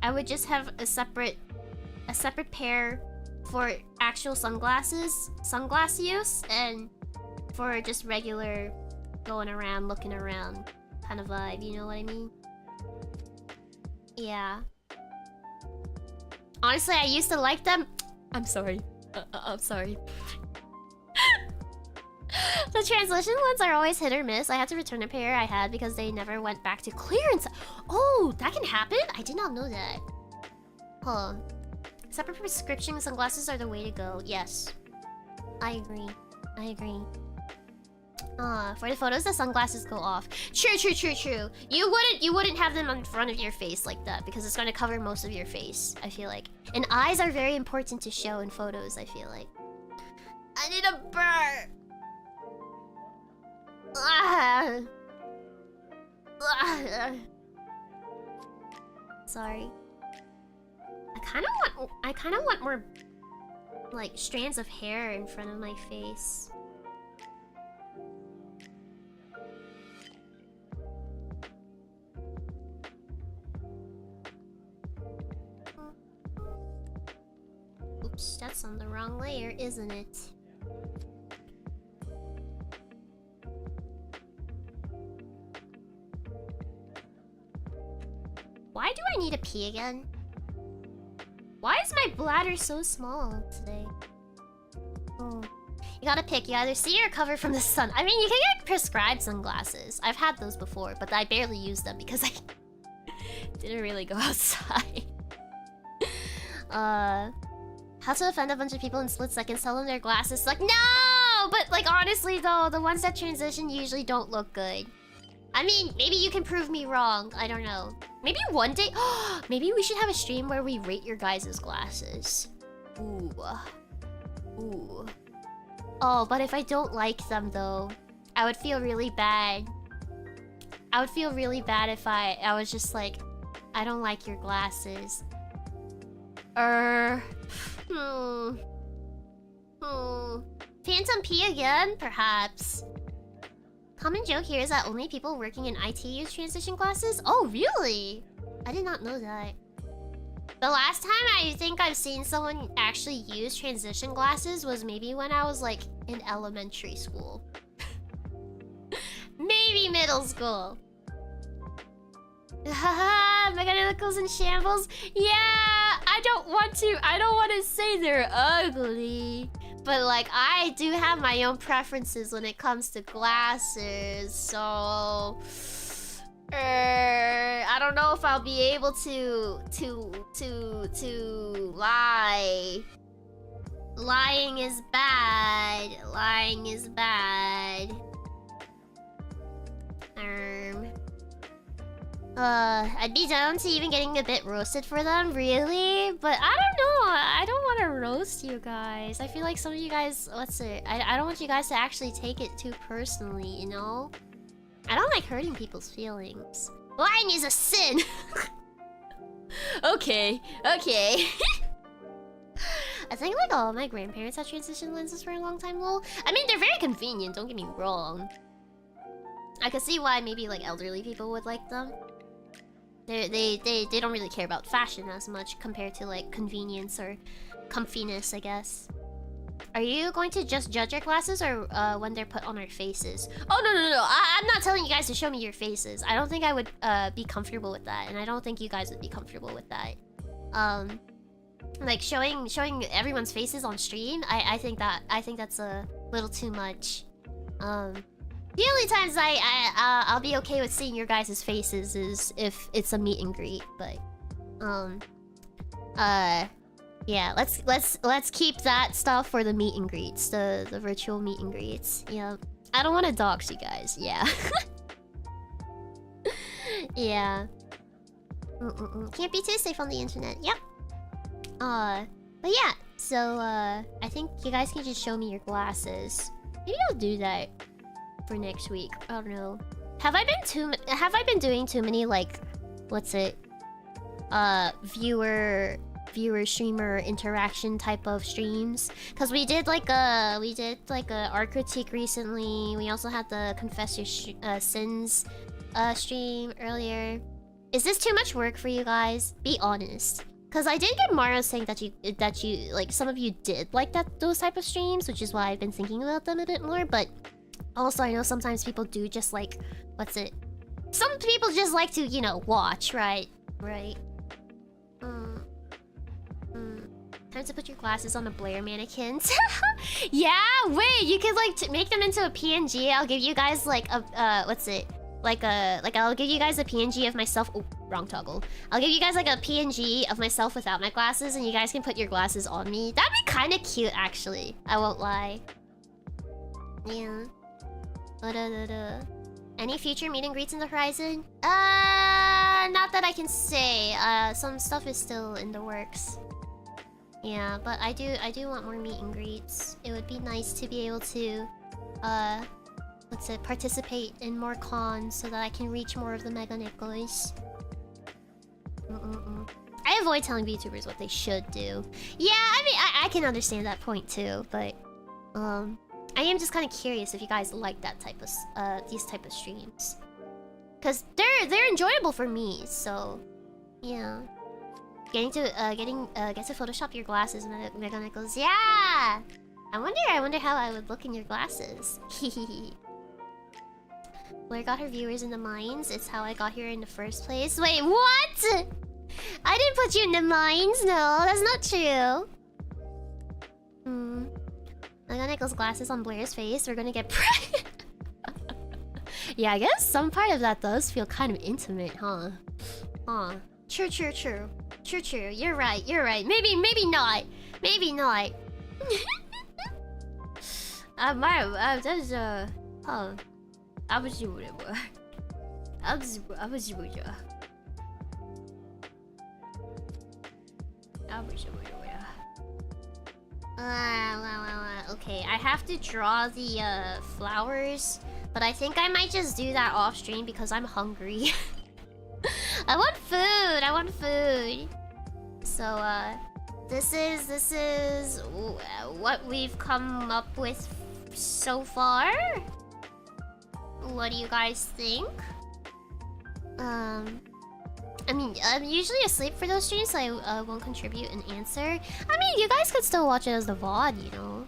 I would just have a separate pair for actual sunglass use, and for just regular going around, looking around kind of vibe, you know what I mean? Yeah. Honestly, I used to like them. I'm sorry. I'm sorry. The translation ones are always hit or miss. I had to return a pair I had because they never went back to clearance. Oh, that can happen? I did not know that. Huh. Separate prescription sunglasses are the way to go. Yes. I agree. For the photos, the sunglasses go off. True. You wouldn't have them in front of your face like that because it's gonna cover most of your face, I feel like. And eyes are very important to show in photos, I feel like. I need a burp. Sorry. I kind of want more like strands of hair in front of my face. Oops, that's on the wrong layer, isn't it? Why do I need to pee again? Why is my bladder so small today? Oh. You gotta pick. You either see or cover from the sun. I mean, you can get prescribed sunglasses. I've had those before, but I barely use them because I didn't really go outside. How to offend a bunch of people in split seconds, tell them their glasses. Like, no! But, like, honestly, though, the ones that transition usually don't look good. I mean, maybe you can prove me wrong. I don't know. Maybe one day... maybe we should have a stream where we rate your guys' glasses. Ooh. Ooh. Oh, but if I don't like them, though, I would feel really bad. I would feel really bad if I was just like, I don't like your glasses. Phantom P again? Perhaps. Common joke here is that only people working in IT use transition glasses? Oh, really? I did not know that. The last time I think I've seen someone actually use transition glasses was maybe when I was, like, in elementary school. Maybe middle school. Haha, Mechanicals in shambles. Yeah, I don't want to say they're ugly. But, like, I do have my own preferences when it comes to glasses, so... I don't know if I'll be able to lie. Lying is bad. Lying is bad. I'd be down to even getting a bit roasted for them, really? But I don't know. I don't want to roast you guys. I feel like some of you guys, I don't want you guys to actually take it too personally, you know? I don't like hurting people's feelings. Lying is a sin! Okay. I think like all of my grandparents had transition lenses for a long time, lol. I mean, they're very convenient, don't get me wrong. I could see why maybe like elderly people would like them. They don't really care about fashion as much compared to like convenience or comfiness, I guess. Are you going to just judge your glasses or when they're put on our faces? Oh, no. I'm not telling you guys to show me your faces. I don't think I would be comfortable with that, and I don't think you guys would be comfortable with that. Like showing everyone's faces on stream, I think that's a little too much. The only times I'll be okay with seeing your guys' faces is if it's a meet and greet, but yeah, let's keep that stuff for the meet and greets, the virtual meet and greets. Yeah, I don't want to dox you guys. Yeah, yeah. Can't be too safe on the internet. Yep. But yeah. So I think you guys can just show me your glasses. Maybe I'll do that for next week. I don't know. Have I been doing too many like, viewer streamer interaction type of streams? Because we did like a art critique recently. We also had the Confess Your Sins stream earlier. Is this too much work for you guys? Be honest. Because I did get Mario saying that you like, some of you did like those type of streams, which is why I've been thinking about them a bit more. But also I know sometimes people do just like, some people just like to, you know, watch, right? Time to put your glasses on the Blair mannequins. Yeah, wait, you could like make them into a PNG. I'll give you guys like a I'll give you guys a PNG of myself. Oh, wrong toggle. I'll give you guys like a PNG of myself without my glasses, and you guys can put your glasses on me. That'd be kind of cute, actually. I won't lie. Yeah. Any future meet and greets in the horizon? Not that I can say. Some stuff is still in the works. Yeah, but I do want more meet and greets. It would be nice to be able to, participate in more cons so that I can reach more of the mega nickels. I avoid telling VTubers what they should do. Yeah, I mean, I can understand that point too, but, I am just kind of curious if you guys like that type of, these type of streams. Cause they're enjoyable for me, so, yeah. Get to Photoshop your glasses, Mega Nickels. Yeah! I wonder how I would look in your glasses. Blair got her viewers in the mines. It's how I got here in the first place. Wait, what? I didn't put you in the mines. No, that's not true. I got Nicholas' glasses on Blair's face. We're gonna get pregnant. Yeah, I guess some part of that does feel kind of intimate, huh? Huh. True. You're right. Maybe not. Maybe not. Okay, I have to draw the flowers, but I think I might just do that off stream because I'm hungry. I want food. So this is what we've come up with so far. What do you guys think? I mean, I'm usually asleep for those streams, so I won't contribute an answer. I mean, you guys could still watch it as the VOD, you know?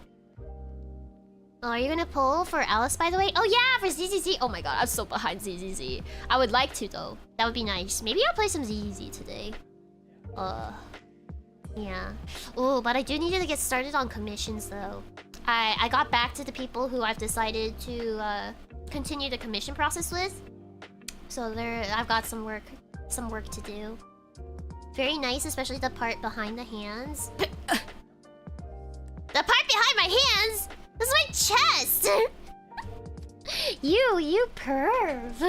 Oh, are you gonna pull for Alice, by the way? Oh yeah, for ZZZ! Oh my god, I'm so behind ZZZ. I would like to, though. That would be nice. Maybe I'll play some ZZZ today. Yeah. Oh, but I do need to get started on commissions, though. I got back to the people who I've decided to continue the commission process with. So I've got some work to do. Very nice, especially the part behind the hands. The part behind my hands? This is my chest! You perv.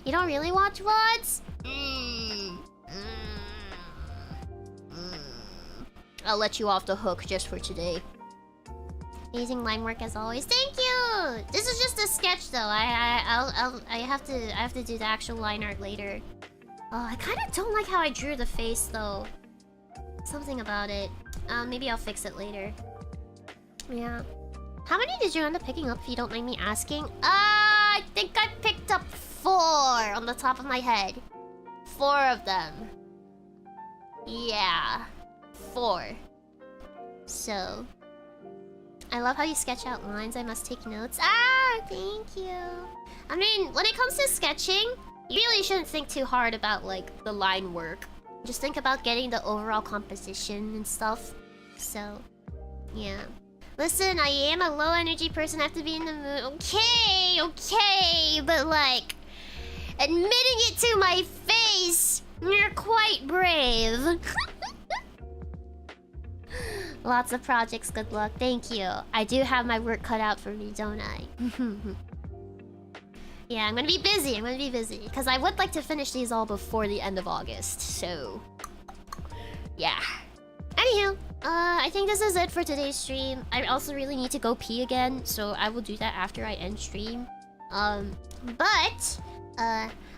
You don't really watch VODs? I'll let you off the hook just for today. Amazing line work as always. Thank you! This is just a sketch though. I have to do the actual line art later. Oh, I kind of don't like how I drew the face though. Something about it. Maybe I'll fix it later. Yeah. How many did you end up picking up if you don't mind me asking? I think I picked up 4 on the top of my head. 4 of them. Yeah. 4. So... I love how you sketch out lines. I must take notes. Ah, thank you. I mean, when it comes to sketching, you really shouldn't think too hard about, like, the line work. Just think about getting the overall composition and stuff. So, yeah. Listen, I am a low-energy person. I have to be in the mood. Okay. But, like, admitting it to my face, you're quite brave. Lots of projects, good luck. Thank you. I do have my work cut out for me, don't I? Yeah, I'm gonna be busy. Because I would like to finish these all before the end of August, so... yeah. Anywho, I think this is it for today's stream. I also really need to go pee again, so I will do that after I end stream.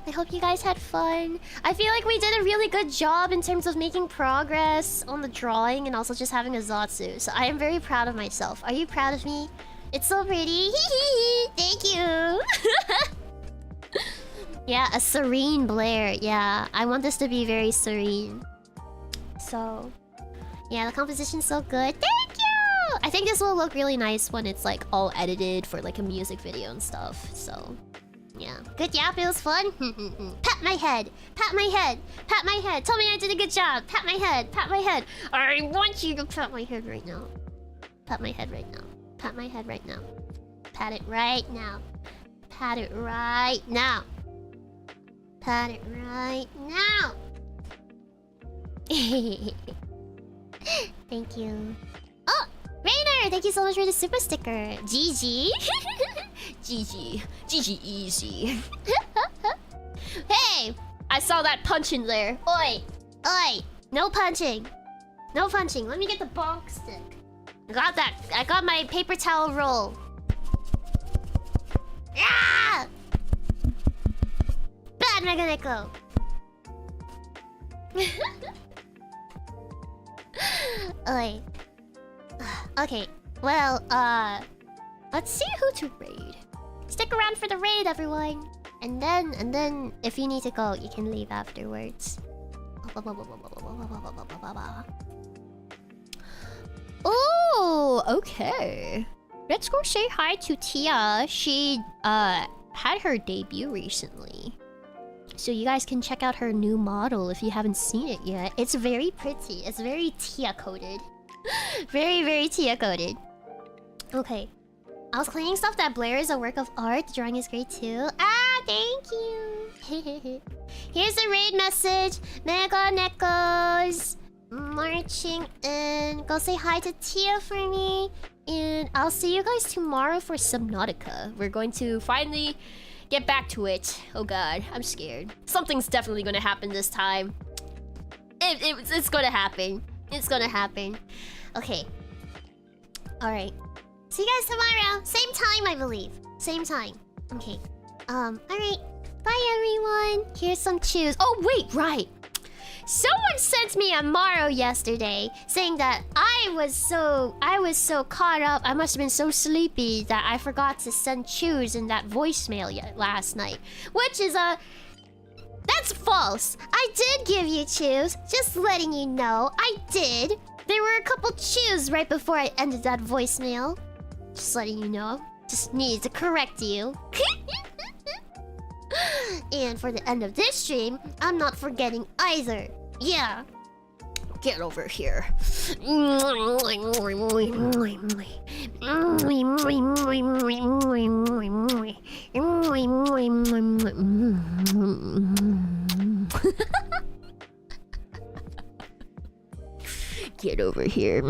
I hope you guys had fun. I feel like we did a really good job in terms of making progress on the drawing and also just having a Zatsu. So I am very proud of myself. Are you proud of me? It's so pretty. Thank you. Yeah, a serene Blair. Yeah, I want this to be very serene. So, yeah, the composition's so good. Thank you! I think this will look really nice when it's like all edited for like a music video and stuff. So... yeah. Good yap, it was fun. Pat my head. Pat my head. Pat my head. Tell me I did a good job. Pat my head. Pat my head. I want you to pat my head right now. Pat my head right now. Pat my head right now. Pat it right now. Pat it right now. Pat it right now. Thank you. Oh! Rainer! Thank you so much for the super sticker. GG. GG easy. Hey! I saw that punch in there. Oi! No punching. Let me get the bonk stick. I got that. I got my paper towel roll. Ah! Bad Meganeko. Oi. Okay. Well, let's see who to raid. Stick around for the raid, everyone. And then, if you need to go, you can leave afterwards. Oh, okay. let's go say hi to Tia. She had her debut recently. So you guys can check out her new model if you haven't seen it yet. It's very pretty. It's very Tia-coded. Very, very Tia-coded. Okay. I was claiming stuff that Blair is a work of art. The drawing is great too. Ah, thank you. Here's the raid message. Mega Nekos. Marching in. Go say hi to Tia for me. And I'll see you guys tomorrow for Subnautica. We're going to finally get back to it. Oh god, I'm scared. Something's definitely gonna happen this time. It's gonna happen. It's gonna happen. Okay. Alright. See you guys tomorrow. Same time, I believe. Same time. Okay. Alright. Bye, everyone. Here's some chews. Oh, wait, right. Someone sent me a Maro yesterday saying that I was so caught up. I must have been so sleepy that I forgot to send chews in that voicemail last night. Which is that's false. I did give you chews. Just letting you know. I did. There were a couple chews right before I ended that voicemail. Just letting you know. Just needed to correct you. And for the end of this stream, I'm not forgetting either. Yeah. Get over here. Get over here.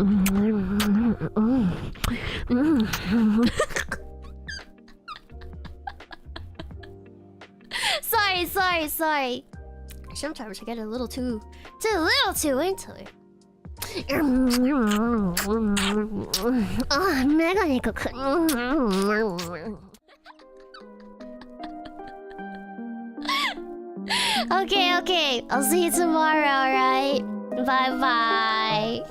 Sorry. Sometimes I get a little too into it. Okay. I'll see you tomorrow, alright? Bye-bye.